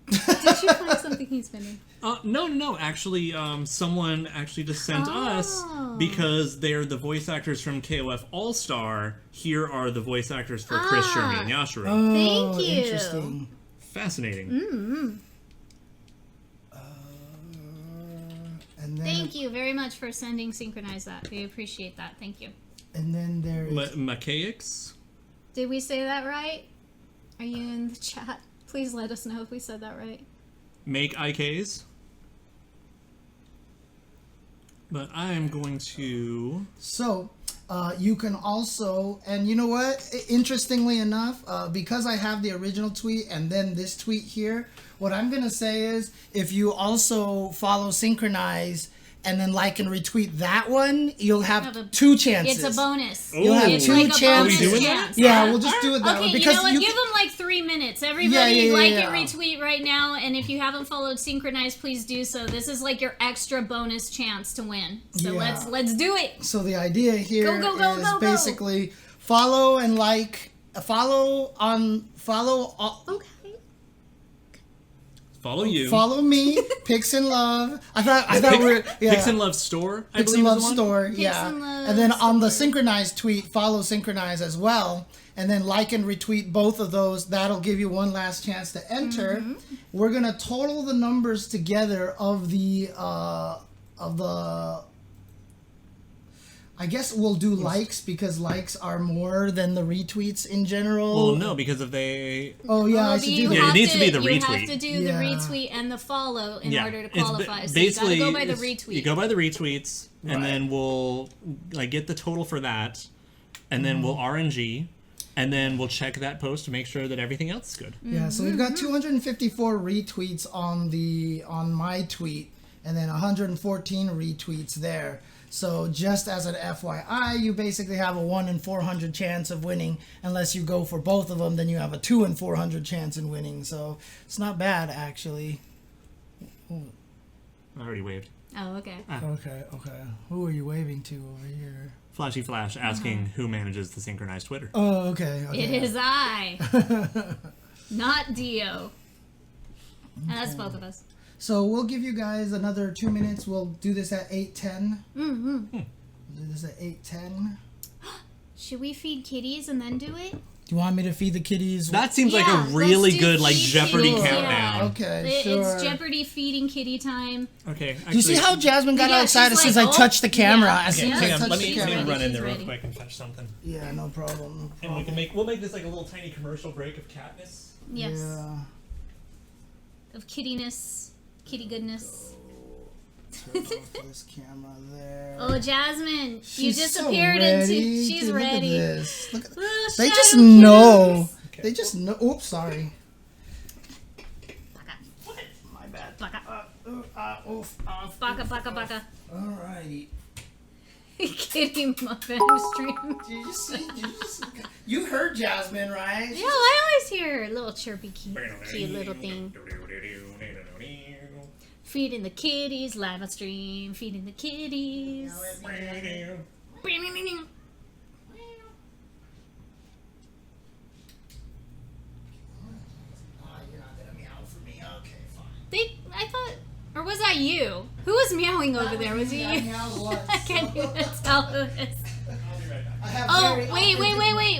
Did you find something he's spinning? No. Actually, someone actually just sent us, because they're the voice actors from KOF All-Star. Here are the voice actors for Chris, Shermie, and Yashiro. Oh, Thank you. Interesting. Fascinating. Mm-hmm. And then, Thank you very much for sending Synchronize that. We appreciate that. Thank you. And then there's... Machaics? Did we say that right? Are you in the chat? Please let us know if we said that right. Make IKs. But I am going to... So, you can also... And you know what? Interestingly enough, because I have the original tweet and then this tweet here, what I'm going to say is, if you also follow Synchronize and then like and retweet that one, you'll have two chances. It's a bonus. You'll have It's two like chances. a bonus Are we doing chance. Yeah, we'll just do it that way. Okay, Because you know what? Give them like 3 minutes. Everybody and retweet right now. And if you haven't followed Synchronize, please do so. This is like your extra bonus chance to win. So let's do it. So the idea here is go. basically follow and like, follow. Okay. Follow you. Follow me, Pix and Love. I thought we were Pix and Love Store. Pix and Love Store, Pix yeah. and Love And then on the Store. Synchronized tweet, follow Synchronize as well, and then like and retweet both of those. That'll give you one last chance to enter. Mm-hmm. We're gonna total the numbers together of the. I guess we'll do likes because likes are more than the retweets in general. Well, no, because if they... Oh yeah, I should do that. Yeah, it needs to be the You have retweet. to do the retweet and the follow in order to It's qualify. So basically, you gotta go by the retweet. You go by the retweets, and Right. then we'll get the total for that, and then we'll RNG, and then we'll check that post to make sure that everything else is good. Yeah, so we've got 254 retweets on my tweet, and then 114 retweets there. So just as an FYI, you basically have a 1 in 400 chance of winning. Unless you go for both of them, then you have a 2 in 400 chance in winning. So it's not bad, actually. I already waved. Oh, okay. Okay. Who are you waving to over here? Flashy Flash asking who manages the synchronized Twitter. Oh, okay. It is I. Not Dio. And that's both of us. So we'll give you guys another 2 minutes. We'll do this at 8:10. Mm-hmm. We'll do this at 8:10. Should we feed kitties and then do it? Do you want me to feed the kitties? That seems like Yeah, a really let's do good like feed Jeopardy kitties, countdown. yeah. Okay, sure. It's Jeopardy feeding kitty time. Okay. Do you see how Jasmine got Yeah, outside she's as soon as like, I oh, touched the camera? yeah. As soon Yeah. as I Hang on, touched let the me camera. run in there real ready. quick and fetch something. Yeah, no problem. And we'll make this like a little tiny commercial break of catness. Yes. Yeah. Of kittiness. Kitty goodness. Turn off this camera there. Oh, Jasmine, you She's disappeared so ready. into. She's Dude, ready. Look at this. Look at, Oh, they shadow just kittens. know. Okay. They just know. Oops, sorry. Baka. My bad. Baka. Oof. Baka, baka, baka. Alrighty. Kitty muffin stream. Did you see? You heard Jasmine, right? Yeah, I always hear a little chirpy, cute little thing. Feeding the kitties, live on stream. Feeding the kitties. You're not gonna meow for me. Okay, fine. I thought, or was that you? Who was meowing over there? Was it I you? meowed once. I can't even tell who it is. I'll be right back. I have Oh, very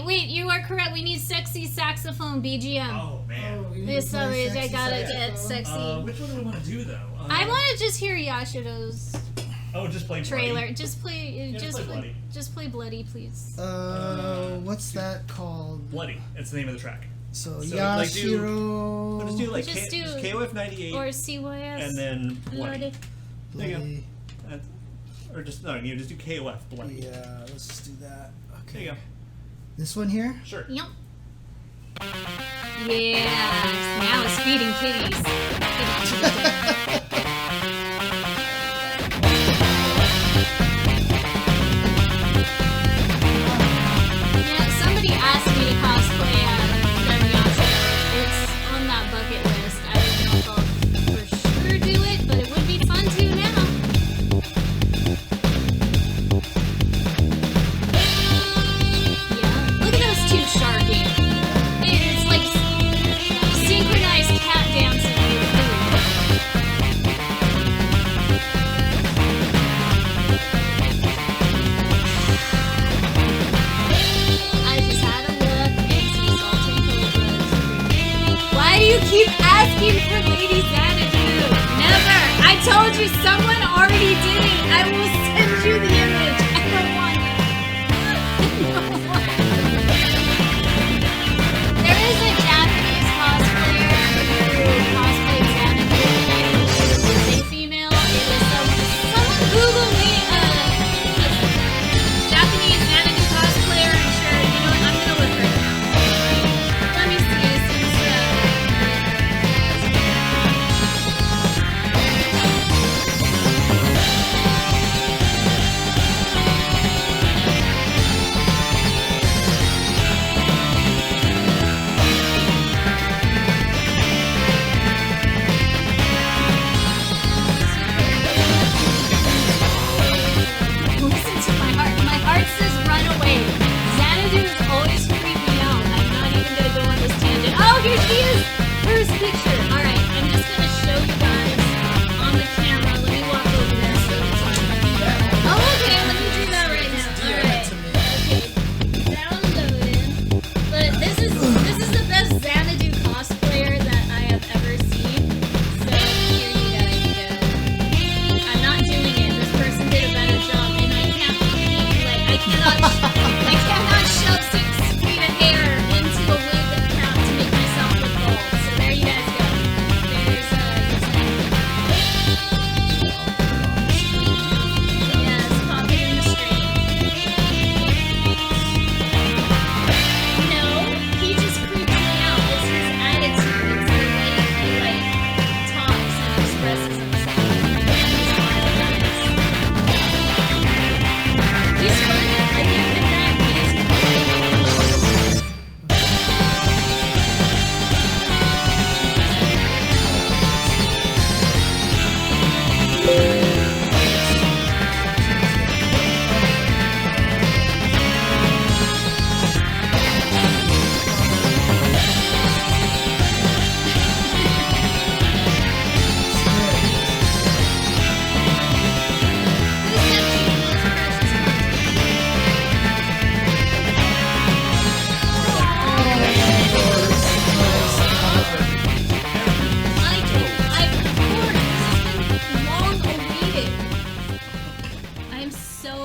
wait. You are correct. We need sexy saxophone BGM. Oh man. Oh, you need This to play is, I sexy gotta saxophone? get sexy. Which one do we want to do though? I want to just hear Yashiro's Oh, just play trailer. Bloody. Just play, just play Bloody. Please. What's that called? Bloody. It's the name of the track. So, So, Yashiro. We'll just do like Just do- KOF98 Or CYS. and then Bloody. Bloody. There you go. Bloody. Or just no, you just do KOF Bloody. Yeah, let's just do that. Okay. There you go. This one here? Sure. Yup. Yeah. Now it's feeding kitties. Yeah, somebody asked me to cosplay them Yashiro. It's on that bucket list. I don't know if I'll for sure do it, but it would be fun to now. Yeah, look at those two sharking. It's like synchronized cat dancing with food. I just had a look and see Sultan Cobras. Why do you keep asking for Lady Xanadu? Never! I told you someone already did it! I will send you the image! I don't want it. There is a Japanese cosplayer who cosplayed Xanadu and is a female. It is someone Google me a Japanese Xanadu cosplayer and sure, you know what, I'm gonna look her up. Let me see, since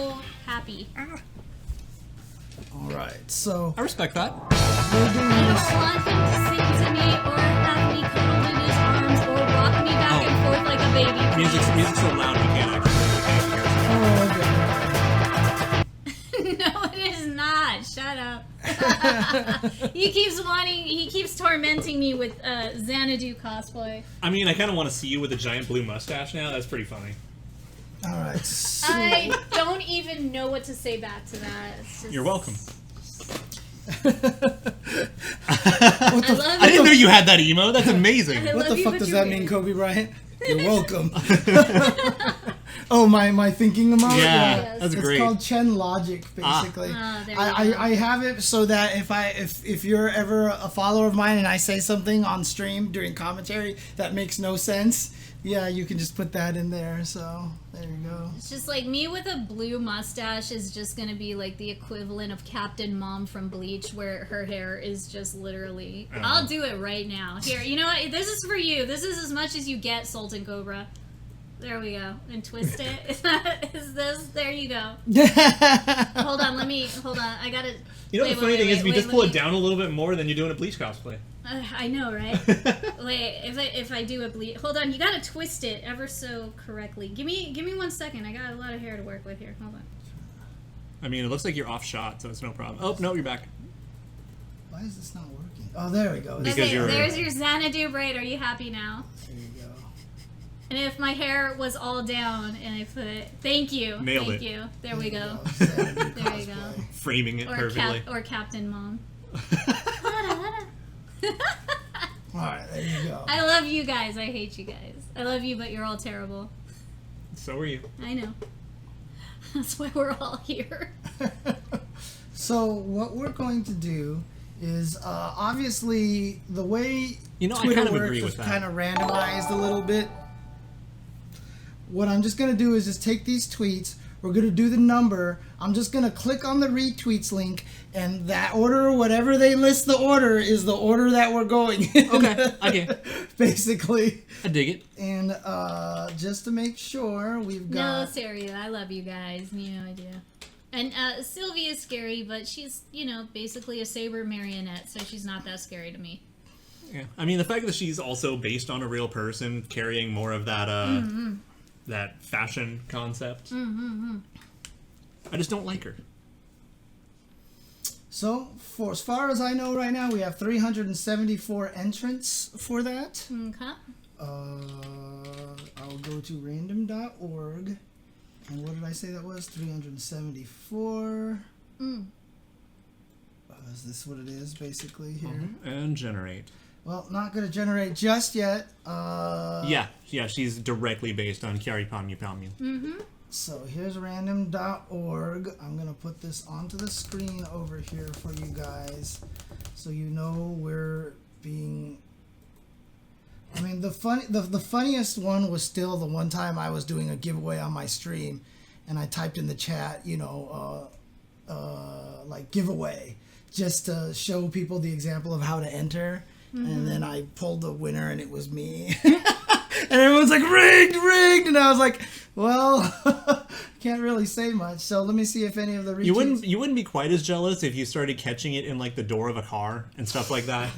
so happy. All right, so I respect that. we're doing I this. don't want him to sing to me or have me cuddled in his arms or rock me back and forth like a baby. Music's so loud you can't actually hear. Oh, okay. No, it is not. Shut up. He keeps tormenting me with Xanadu cosplay. I mean, I kind of want to see you with a giant blue mustache now. That's pretty funny. All right. So, I don't even know what to say back to that. It's just, You're welcome. I love I didn't know you. you had that emo. That's amazing. I what love the you, fuck but does you're that mean, weird. Kobe Bryant? You're welcome. Oh, my thinking emote? Yeah, that's It's great. called Chen Logic, basically. There we go. I have it so that if you're ever a follower of mine and I say something on stream during commentary that makes no sense, yeah, you can just put that in there. So there you go. It's just like me with a blue mustache is just gonna be like the equivalent of Captain Mom from Bleach, where her hair is just literally. I'll do it right now. Here, you know what? This is for you. This is as much as you get, Sultan Cobra. There we go. And twist it. Is this? There you go. Hold on. Hold on. I gotta. You know, the funny thing is, if you just pull it down a little bit more, then you're doing a Bleach cosplay. I know, right? Wait, if I do a bleed, hold on. You gotta twist it ever so correctly. Give me 1 second. I got a lot of hair to work with here. Hold on. I mean, it looks like you're off shot, so it's no problem. Oh, no, you're back. Why is this not working? Oh, there we go. Because Okay, you're- there's your Xanadu braid. Are you happy now? There you go. And if my hair was all down and I put it, thank you, Nailed thank it. you. There we go. Xanadu There you go. cosplay. Framing it perfectly. Or Captain Mom. All right, there you go. I love you guys. I hate you guys. I love you, but you're all terrible. So are you. I know. That's why we're all here. So what we're going to do is obviously the way You know, I Twitter kind of works agree is with that. kind of randomized a little bit. What I'm just going to do is just take these tweets. We're going to do the number. I'm just going to click on the retweets link, and that order, whatever they list the order, is the order that we're going in. Okay, okay. Basically. I dig it. And just to make sure, we've No, got... seriously, I love you guys. No idea. And Sylvie is scary, but she's, basically a saber marionette, so she's not that scary to me. Yeah. I mean, the fact that she's also based on a real person, carrying more of that, that fashion concept. I just don't like her. So, for as far as I know right now, we have 374 entrants for that. Okay. I'll go to random.org. And what did I say that was? 374. Is this what it is, basically, here? And generate. Well, not going to generate just yet. Yeah, she's directly based on Kyari Pamyu Pamyu. So here's random.org. I'm going to put this onto the screen over here for you guys so you know we're being... I mean, the funniest one was still the one time I was doing a giveaway on my stream, and I typed in the chat, like giveaway, just to show people the example of how to enter. And then I pulled the winner, and it was me. And everyone's like, rigged! And I was like, well, can't really say much. So let me see if any of the retweets... You wouldn't be quite as jealous if you started catching it in like the door of a car and stuff like that.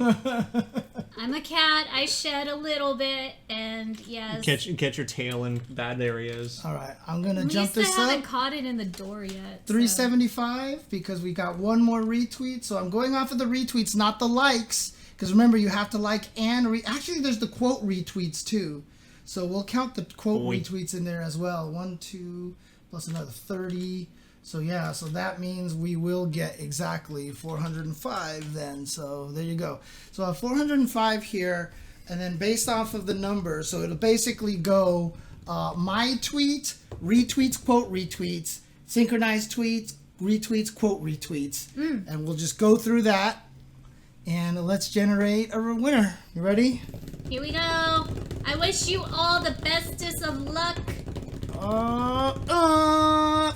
I'm a cat. I shed a little bit, and yes. Catch your tail in bad areas. All right, I'm going to At jump least this I up. haven't caught it in the door yet. 375 because we got one more retweet. So I'm going off of the retweets, not the likes. Because remember, you have to like and actually, there's the quote retweets too. So we'll count the quote retweets in there as well. 1, 2, plus another 30. So yeah, so that means we will get exactly 405 then. So there you go. So I have 405 here, and then based off of the number, so it'll basically go my tweet, retweets, quote retweets, synchronized tweets, retweets, quote retweets. And we'll just go through that. And let's generate a winner. You ready? Here we go. I wish you all the bestest of luck.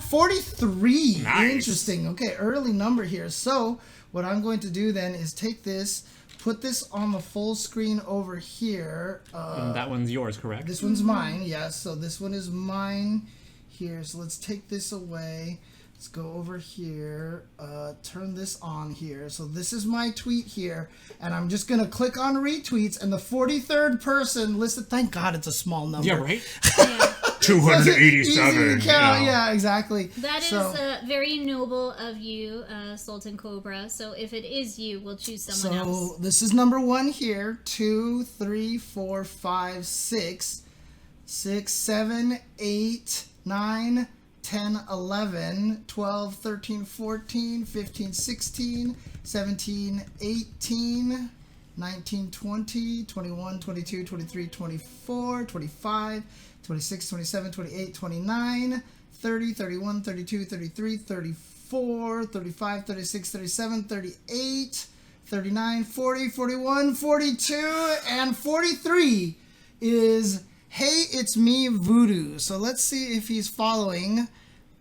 43. Nice. Interesting. Okay, early number here. So what I'm going to do then is take this, put this on the full screen over here. And that one's yours, correct? This one's mine. Yes. So this one is mine here. So let's take this away. Let's go over here, turn this on here. So this is my tweet here, and I'm just gonna click on retweets, and the 43rd person listed. Thank God it's a small number. Yeah, right. Yeah. 287. Yeah, exactly. That is very noble of you, Sultan Cobra. So if it is you, we'll choose someone else. So this is number 1 here. 2, 3, 4, 5, 6, 7, 8, 9, 10, 11, 12, 13, 14, 15, 16, 17, 18, 19, 20, 21, 22, 23, 24, 25, 26, 27, 28, 29, 30, 31, 32, 33, 34, 35, 36, 37, 38, 39, 40, 41, 42, and 43 is Hey, It's Me Voodoo. So let's see if he's following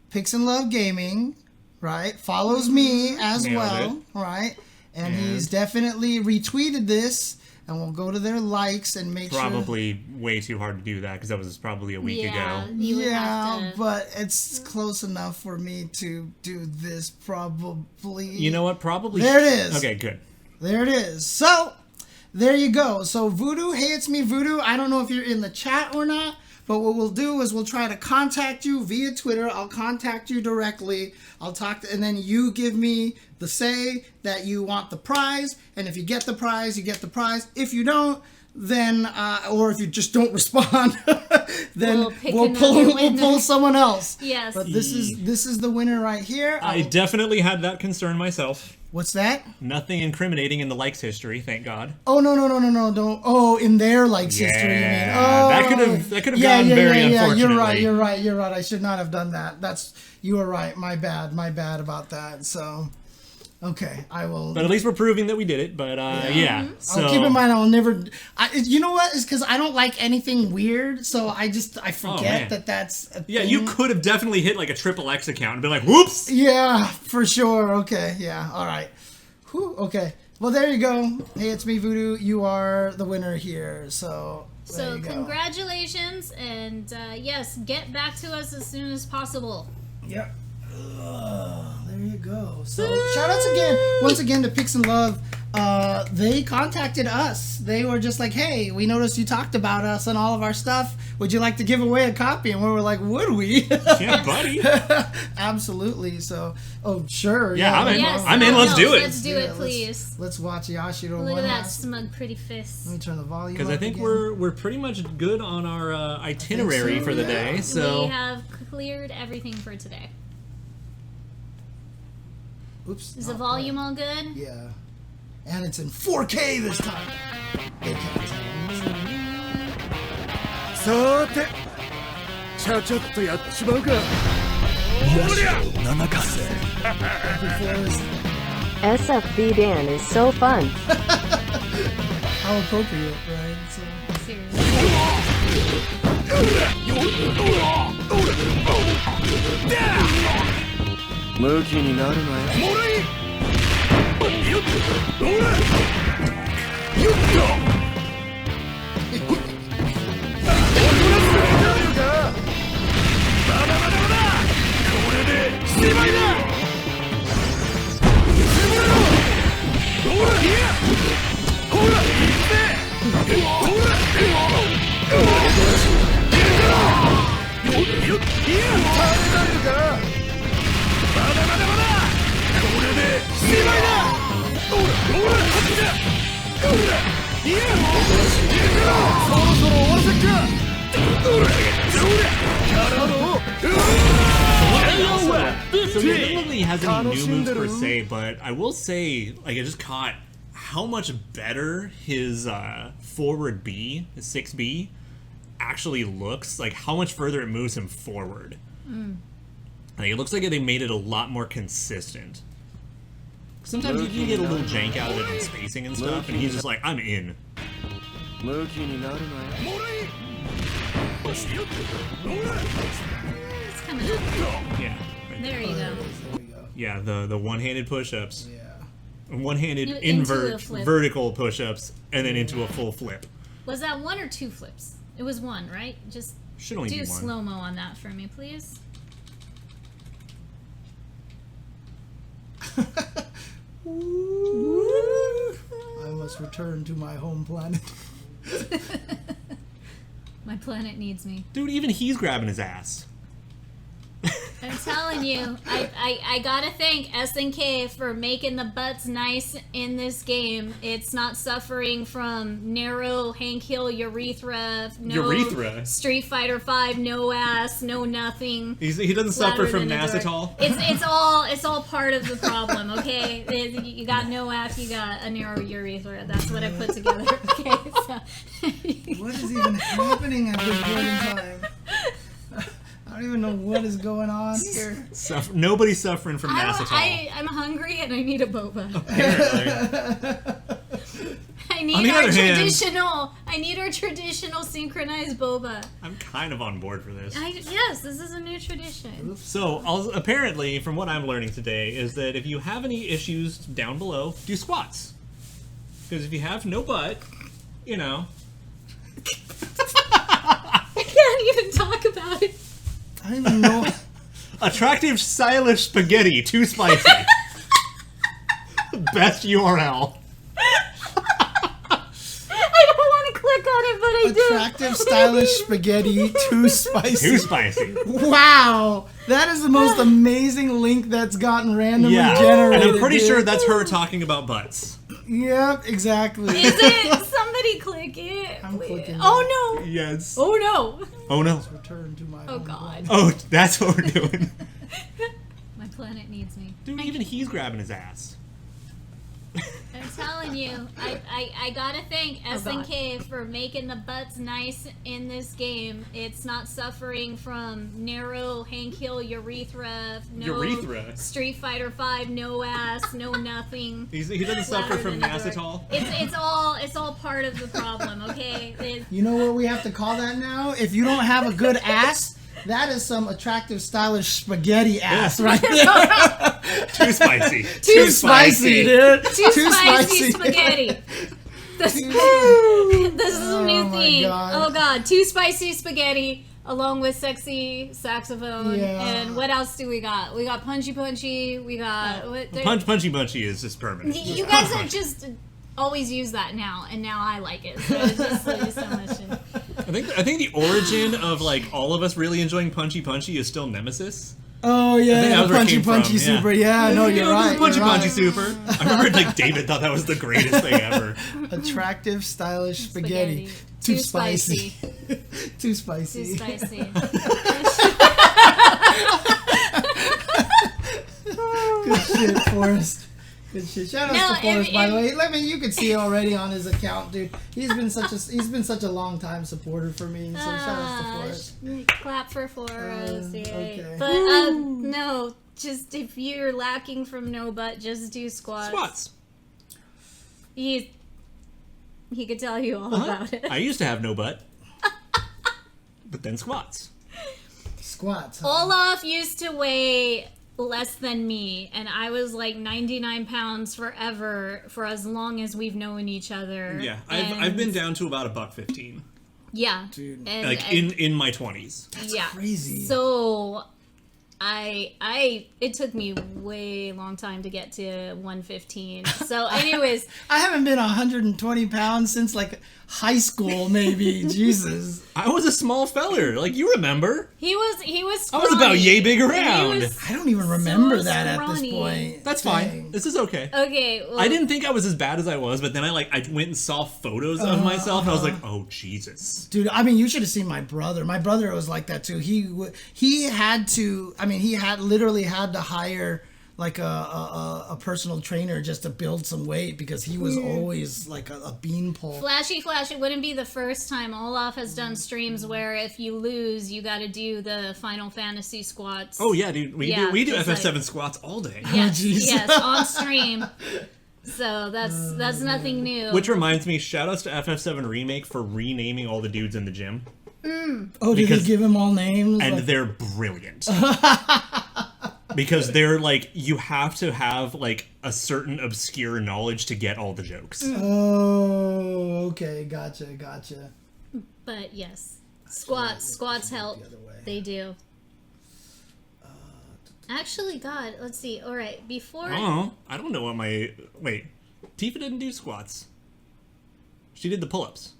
Pix and Love Gaming, right? Follows me as Nailed well, right? And he's definitely retweeted this, and we'll go to their likes and make Probably way too hard to do that because that was probably a week ago. You would have Yeah, to... but it's close enough for me to do this probably. You know what? Probably. There it is. Okay, good. There it is. So, there you go. So, Voodoo, Hey, It's Me Voodoo. I don't know if you're in the chat or not, but what we'll do is we'll try to contact you via Twitter. I'll contact you directly. I'll talk and then you give me the say that you want the prize. And if you get the prize, you get the prize. If you don't, then, or if you just don't respond, then we'll pull someone else. Yes. But this is the winner right here. I definitely had that concern myself. What's that? Nothing incriminating in the likes history, thank God. Oh no, don't. Oh, in their likes history, you mean? Oh, that could have gone very unfortunately. You're right. I should not have done that. You were right. My bad about that. So, okay, I will. But at least we're proving that we did it. But yeah. So I'll keep in mind. I'll never. You know what? It's because I don't like anything weird, so I forget that that's. A yeah, thing. you could have definitely hit like a XXX account and been like, "Whoops." Yeah, for sure. Okay. Yeah. All right. Whew, okay. Well, there you go. Hey, it's me, Voodoo. You are the winner here. So. So congratulations, and yes, get back to us as soon as possible. Yep. There you go. So shout outs once again to Pix and Love. They contacted us. They were just like, hey, we noticed you talked about us and all of our stuff. Would you like to give away a copy? And we were like, would we? Yeah, buddy. Absolutely. So, sure. Yeah, I'm in. Yes, I'm in. Let's do it. Let's do it, please. Let's watch Yashiro. Look at that smug, pretty fist. Let me turn the volume Because up I think again. we're pretty much good on our itinerary for the day. So We have cleared everything for today. Oops. Is the volume all good? Yeah. And it's in 4K this time. They can't tell. さてちゃちゃっとやっちまうか。おりゃ7かせ SFV Dan is so fun. How appropriate, right? So. Seriously. ムキになるなよ。もらいよっほらよっとSo he really hasn't any new moves per se, but I will say, like, I just caught how much better his forward B, his 6B, actually looks. Like, how much further it moves him forward. Like, it looks like they made it a lot more consistent. Sometimes you can get a little jank out of it in spacing and stuff, and he's just like, I'm in. ムキになるなよ。 It's coming up. Yeah. There you go. There we go. Yeah, the one-handed push-ups. Yeah. One-handed Into a invert flip. vertical push-ups, and then into a full flip. Was that one or two flips? It was one, right? Just Should only do be one. slow-mo on that for me, please. I must return to my home planet. My planet needs me. Dude, even he's grabbing his ass. I'm telling you, I gotta thank SNK for making the butts nice in this game. It's not suffering from narrow Hank Hill urethra, no Urethra? Street Fighter V, no ass, no nothing. He doesn't suffer Flatter from than a door. Nasitol. It's all part of the problem, okay? You got no ass, you got a narrow urethra. That's what I put together. Okay, so What is even happening at this point in time? I don't even know what is going on here. Nobody's suffering from Nasitol. I'm hungry and I need a boba. Apparently. I On need the our other hand- traditional synchronized boba. I'm kind of on board for this. Yes, this is a new tradition. So, apparently, from what I'm learning today, is that if you have any issues down below, do squats. Because if you have no butt, you know. I can't even talk about it. I don't even know. Attractive, stylish spaghetti, too spicy. Best URL. I don't want to click on it, but I do. Attractive, stylish spaghetti, too spicy. Too spicy. Wow, that is the most amazing link that's gotten randomly Yeah. generated. And I'm pretty dude. sure that's her talking about butts. Yep, exactly. Is it? Somebody click it. I'm clicking Oh no. Yes. Oh no. Oh no. Return to my Oh home god. Oh, that's what we're doing. My planet needs me. Dude, even he's grabbing his ass. I'm telling you, I gotta thank SNK for making the butts nice in this game. It's not suffering from narrow Hank Hill urethra, no Urethra? Street Fighter V, no ass, no nothing. He doesn't suffer Flatter from than a door. Nasitol. It's all part of the problem, okay? You know what we have to call that now? If you don't have a good ass, that is some attractive, stylish spaghetti ass right there. Too spicy. Too spicy, dude. Too spicy spaghetti. This is a new Oh my theme. God. Oh god, too spicy spaghetti along with sexy saxophone. Yeah. And what else do we got? We got punchy punchy. We got Punchy punchy is just permanent. You guys have just always use that now, and now I like it. So it's just so much. I think the origin of like all of us really enjoying punchy is still Nemesis. Oh I think yeah, that was the where it punchy came punchy from, yeah. super. Yeah, no, you're right. Punchy you're right. super. I remember like David thought that was the greatest thing ever. Attractive, stylish spaghetti. Too spicy. Too spicy. Too spicy. Good shit, Forrest. Good shit. Shout out to Forrest, by the way. I mean, you can see already on his account, dude. He's been such a long time supporter for me. So shout out to Forrest. Clap for Forrest. Yay. Okay. But no, just if you're lacking from no butt, just do squats. Squats. He could tell you all about it. I used to have no butt. But then squats. Squats. Huh? Olaf used to weigh less than me, and I was like 99 pounds forever for as long as we've known each other. Yeah, I've been down to about $1.15. Yeah, Dude. and, Like in my 20s. yeah, crazy. So it took me way long time to get to 115. So anyways, I haven't been 120 pounds since like high school, maybe. Jesus. I was a small feller, like you remember. he was I was about yay big He around. was- I don't even remember So that at this scrawny. point. That's Dang. fine. This is okay. Okay, well, I didn't think I was as bad as I was, but then I went and saw photos of myself, and I was like, oh Jesus. Dude, I mean, you should have seen my brother. My brother was like that too. He had to. I mean, he literally had to hire like a personal trainer just to build some weight because he was always like a beanpole. Flashy Flash, it wouldn't be the first time. Olaf has done streams where if you lose, you got to do the Final Fantasy squats. Oh yeah, dude. We do it's FF7 like- squats all day. Yes, jeez. yes, on stream. So that's nothing new. Which reminds me, shoutouts to FF7 Remake for renaming all the dudes in the gym. Oh, did Because- they give him all names? And Like- they're brilliant. Because they're like, you have to have like a certain obscure knowledge to get all the jokes. Oh, okay, gotcha. But yes, squats help. The other way. They do. Actually, God, let's see. All right, before... Oh, I don't know what my... Wait. Tifa didn't do squats. She did the pull-ups.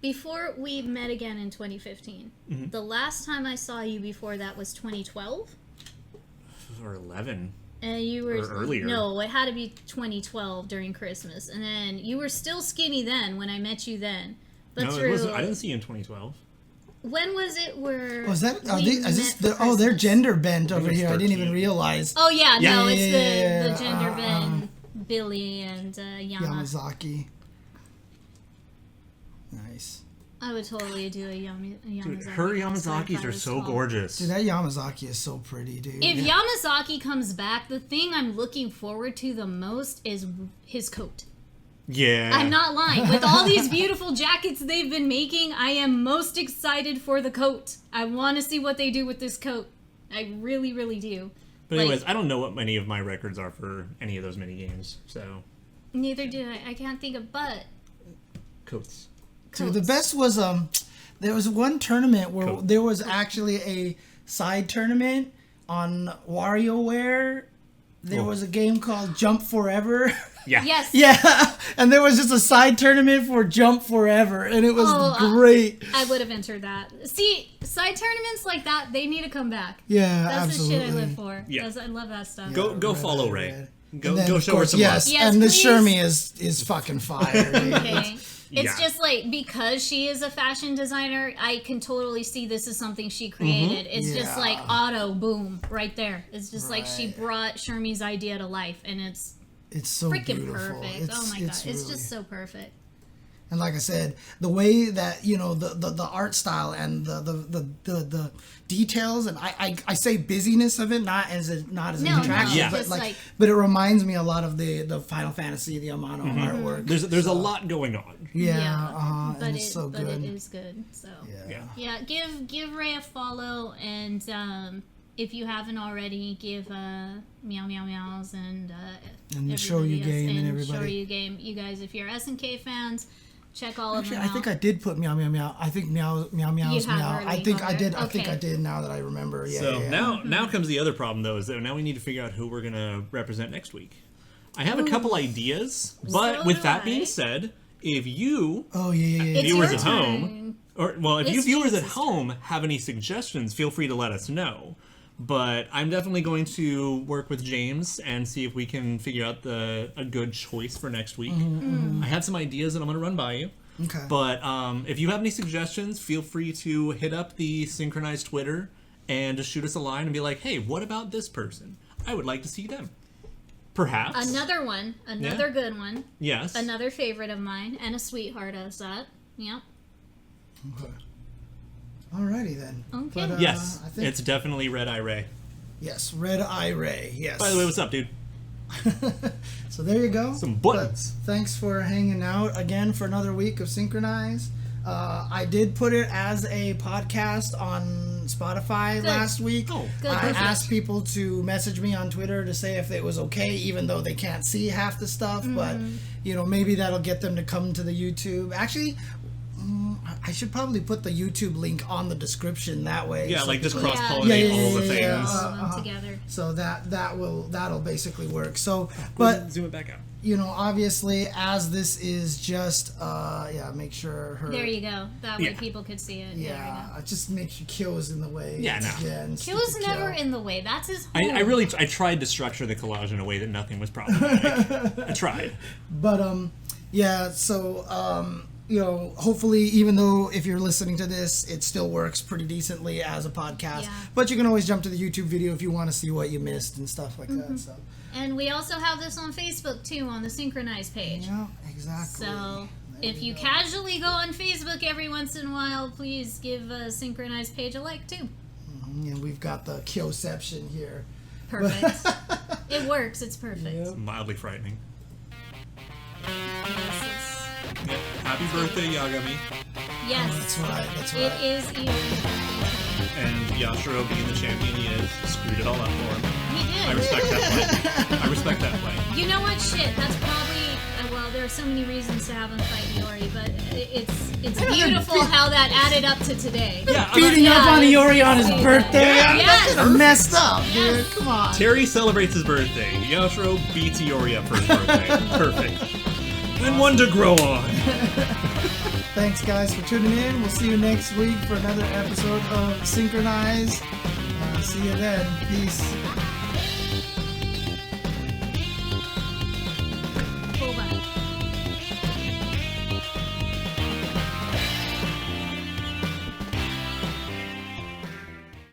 Before we met again in 2015, the last time I saw you before that was 2012? Or 11. And you were... Or earlier. No, it had to be 2012 during Christmas. And then you were still skinny then when I met you then. But No, it wasn't. I didn't see you in 2012. When was it where... Was that? we Is this met for they're Christmas? gender bent over it's here. I didn't even 13. realize. Oh, yeah, no, Yeah, it's yeah, the gender bend Billy and Yama. Yamazaki. Nice. I would totally do a Yamazaki. Dude, her cosplay if Yamazakis that are was so called. gorgeous. Dude, that Yamazaki is so pretty, dude. If Yamazaki comes back, the thing I'm looking forward to the most is his coat. Yeah. I'm not lying. With all these beautiful jackets they've been making, I am most excited for the coat. I want to see what they do with this coat. I really, really do. But anyways, I don't know what many of my records are for any of those mini games, so... Neither do I. I can't think of but. Coats. Dude, the best was there was one tournament where Cool. there was actually a side tournament on WarioWare. There was a game called Jump Forever. Yeah. Yes. Yeah, and there was just a side tournament for Jump Forever, and it was great. I would have entered that. See, side tournaments like that, they need to come back. Yeah, That's absolutely. the shit I live for. Yeah. I love that stuff. Go follow Ray. Red. Go And then, go of show her course, some yes, love. Yes, and this please. Shermie is fucking fire. dude. Okay. It's Yeah. just like, because she is a fashion designer, I can totally see this is something she created. It's just Yeah. like auto boom right there. It's just like she Right. brought Shermie's idea to life, and it's It's so freaking beautiful. perfect. Oh my god, it's really- just so perfect. And like I said, the way that the art style and the details, and I say busyness of it, not as an No, attraction, Yeah. but just like, like- but it reminds me a lot of the Final Fantasy, the Amano artwork. There's a lot going on. Yeah, but and it's so but good. it is good. So Yeah. yeah, give Ray a follow, and if you haven't already, give Meow Meow Meows and Show You everybody else, Game and Show everybody. You Game. You guys, if you're SNK fans, check all Actually, of I them think out. I did put meow meow meow. I think meow meow meow's have meow. already I think I on did. there. I think I Okay. did. Now that I remember, yeah. So yeah. now comes the other problem though, is that now we need to figure out who we're gonna represent next week. I have a couple ideas, but So with do that I. being said, if you Oh yeah. It's viewers your at home, turn. or well, if you It's viewers at Jesus' home have any suggestions, feel free to let us know. But I'm definitely going to work with James and see if we can figure out a good choice for next week. I have some ideas that I'm going to run by you. Okay. But if you have any suggestions, feel free to hit up the Synchronized Twitter and just shoot us a line and be like, hey, what about this person? I would like to see them. Perhaps. Another one, another good one, Yes. another favorite of mine, and a sweetheart as that. Yep. Okay. Alrighty then. Okay. But, Yes. I think It's definitely Red Eye Ray. yes. Red Eye Ray. Yes. By the way, what's up, dude? So there you go. Some buttons. But thanks for hanging out again for another week of Synchronize. I did put it as a podcast on Spotify last week. Oh, good. I Perfect. asked people to message me on Twitter to say if it was okay, even though they can't see half the stuff. But maybe that'll get them to come to the YouTube. Actually, I should probably put the YouTube link on the description that way. Yeah, so like just people- cross-pollinate Yeah, all the yeah, things. yeah. All of them together. So that'll basically work. So, but Zoom it back out. obviously, as this is just make sure her. There you go. That way Yeah. people could see it. There we Yeah, go. just make sure Kyo's in the way. Yeah, no. Again, Kyo's stupid never Kyo. in the way. That's his home. I tried to structure the collage in a way that nothing was problematic. I tried. But yeah. So hopefully, even though if you're listening to this, it still works pretty decently as a podcast. Yeah. But you can always jump to the YouTube video if you want to see what you missed and stuff like that. So And we also have this on Facebook too, on the Synchronized page. yeah, exactly. So There if we you go. casually go on Facebook every once in a while, please give a Synchronized page a like too. And we've got the Kyoception here. Perfect. It works. It's perfect. Yep. It's mildly frightening. Yes, Yeah. Happy birthday, Yagami. yes. That's right. That's It right. is even. And Yashiro being the champion he is, screwed it all up for him. He did. I respect that play. I respect that play. You know what? Shit, that's probably well. There are so many reasons to have him fight Iori, but it's beautiful how that added up to today. Yeah, Beating up on it's- Iori on his birthday. Yeah. Yes. That's messed up, dude. Yes. Come on. Terry celebrates his birthday. Yashiro beats Iori up for his birthday. Perfect. And one to grow on. Thanks, guys, for tuning in. We'll see you next week for another episode of Synchronize. See you then. Peace.